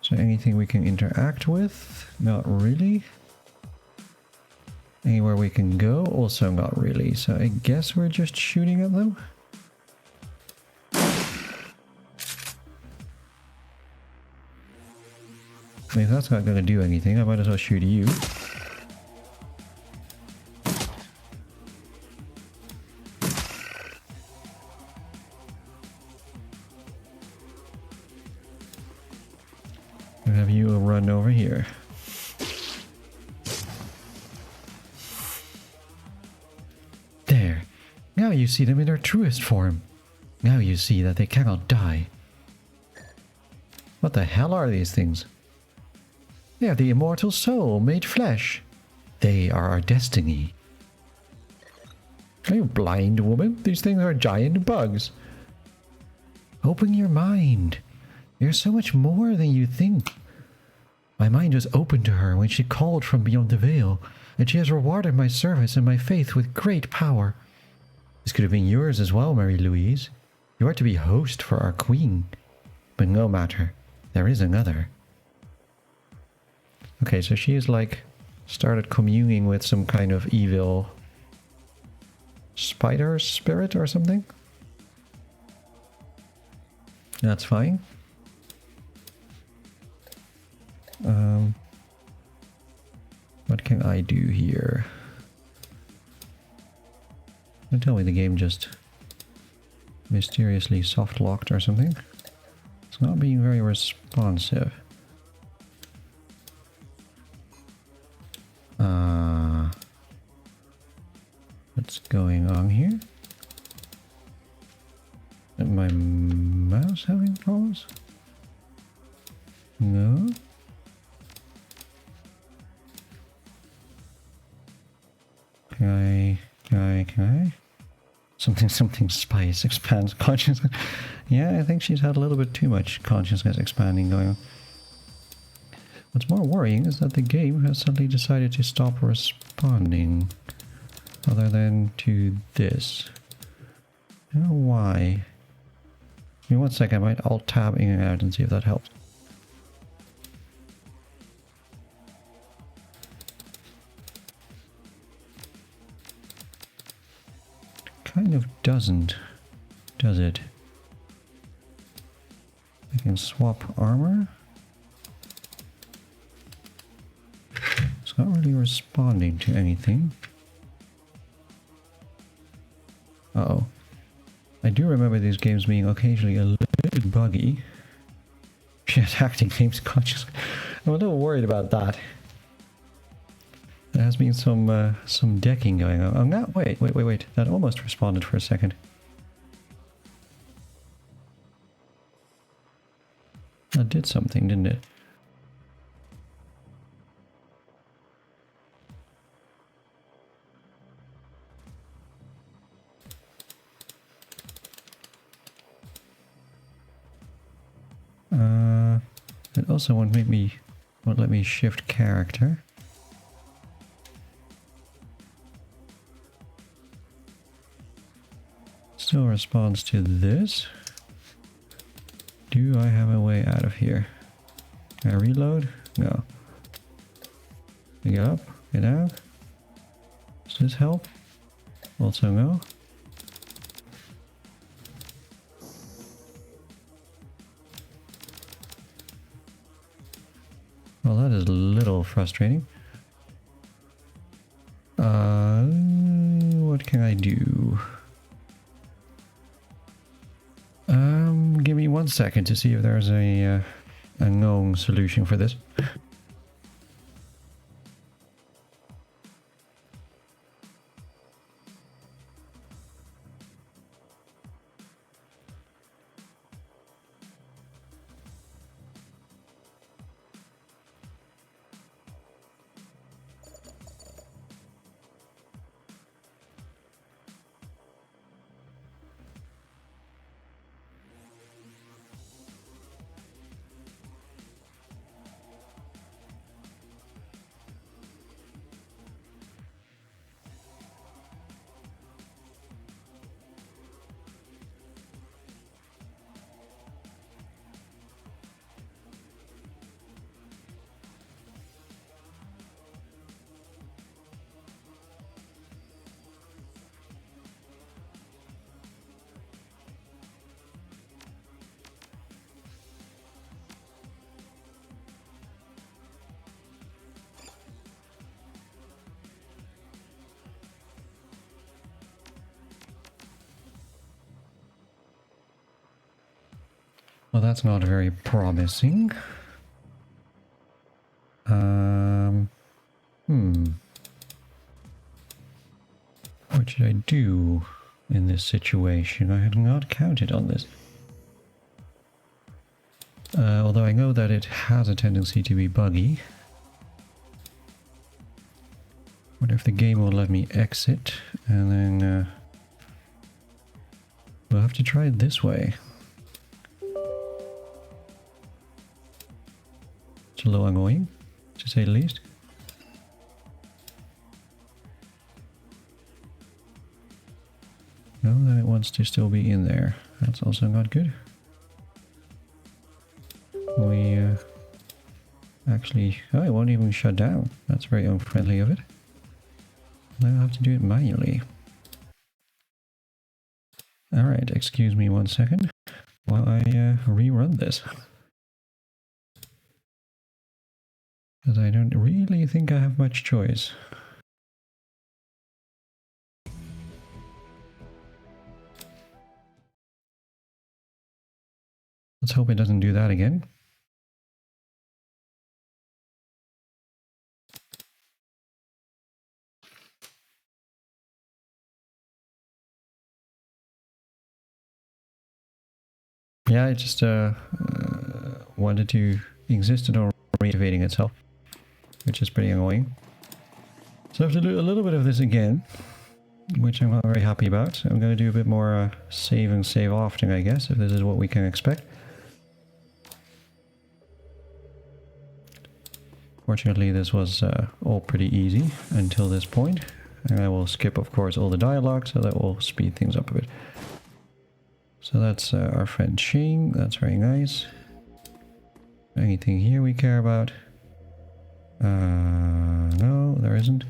So anything we can interact with? Not really. Anywhere we can go? Also not really. So I guess we're just shooting at them. If that's not going to do anything, I might as well shoot you. And have you run over here. There. Now you see them in their truest form. Now you see that they cannot die. What the hell are these things? They are the immortal soul made flesh. They are our destiny. Are you blind, woman? These things are giant bugs. Open your mind. There's so much more than you think. My mind was open to her when she called from beyond the veil, and she has rewarded my service and my faith with great power. This could have been yours as well, Mary Louise. You are to be host for our queen. But no matter, there is another. Okay, so she is like started communing with some kind of evil spider spirit or something. That's fine. What can I do here? Don't tell me the game just mysteriously soft locked or something. It's not being very responsive. What's going on here? Is my mouse having problems? No. Can I? Something spice expands consciousness. Yeah, I think she's had a little bit too much consciousness expanding going on. What's more worrying is that the game has suddenly decided to stop responding. Other than to this. I don't know why. Give me 1 second, I might alt-tab in and out and see if that helps. Kind of doesn't, does it? I can swap armor. It's not really responding to anything. Uh-oh. I do remember these games being occasionally a little buggy. She attacked games consciously. I'm a little worried about that. There has been some decking going on. Oh no, wait. That almost responded for a second. That did something, didn't it? It also won't let me shift character. Still responds to this. Do I have a way out of here? Can I reload? No. Get up, get out. Does this help? Also no. Well, that is a little frustrating. What can I do? Give me 1 second to see if there's a known solution for this. Well, that's not very promising. What should I do in this situation? I had not counted on this. Although I know that it has a tendency to be buggy. Wonder if the game will let me exit, and then we'll have to try it this way. It's a little annoying, to say the least. No, then it wants to still be in there. That's also not good. We actually... Oh, it won't even shut down. That's very unfriendly of it. Now I have to do it manually. Alright, excuse me 1 second while I rerun this. Because I don't really think I have much choice. Let's hope it doesn't do that again. Yeah, I just wanted to exist on reactivating itself, which is pretty annoying. So I have to do a little bit of this again, which I'm not very happy about. I'm going to do a bit more save and save often, I guess, if this is what we can expect. Fortunately, this was all pretty easy until this point, and I will skip, of course, all the dialogue, so that will speed things up a bit. So that's our friend Shane. That's very nice. Anything here we care about? No, there isn't.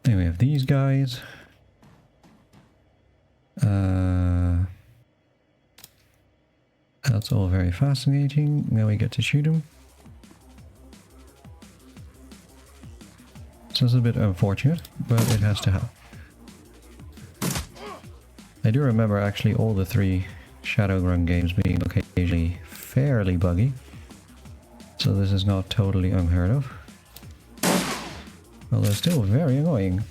Then we have these guys. That's all very fascinating. Now we get to shoot them. So it's a bit unfortunate, but it has to happen. I do remember actually all the 3 Shadowrun games being occasionally fairly buggy. So this is not totally unheard of. Well, they're still very annoying.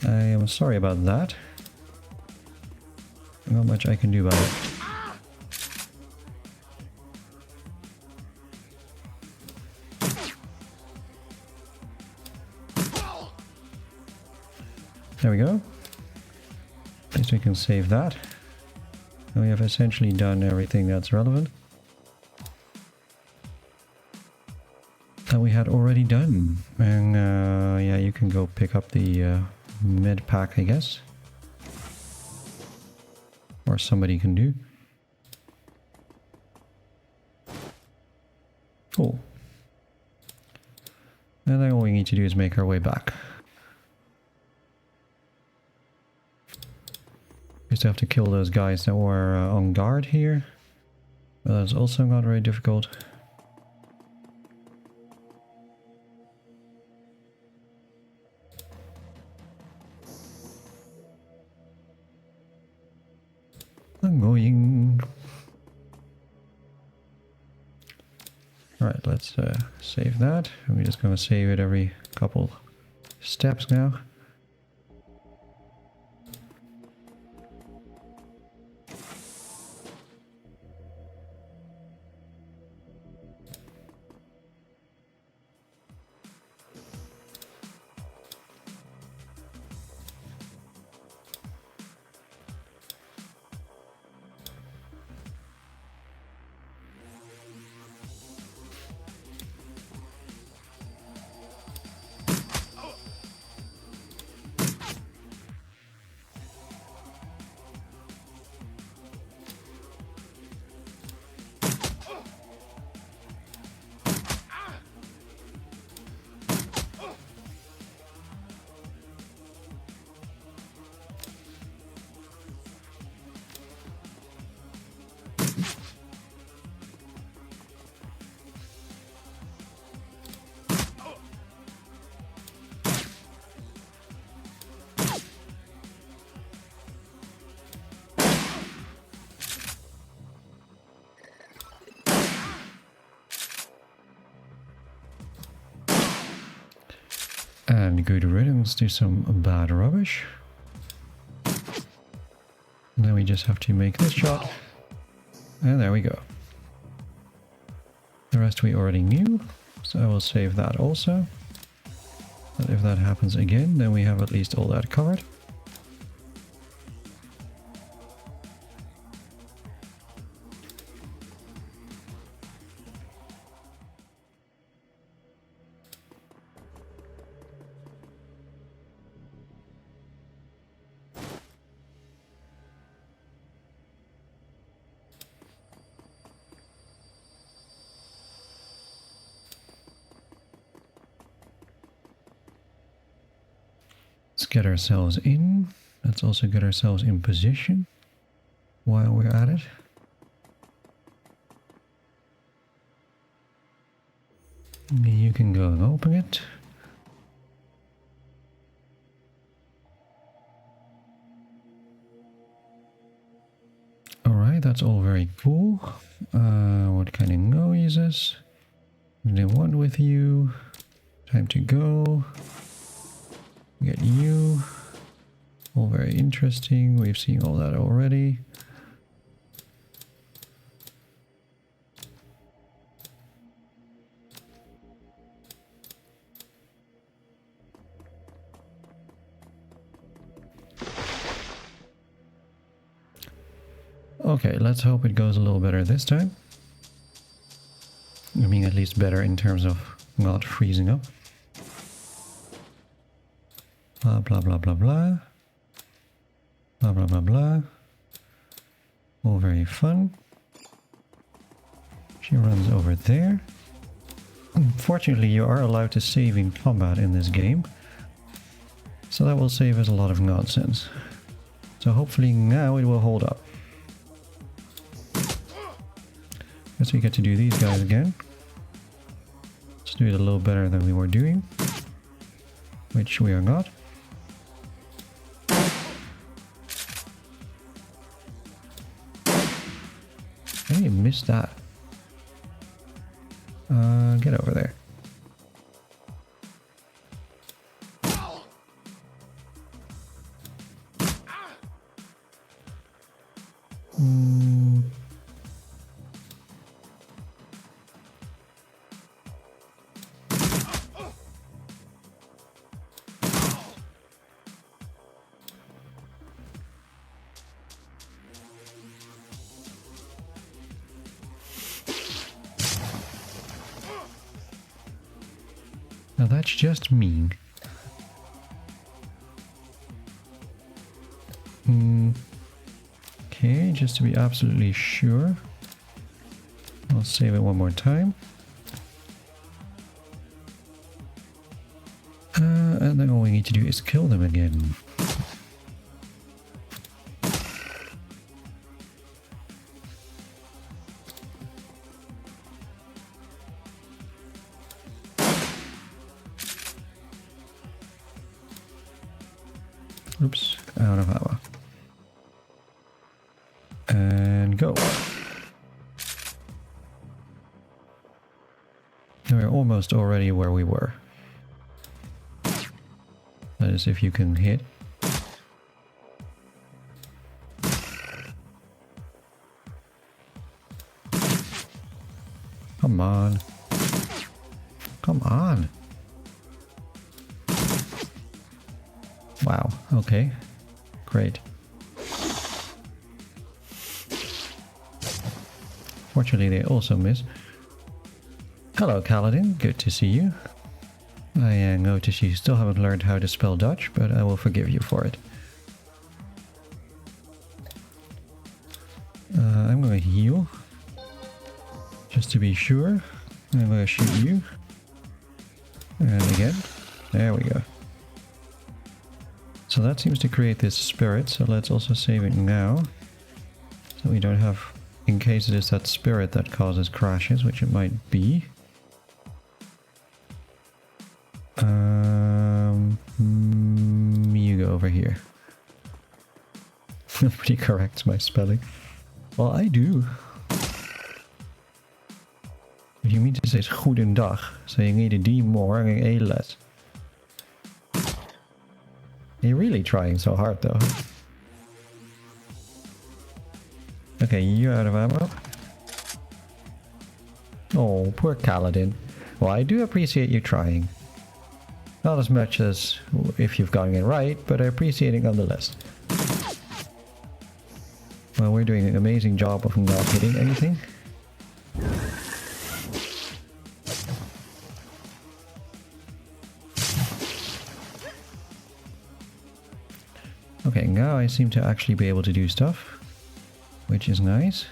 I am sorry about that. Not much I can do about it. There we go. At least we can save that. And we have essentially done everything that's relevant that we had already done. And yeah, you can go pick up the med pack, I guess. Or somebody can do. Cool. And then all we need to do is make our way back. Used to have to kill those guys that were on guard here. But that's also not very difficult. Annoying. Alright, let's save that. We're just going to save it every couple steps now. And good riddance to some bad rubbish. And then we just have to make this shot. And there we go. The rest we already knew, so I will save that also. But if that happens again, then we have at least all that covered. Let's get ourselves in. Let's also get ourselves in position while we're at it. You can go and open it. Alright, that's all very cool. What kind of noises? They want with you. Time to go. Get you. All very interesting. We've seen all that already. Okay, let's hope it goes a little better this time. I mean, at least better in terms of not freezing up. Blah, blah, blah, blah, blah. Blah, blah, blah, blah. All very fun. She runs over there. Unfortunately, you are allowed to save in combat in this game. So that will save us a lot of nonsense. So hopefully now it will hold up. Guess we get to do these guys again. Let's do it a little better than we were doing. Which we are not. How do you miss that? Get over there. Now that's just mean. Okay, just to be absolutely sure, I'll save it one more time. And then all we need to do is kill them again. Oops, out of ammo. And go. We're almost already where we were. That is if you can hit. Come on. Come on. Wow, okay. Great. Fortunately, they also miss. Hello, Kaladin. Good to see you. I notice you still haven't learned how to spell Dutch, but I will forgive you for it. I'm going to heal. Just to be sure. I'm going to shoot you. And again. There we go. So that seems to create this spirit, so let's also save it now. So we don't have... in case it is that spirit that causes crashes, which it might be. You go over here. Pretty correct, my spelling. Well, I do. What you mean to say is goedendag. So you need a D more and an A less. You're really trying so hard though. Okay, you're out of ammo. Oh, poor Kaladin. Well, I do appreciate you trying. Not as much as if you've gotten it right, but I appreciate it nonetheless. Well, we're doing an amazing job of not hitting anything. Okay, now I seem to actually be able to do stuff, which is nice.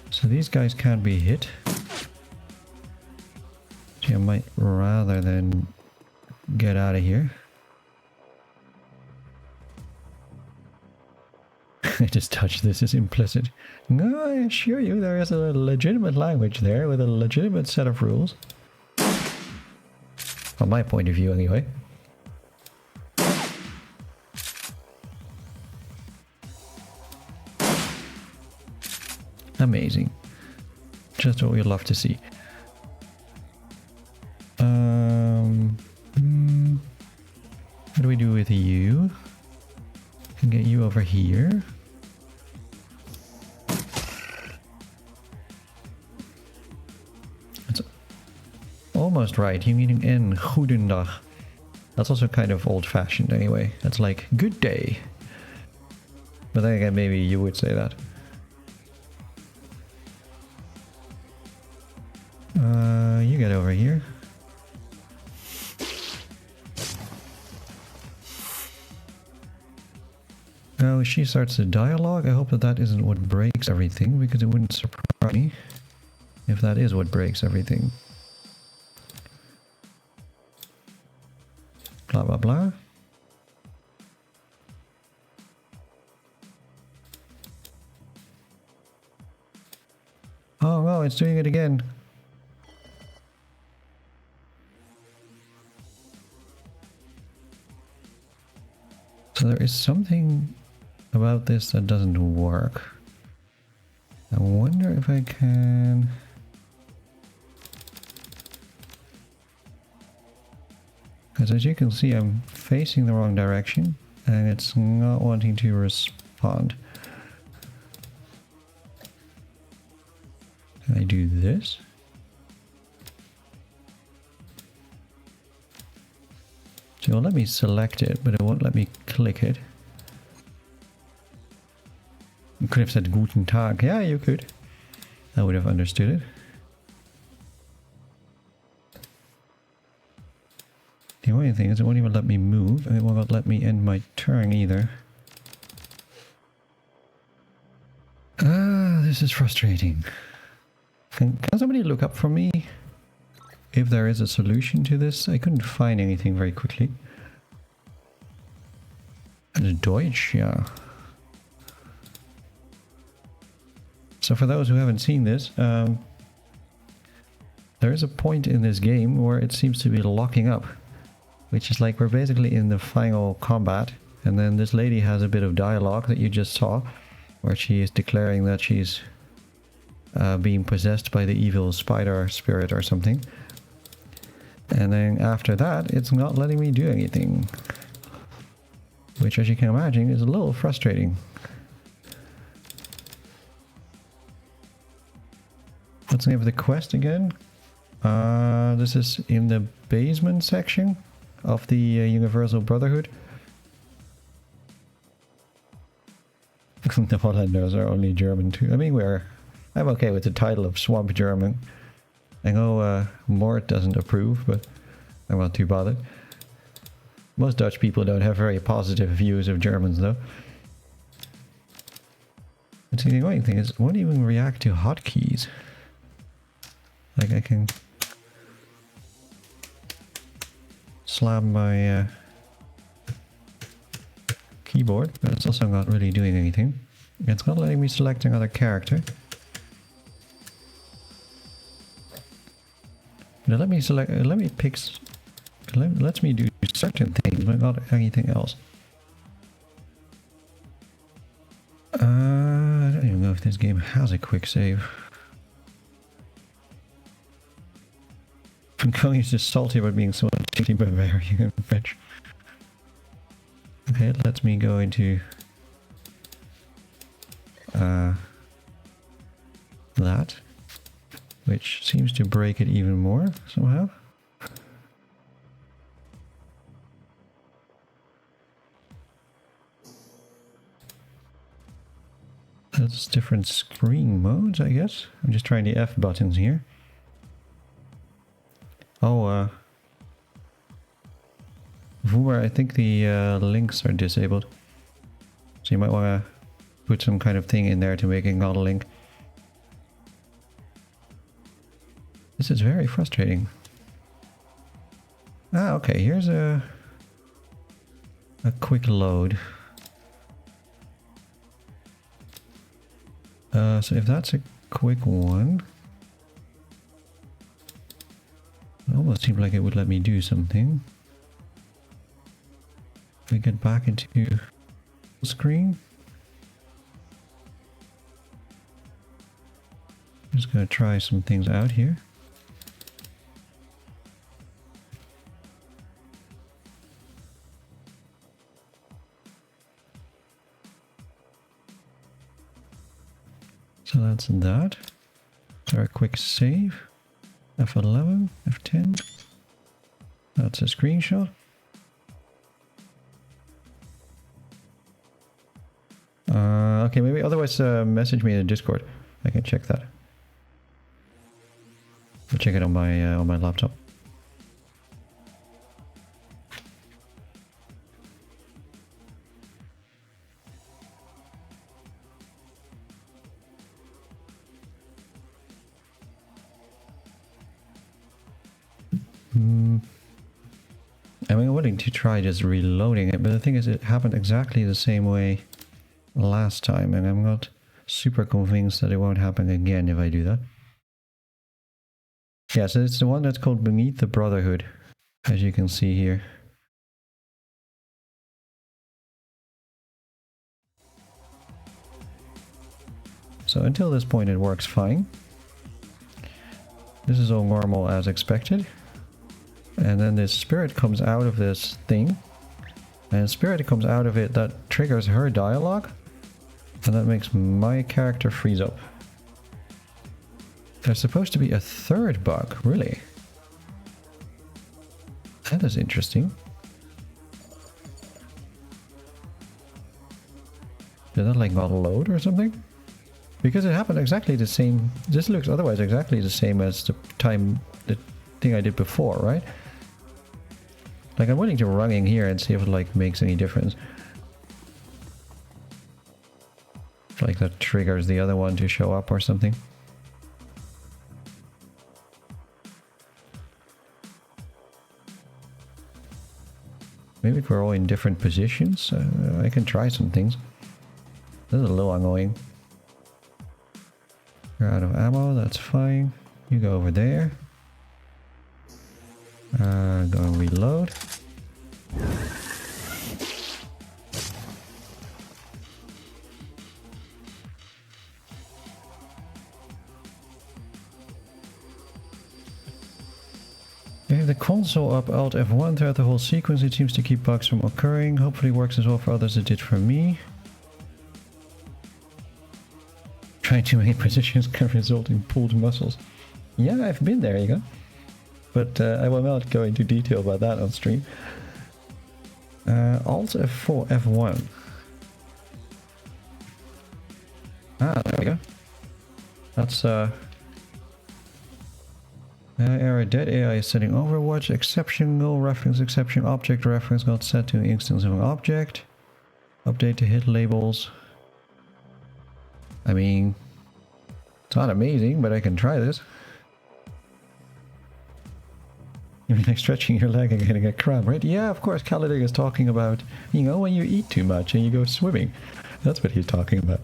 So these guys can't be hit. So I might rather than get out of here. I just touched this is implicit. No, I assure you there is a legitimate language there with a legitimate set of rules. From my point of view anyway. Amazing. Just what we'd love to see. What do we do with you? Can get you over here. That's almost right. You meaning in goedendag. That's also kind of old-fashioned anyway. That's like good day. But then again, maybe you would say that. You get over here. Now she starts the dialogue. I hope that that isn't what breaks everything, because it wouldn't surprise me if that is what breaks everything. Blah blah blah. Oh no, it's doing it again. So there is something about this that doesn't work. I wonder if I can... Because as you can see, I'm facing the wrong direction and it's not wanting to respond. Can I do this? So it'll let me select it, but it won't let me click it. You could have said Guten Tag. Yeah, you could. I would have understood it. The only thing is it won't even let me move, and it won't let me end my turn either. Ah, this is frustrating. Can somebody look up for me if there is a solution to this? I couldn't find anything very quickly. And Deutsch, yeah. So for those who haven't seen this, there is a point in this game where it seems to be locking up, which is like we're basically in the final combat, and then this lady has a bit of dialogue that you just saw, where she is declaring that she's being possessed by the evil spider spirit or something. And then after that, it's not letting me do anything. Which, as you can imagine, is a little frustrating. What's the name of the quest again? This is in the basement section of the Universal Brotherhood. The Hollanders are only German too. I mean, I'm okay with the title of Swamp German. I know Mort doesn't approve, but I'm not too bothered. Most Dutch people don't have very positive views of Germans, though. But see, the annoying thing is, it won't even react to hotkeys. Like, I can slam my keyboard, but it's also not really doing anything. It's not letting me select another character. Now let me select, let me pick, lets me do certain things, but not anything else. I don't even know if this game has a quick save. I'm going to just salty about being so cheaty Bavarian in French. Okay, it lets me go into that, which seems to break it even more somehow. That's different screen modes, I guess. I'm just trying the F buttons here. Oh, Voomer, I think the links are disabled. So you might want to put some kind of thing in there to make it not a link. This is very frustrating. Ah, okay, here's a quick load. So if that's a quick one, it almost seemed like it would let me do something. If we get back into the screen. I'm just going to try some things out here. So that's that. So a quick save. F11, F10. That's a screenshot. Okay, maybe otherwise message me in the Discord. I can check that. I'll check it on my laptop. I'm willing to try just reloading it, but the thing is it happened exactly the same way last time, and I'm not super convinced that it won't happen again if I do that. Yeah, so it's the one that's called Beneath the Brotherhood, as you can see here. So until this point it works fine. This is all normal as expected. And then this spirit comes out of this thing. And spirit comes out of it that triggers her dialogue. And that makes my character freeze up. There's supposed to be a third bug, really? That is interesting. Did that like not load or something? Because it happened exactly the same. This looks otherwise exactly the same as the thing I did before, right? Like, I'm willing to run in here and see if it like makes any difference. Like that triggers the other one to show up or something. Maybe if we're all in different positions, I can try some things. This is a little annoying. You're out of ammo, that's fine. You go over there. Go and reload. If the console up Alt F1 throughout the whole sequence, it seems to keep bugs from occurring. Hopefully it works as well for others as it did for me. Trying too many positions can result in pulled muscles. Yeah, I've been there, you go. But I will not go into detail about that on stream. Alt F4, F1. Ah, there we go. That's error dead AI is setting Overwatch. Exceptional reference exception object reference not set to an instance of an object. Update to hit labels. I mean, it's not amazing, but I can try this. You mean like stretching your leg and getting a cramp, right? Yeah, of course, Kaladin is talking about, you know, when you eat too much and you go swimming. That's what he's talking about.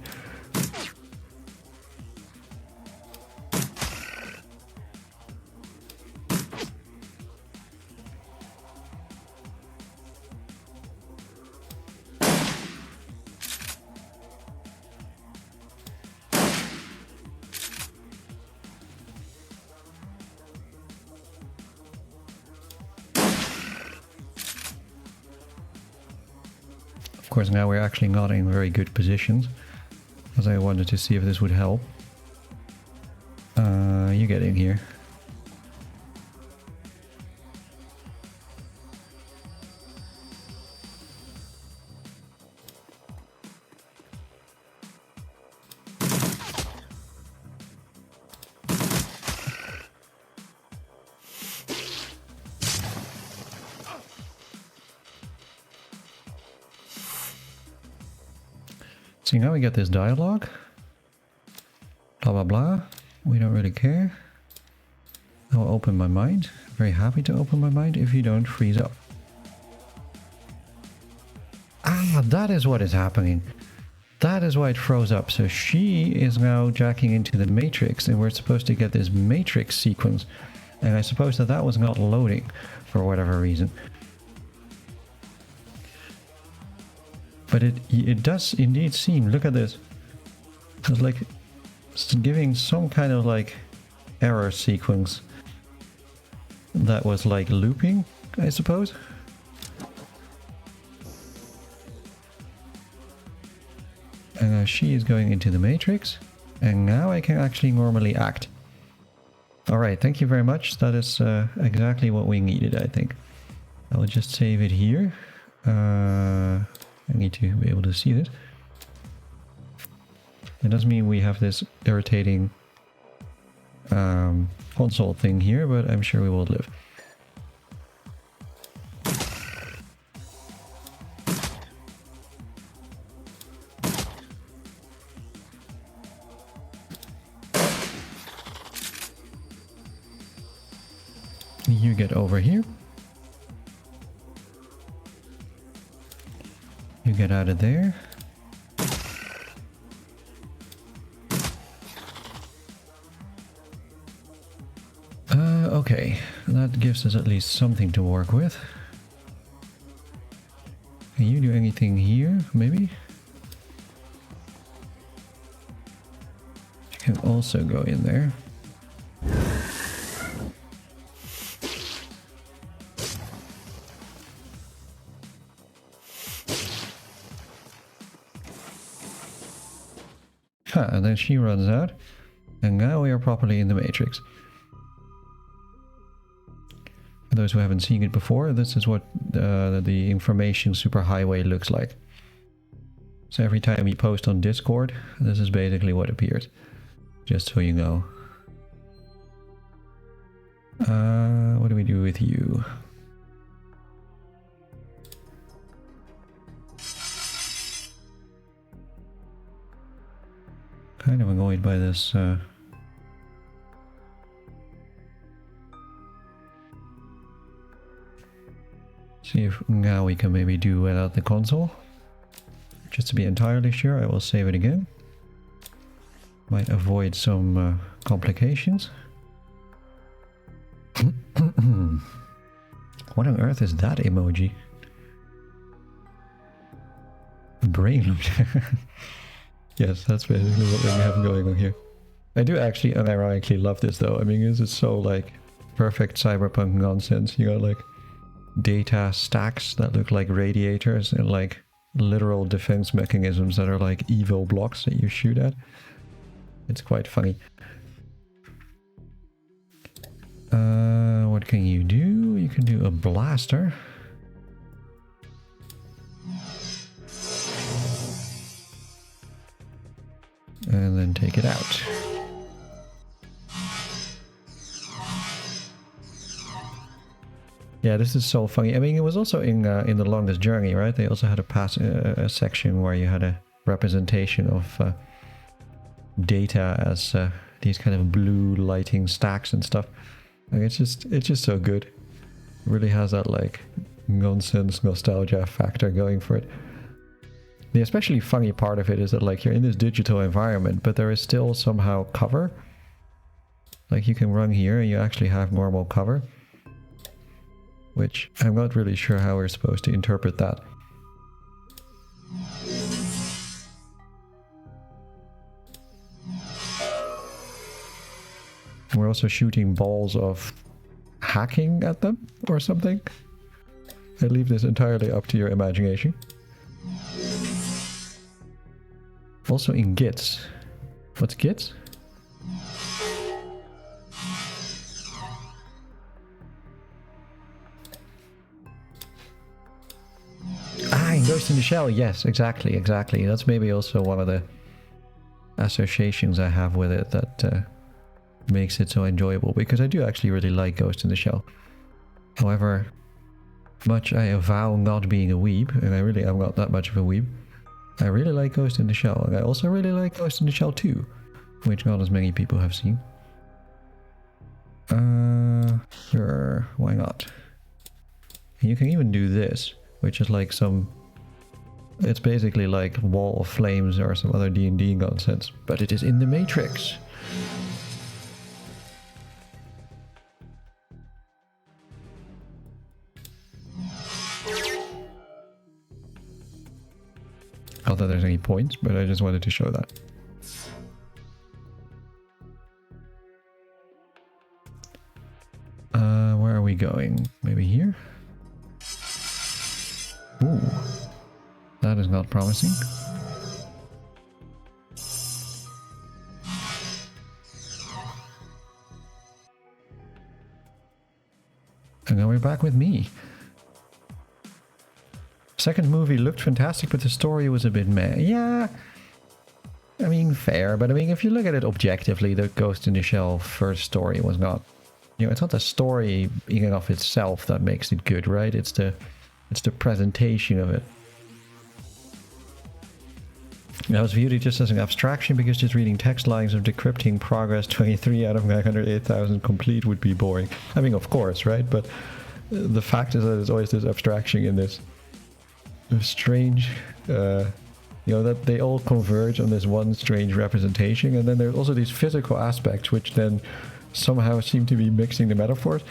Of course, now we're actually not in very good positions, as I wanted to see if this would help. You get in here. See, now we get this dialogue. Blah blah blah. We don't really care. I'll open my mind. Very happy to open my mind if you don't freeze up. Ah, that is what is happening. That is why it froze up. So she is now jacking into the matrix and we're supposed to get this matrix sequence. And I suppose that that was not loading for whatever reason. But it does indeed seem, look at this. It's like it's giving some kind of like error sequence that was like looping, I suppose. And she is going into the matrix. And now I can actually normally act. Alright, thank you very much. That is exactly what we needed, I think. I will just save it here. I need to be able to see this. It does mean we have this irritating console thing here, but I'm sure we will live. You get over here. You get out of there. Okay, that gives us at least something to work with. Can you do anything here, maybe? You can also go in there. And then she runs out, and now we are properly in the matrix. For those who haven't seen it before, this is what the information superhighway looks like. So every time you post on Discord, this is basically what appears. Just so you know. What do we do with you? Kind of annoyed by this. See if now we can maybe do without the console. Just to be entirely sure, I will save it again. Might avoid some complications. What on earth is that emoji? Brain. Yes, that's basically what we have going on here. I do actually unironically love this though. I mean, this is so like perfect cyberpunk nonsense. You got like data stacks that look like radiators and like literal defense mechanisms that are like evil blocks that you shoot at. It's quite funny. What can you do? You can do a blaster. And then take it out. Yeah, this is so funny. I mean, it was also in The Longest Journey, right? They also had a section where you had a representation of data as these kind of blue lighting stacks and stuff. Like, it's just so good. It really has that like nonsense nostalgia factor going for it. The especially funny part of it is that like you're in this digital environment, but there is still somehow cover. Like you can run here and you actually have normal cover. Which I'm not really sure how we're supposed to interpret that. We're also shooting balls of hacking at them or something. I leave this entirely up to your imagination. Also in gits. What's gits? Ah, in Ghost in the Shell. Yes, exactly. That's maybe also one of the associations I have with it that makes it so enjoyable, because I do actually really like Ghost in the Shell. However, much I avow not being a weeb, and I really am not that much of a weeb, I really like Ghost in the Shell, and I also really like Ghost in the Shell 2, which not as many people have seen. Sure, why not? And you can even do this, which is like some... It's basically like Wall of Flames or some other D&D nonsense, but it is in the Matrix. Not that there's any points, but I just wanted to show that. Where are we going? Maybe here? Ooh. That is not promising. And now we're back with me. Second movie looked fantastic, but the story was a bit meh. Yeah, I mean, fair, but I mean, if you look at it objectively, the Ghost in the Shell first story was not... You know, it's not the story in and of itself that makes it good, right? It's the presentation of it. I was viewed it just as an abstraction because just reading text lines of decrypting progress 23 out of 908,000 complete would be boring. I mean, of course, right? But the fact is that there's always this abstraction in this strange, you know, that they all converge on this one strange representation, and then there's also these physical aspects which then somehow seem to be mixing the metaphors.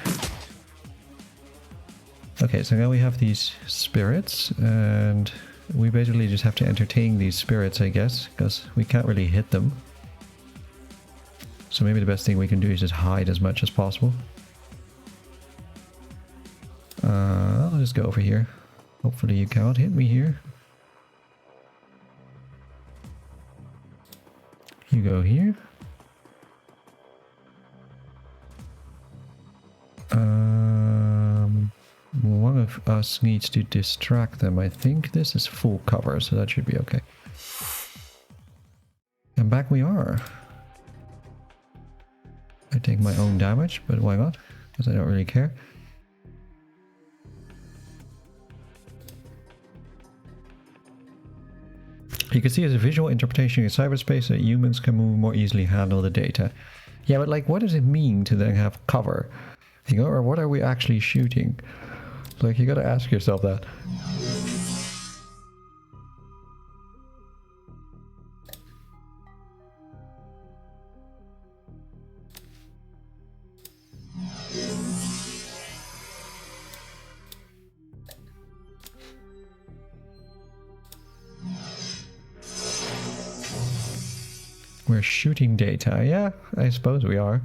Okay, so now we have these spirits, and we basically just have to entertain these spirits, I guess, because we can't really hit them. So maybe the best thing we can do is just hide as much as possible. I'll just go over here. Hopefully you can't hit me here. You go here. One of us needs to distract them. I think this is full cover, so that should be okay. And back we are. I take my own damage, but why not? Because I don't really care. You can see as a visual interpretation in cyberspace that humans can more easily handle the data. Yeah, but like, what does it mean to then have cover? You know, or what are we actually shooting? Like, you gotta ask yourself that. We're shooting data. Yeah, I suppose we are.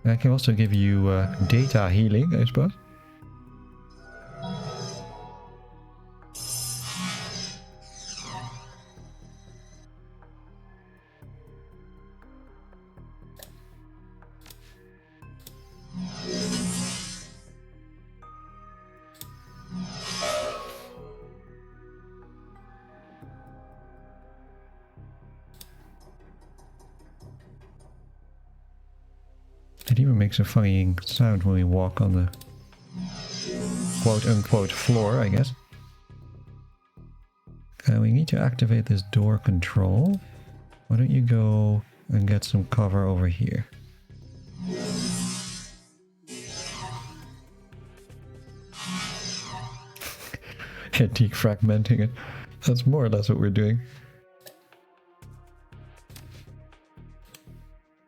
I can also give you data healing, I suppose. It even makes a funny sound when we walk on the quote-unquote floor, I guess. We need to activate this door control. Why don't you go and get some cover over here? Yeah, defragmenting it. That's more or less what we're doing.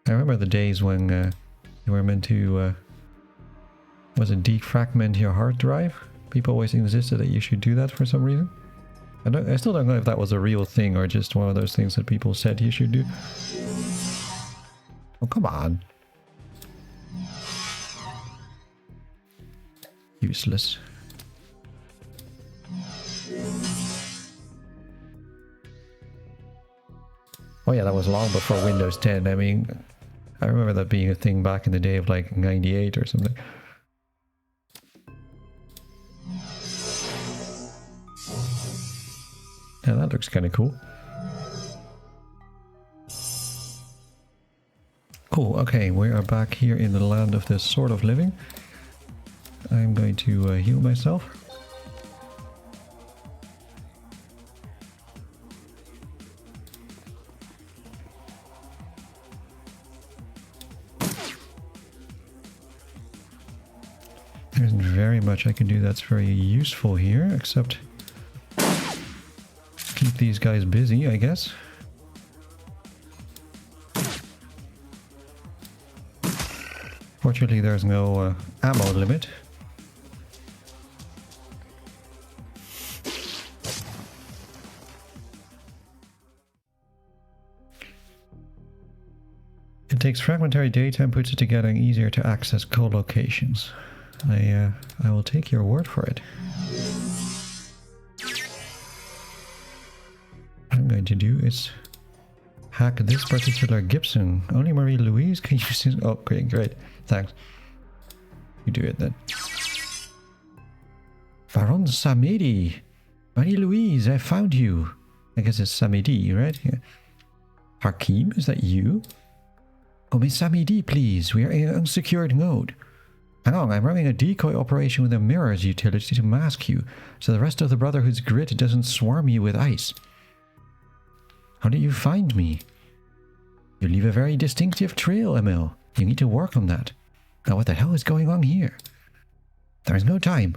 I remember the days when you were meant to, was it defragment your hard drive? People always insisted that you should do that for some reason. I still don't know if that was a real thing or just one of those things that people said you should do. Oh, come on. Useless. Oh yeah, that was long before Windows 10. I mean, I remember that being a thing back in the day of like 98 or something. Yeah, that looks kind of cool. Cool, okay, we are back here in the land of the sort of living. I'm going to heal myself. There isn't very much I can do that's very useful here, except keep these guys busy, I guess. Fortunately, there's no ammo limit. It takes fragmentary data and puts it together in easier to access co-locations. I will take your word for it. What I'm going to do is hack this particular Gibson. Only Marie-Louise can use this. Oh, great, great. Thanks. You do it then. Baron Samedi. Marie-Louise, I found you. I guess it's Samedi, right? Yeah. Hakim, is that you? Oh, Miss Samedi, please. We are in an unsecured node. Hang on, I'm running a decoy operation with a mirrors utility to mask you, so the rest of the Brotherhood's grid doesn't swarm you with ice. How did you find me? You leave a very distinctive trail, Emil. You need to work on that. Now what the hell is going on here? There is no time.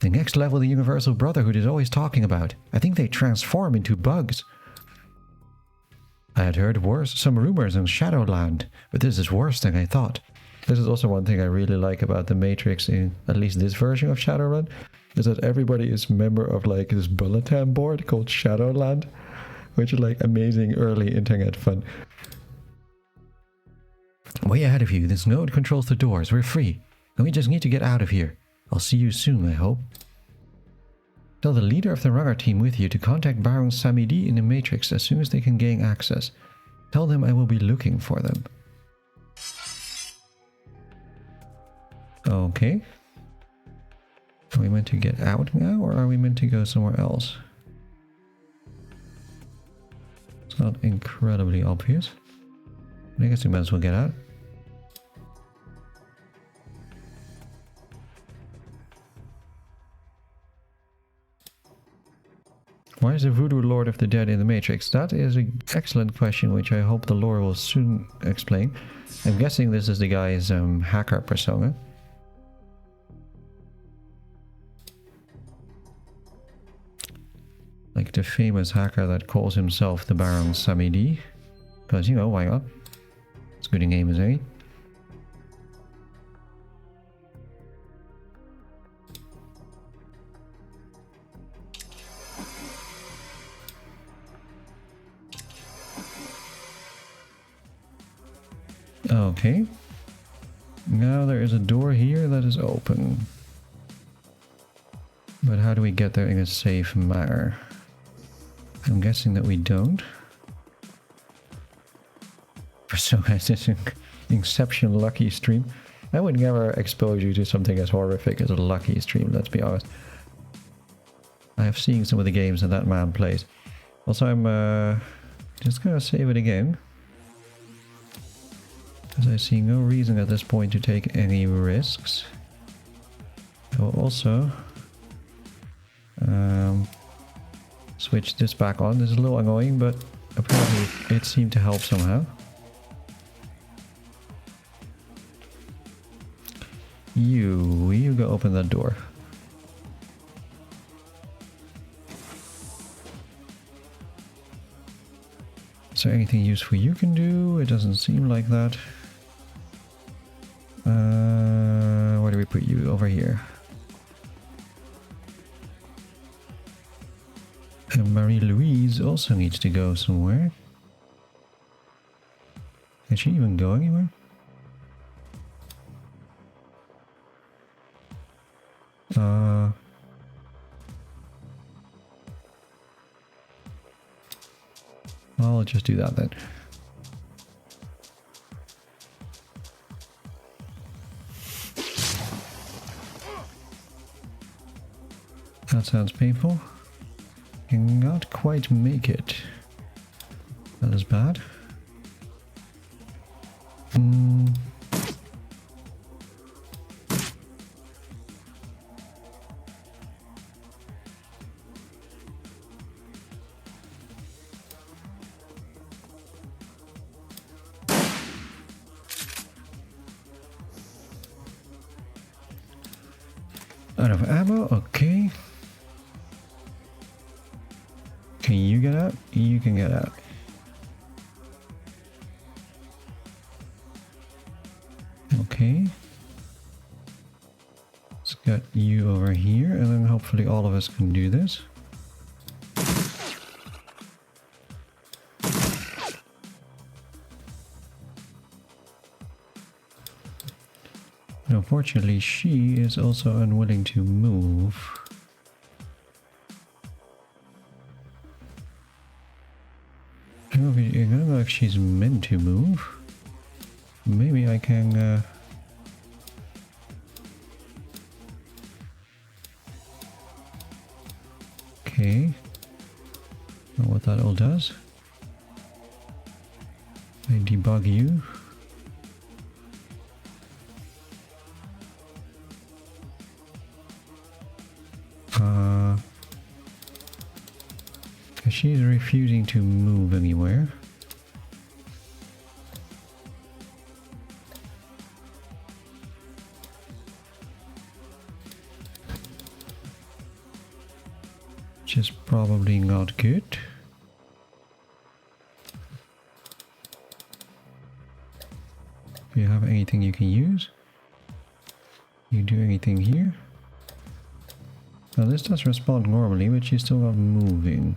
The next level the Universal Brotherhood is always talking about. I think they transform into bugs. I had heard some rumors in Shadowland, but this is worse than I thought. This is also one thing I really like about the Matrix in at least this version of Shadowrun, is that everybody is member of like this bulletin board called Shadowland, which is like amazing early internet fun. Way ahead of you, this node controls the doors. We're free. And we just need to get out of here. I'll see you soon, I hope. Tell the leader of the runner team with you to contact Baron Samedi in the Matrix as soon as they can gain access. Tell them I will be looking for them. Okay. Are we meant to get out now, or are we meant to go somewhere else? It's not incredibly obvious. I guess we might as well get out. Why is the Voodoo Lord of the Dead in the Matrix? That is an excellent question, which I hope the lore will soon explain. I'm guessing this is the guy's hacker persona. Like the famous hacker that calls himself the Baron Samedi. Because, you know, why not? It's good in game as any. Okay. Now there is a door here that is open. But how do we get there in a safe manner? I'm guessing that we don't. So guys, this is an exception lucky stream. I would never expose you to something as horrific as a lucky stream, let's be honest. I have seen some of the games that man plays. Also, I'm just gonna save it again. Because I see no reason at this point to take any risks. I will also switch this back on. This is a little annoying, but apparently it seemed to help somehow. You go open that door. Is there anything useful you can do? It doesn't seem like that. Where do we put you? Over here. And Marie-Louise also needs to go somewhere. Can she even go anywhere? I'll just do that then. That sounds painful. Cannot quite make it. That is bad. Out of ammo, okay. Can you get out? You can get out. Okay. Let's get you over here, and then hopefully all of us can do this. Unfortunately, she is also unwilling to move. I don't know if she's meant to move. Maybe I can... Okay. Know what that all does. I debug you. She's refusing to move anywhere. Which is probably not good. Do you have anything you can use? You do anything here? Now this does respond normally, but she's still not moving.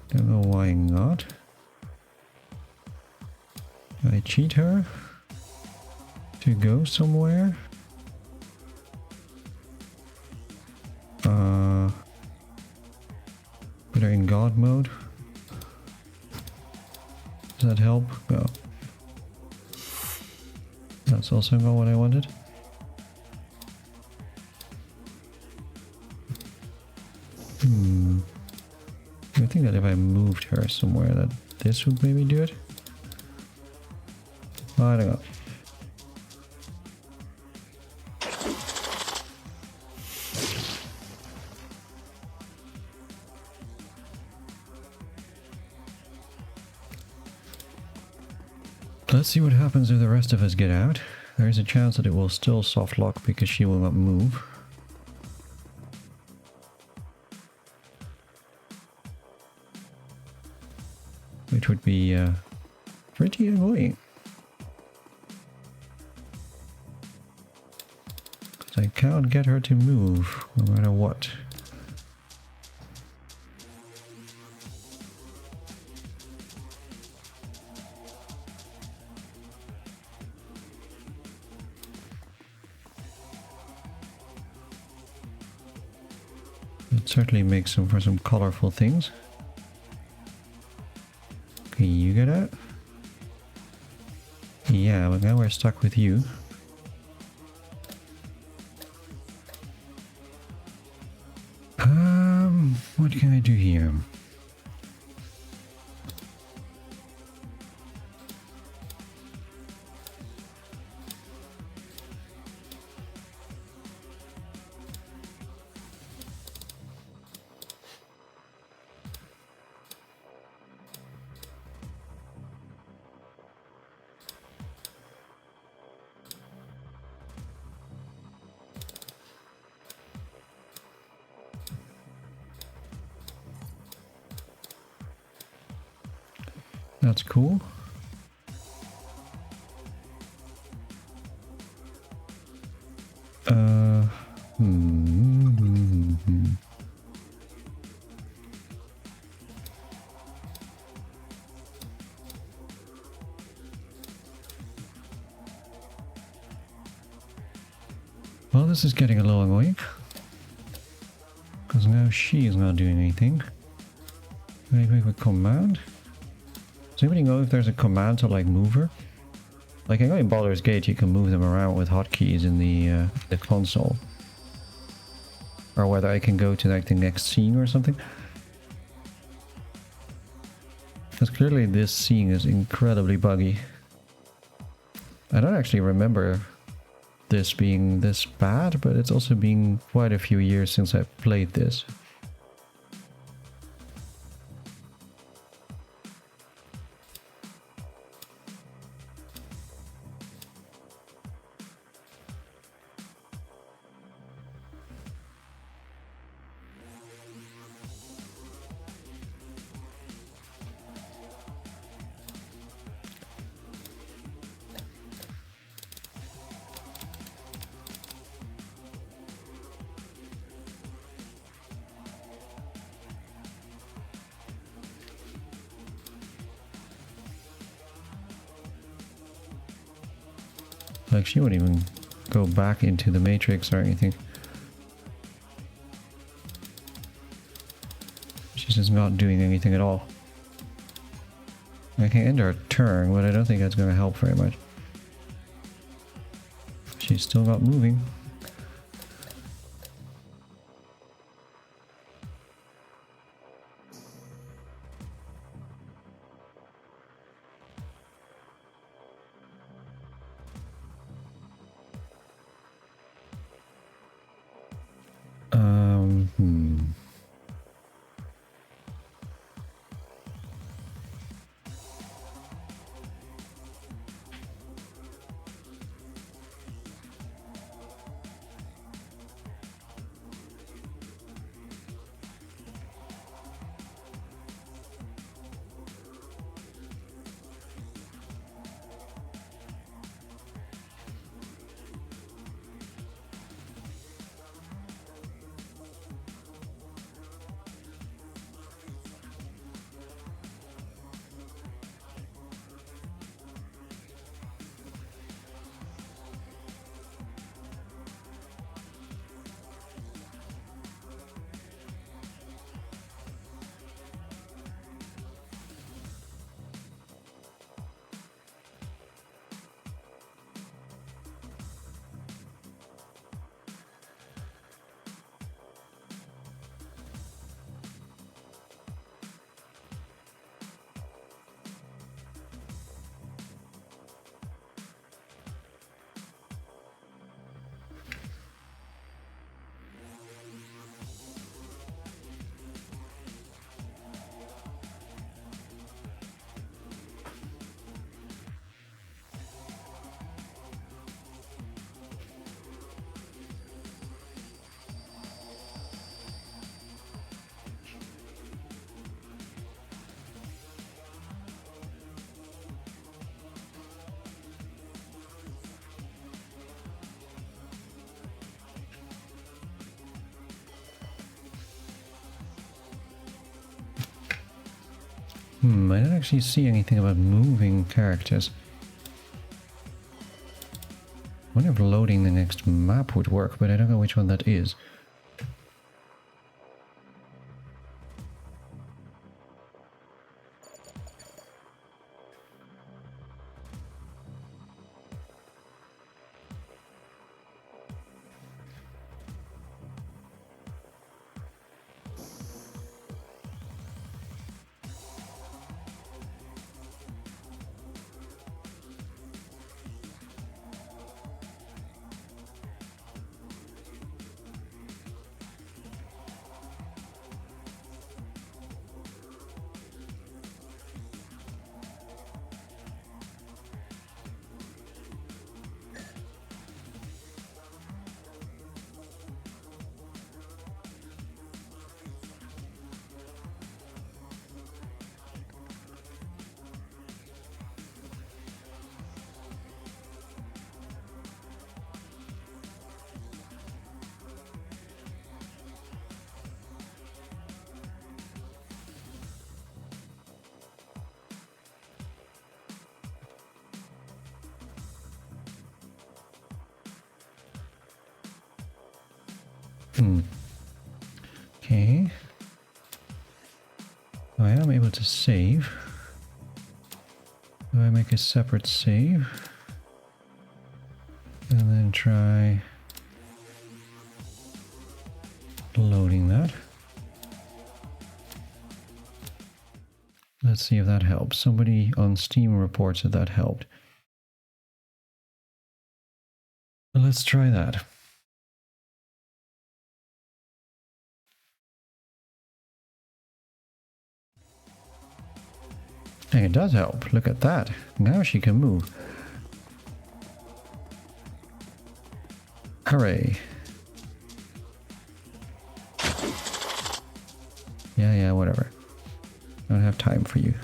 Don't know why not. Can I cheat her to go somewhere? Put her in God mode. Does that help? No. That's also not what I wanted. I think that if I moved her somewhere that this would maybe do it. I don't know. Let's see what happens if the rest of us get out. There is a chance that it will still soft lock because she will not move. Which would be pretty annoying. I can't get her to move, no matter what. It certainly makes some for some colorful things. Okay, you get out. Yeah, but now we're stuck with you. What can I do here? That's cool. Well, this is getting a little annoying. Because now she is not doing anything. Can I make a command? Does anybody know if there's a command to like move her? Like I know in Baldur's Gate you can move them around with hotkeys in the console. Or whether I can go to like the next scene or something. Because clearly this scene is incredibly buggy. I don't actually remember this being this bad, but it's also been quite a few years since I played this. Like she wouldn't even go back into the matrix or anything. She's just not doing anything at all. I can end her turn, but I don't think that's going to help very much. She's still not moving. I don't actually see anything about moving characters. I wonder if loading the next map would work, but I don't know which one that is. Okay. I am able to save. Do I make a separate save? And then try loading that. Let's see if that helps. Somebody on Steam reports that that helped. Let's try that. And it does help. Look at that. Now she can move. Hooray. Yeah, whatever. I don't have time for you.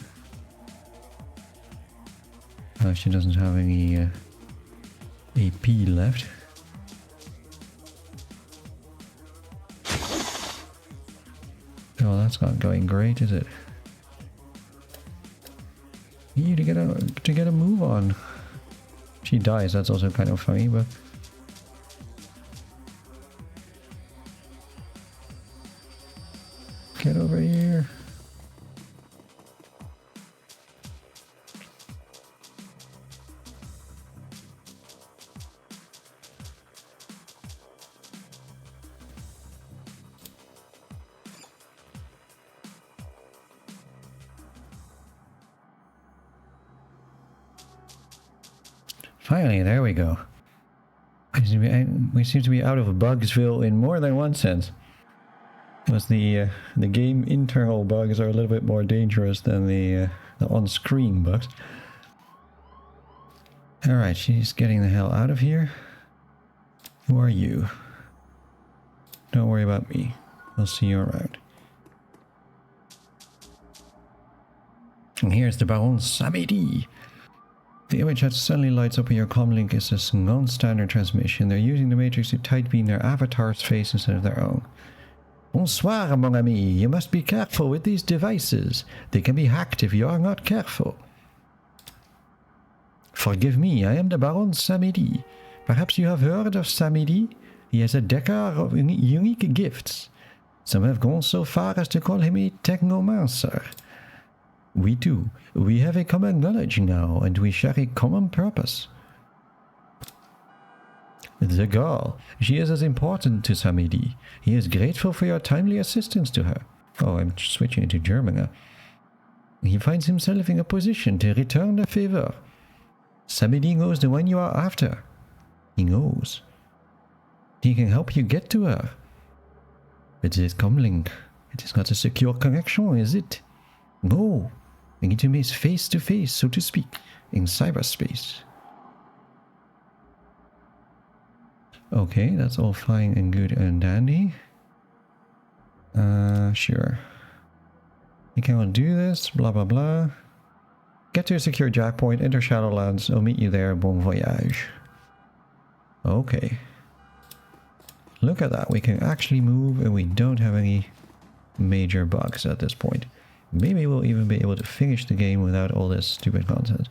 She doesn't have any AP left. Oh, that's not going great, is it? You to get a move on. She dies. That's also kind of funny, but get over here. Finally, there we go. We seem to be out of Bugsville in more than one sense. Because the game internal bugs are a little bit more dangerous than the on-screen bugs. Alright, she's getting the hell out of here. Who are you? Don't worry about me. I'll see you around. And here's the Baron Samedi. The image that suddenly lights up on your comlink is a non-standard transmission. They're using the Matrix to tight beam their avatar's face instead of their own. Bonsoir, mon ami. You must be careful with these devices. They can be hacked if you are not careful. Forgive me, I am the Baron Samedi. Perhaps you have heard of Samedi? He has a decade of unique gifts. Some have gone so far as to call him a technomancer. We do. We have a common knowledge now, and we share a common purpose. The girl. She is as important to Samedi. He is grateful for your timely assistance to her. Oh, I'm switching into German now. He finds himself in a position to return the favor. Samedi knows the one you are after. He knows. He can help you get to her. But this comlink, it is not a secure connection, is it? No. We need to meet face to face, so to speak, in cyberspace. Okay, that's all fine and good and dandy. Sure. You cannot do this, blah blah blah. Get to a secure jack point, enter Shadowlands, I'll meet you there, bon voyage. Okay. Look at that, we can actually move and we don't have any major bugs at this point. Maybe we'll even be able to finish the game without all this stupid content.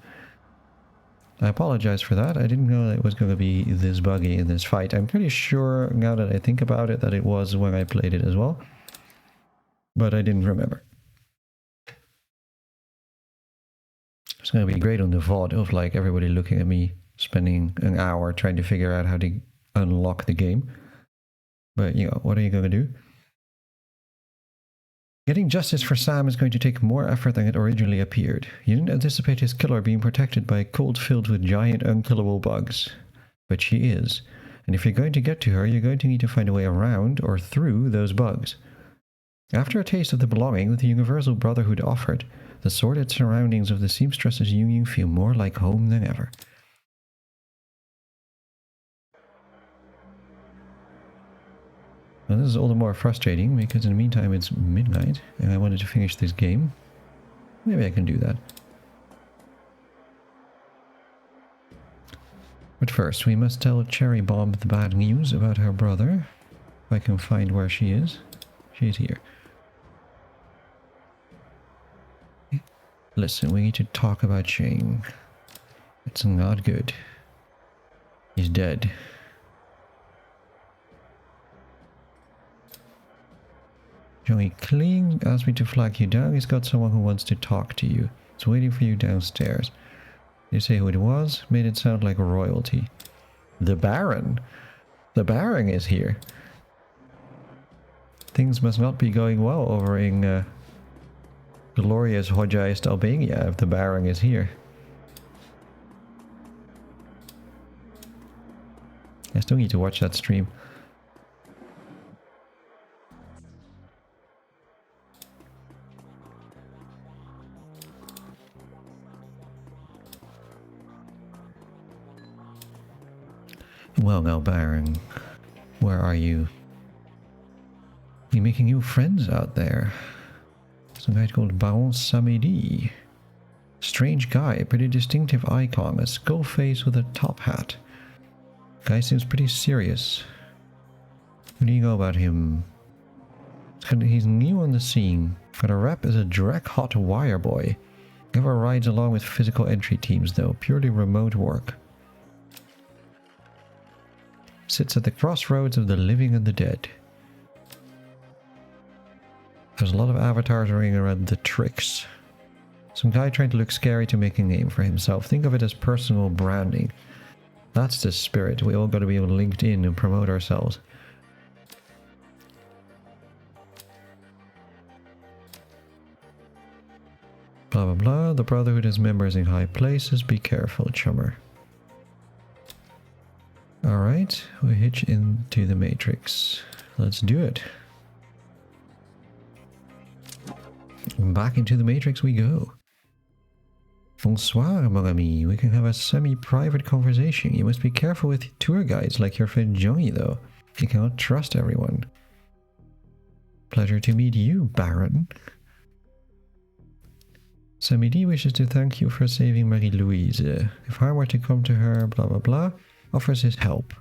I apologize for that. I didn't know that it was going to be this buggy in this fight. I'm pretty sure, now that I think about it, that it was when I played it as well. But I didn't remember. It's going to be great on the VOD of like everybody looking at me spending an hour trying to figure out how to unlock the game. But, you know, what are you going to do? Getting justice for Sam is going to take more effort than it originally appeared. You didn't anticipate his killer being protected by a cult filled with giant unkillable bugs. But she is. And if you're going to get to her, you're going to need to find a way around or through those bugs. After a taste of the belonging that the Universal Brotherhood offered, the sordid surroundings of the Seamstresses Union feel more like home than ever. Well, this is all the more frustrating because in the meantime it's midnight and I wanted to finish this game. Maybe I can do that. But first, we must tell Cherry Bomb the bad news about her brother. If I can find where she is. She's here. Listen, we need to talk about Shane. It's not good. He's dead. Joey Kling asked me to flag you down. He's got someone who wants to talk to you. He's waiting for you downstairs. Did you say who it was? Made it sound like royalty. The Baron. The Baron is here. Things must not be going well over in glorious Hodgeist Albania if the Baron is here. I still need to watch that stream. Well now, Baron, where are you? You making new friends out there? Some guy called Baron Samedi. Strange guy, pretty distinctive icon, a skull face with a top hat. Guy seems pretty serious. What do you know about him? He's new on the scene. For the rep is a direct hot wire boy. Never rides along with physical entry teams though, purely remote work. Sits at the crossroads of the living and the dead. There's a lot of avatars running around the tricks. Some guy trying to look scary to make a name for himself. Think of it as personal branding. That's the spirit. We all got to be able to link in and promote ourselves. Blah blah blah. The Brotherhood has members in high places. Be careful, chummer. Alright, we hitch into the Matrix. Let's do it. Back into the Matrix we go. Bonsoir, mon ami. We can have a semi-private conversation. You must be careful with tour guides like your friend Johnny, though. You cannot trust everyone. Pleasure to meet you, Baron. Samedi wishes to thank you for saving Marie-Louise. If harm were to come to her, blah blah blah, offers his help.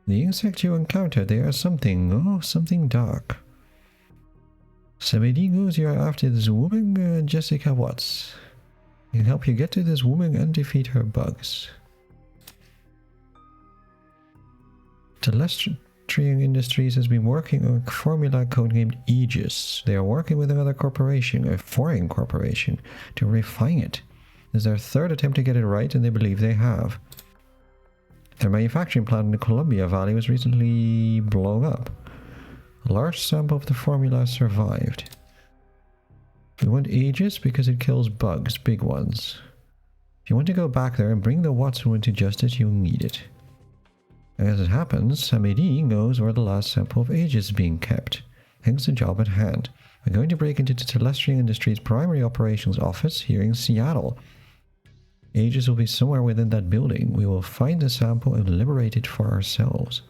The insects you encounter, they are something, something dark. Samedi knows you are after this woman, Jessica Watts. He can help you get to this woman and defeat her bugs. Telestrian Industries has been working on a formula codenamed Aegis. They are working with another corporation, a foreign corporation, to refine it. This is their third attempt to get it right, and they believe they have. Their manufacturing plant in the Columbia Valley was recently blown up. A large sample of the formula survived. We want Aegis because it kills bugs, big ones. If you want to go back there and bring the Watson to justice, you'll need it. As it happens, Samedi knows where the last sample of Aegis is being kept, hence the job at hand. We're going to break into the Telestrian Industries' primary operations office here in Seattle. Aegis will be somewhere within that building. We will find the sample and liberate it for ourselves.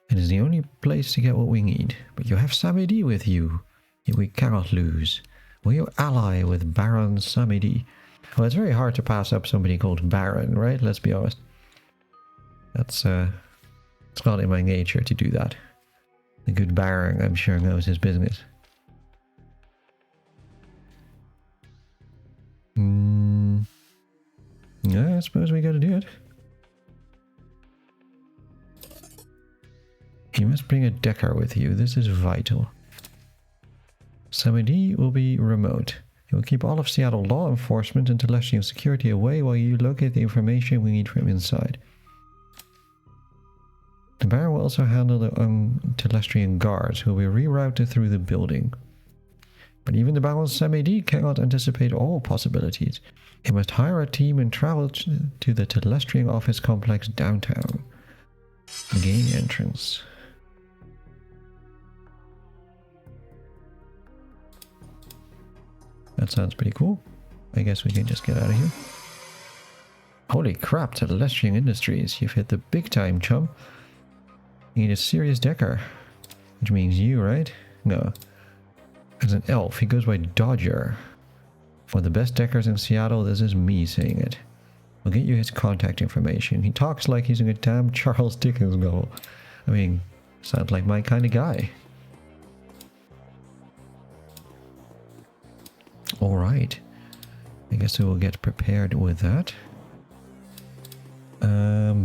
It is the only place to get what we need. But you have Samedi with you. We cannot lose. Will you ally with Baron Samedi? Well, it's very hard to pass up somebody called Baron, right? Let's be honest. That's, it's not in my nature to do that. The good Baron, I'm sure, knows his business. Yeah, I suppose we gotta do it. You must bring a Decker with you. This is vital. Samedi will be remote. He will keep all of Seattle law enforcement and Telestrian security away while you locate the information we need from inside. The Baron will also handle the Telestrian guards who will be rerouted through the building. But even the Baron Samedi cannot anticipate all possibilities. He must hire a team and travel to the Telestrian office complex downtown. Gain entrance. That sounds pretty cool. I guess we can just get out of here. Holy crap, Telestrian Industries. You've hit the big time, chum. You need a serious Decker. Which means you, right? No. As an elf, he goes by Dodger. One of the best Deckers in Seattle, this is me saying it. I'll get you his contact information. He talks like he's in a damn Charles Dickens novel. I mean, sounds like my kind of guy. Alright. I guess we will get prepared with that.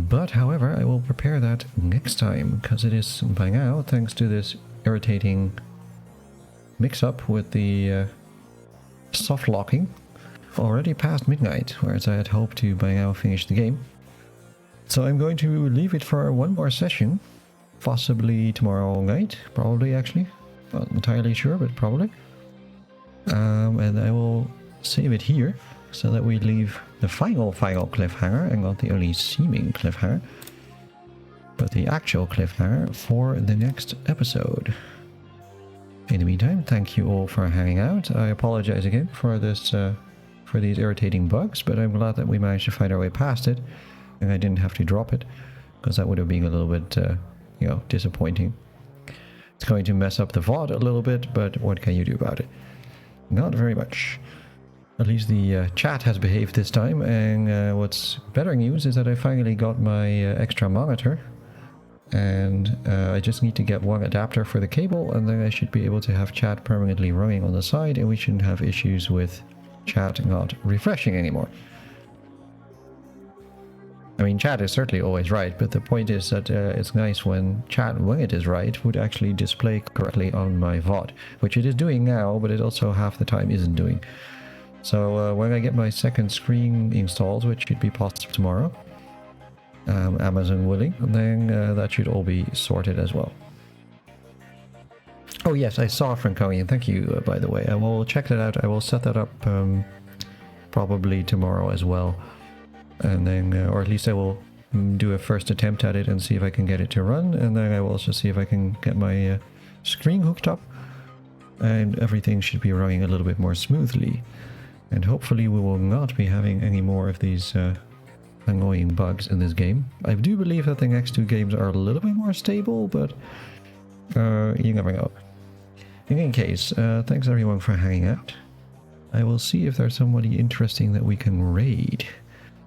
But however, I will prepare that next time, because it is by now, thanks to this irritating mix-up with the soft locking, already past midnight, whereas I had hoped to by now finish the game. So I'm going to leave it for one more session, possibly tomorrow night, probably actually, not entirely sure, but probably. And I will save it here, so that we leave the final cliffhanger, and not the only seeming cliffhanger, but the actual cliffhanger for the next episode. In the meantime, thank you all for hanging out. I apologize again for this, for these irritating bugs, but I'm glad that we managed to find our way past it, and I didn't have to drop it, because that would have been a little bit, you know, disappointing. It's going to mess up the VOD a little bit, but what can you do about it? Not very much. At least the chat has behaved this time, and what's better news is that I finally got my extra monitor, and I just need to get one adapter for the cable, and then I should be able to have chat permanently running on the side, and we shouldn't have issues with chat not refreshing anymore. I mean, chat is certainly always right, but the point is that it's nice when chat, when it is right, would actually display correctly on my VOD, which it is doing now, but it also half the time isn't doing. So when I get my second screen installed, which should be possible tomorrow, Amazon willing, then that should all be sorted as well. Oh yes, I saw Franconian, thank you by the way. I will check that out. I will set that up probably tomorrow as well. And then, or at least I will do a first attempt at it and see if I can get it to run. And then I will also see if I can get my screen hooked up. And everything should be running a little bit more smoothly. And hopefully we will not be having any more of these annoying bugs in this game. I do believe that the next two games are a little bit more stable, but you never know. In any case, thanks everyone for hanging out. I will see if there's somebody interesting that we can raid.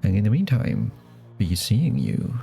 And in the meantime, be seeing you.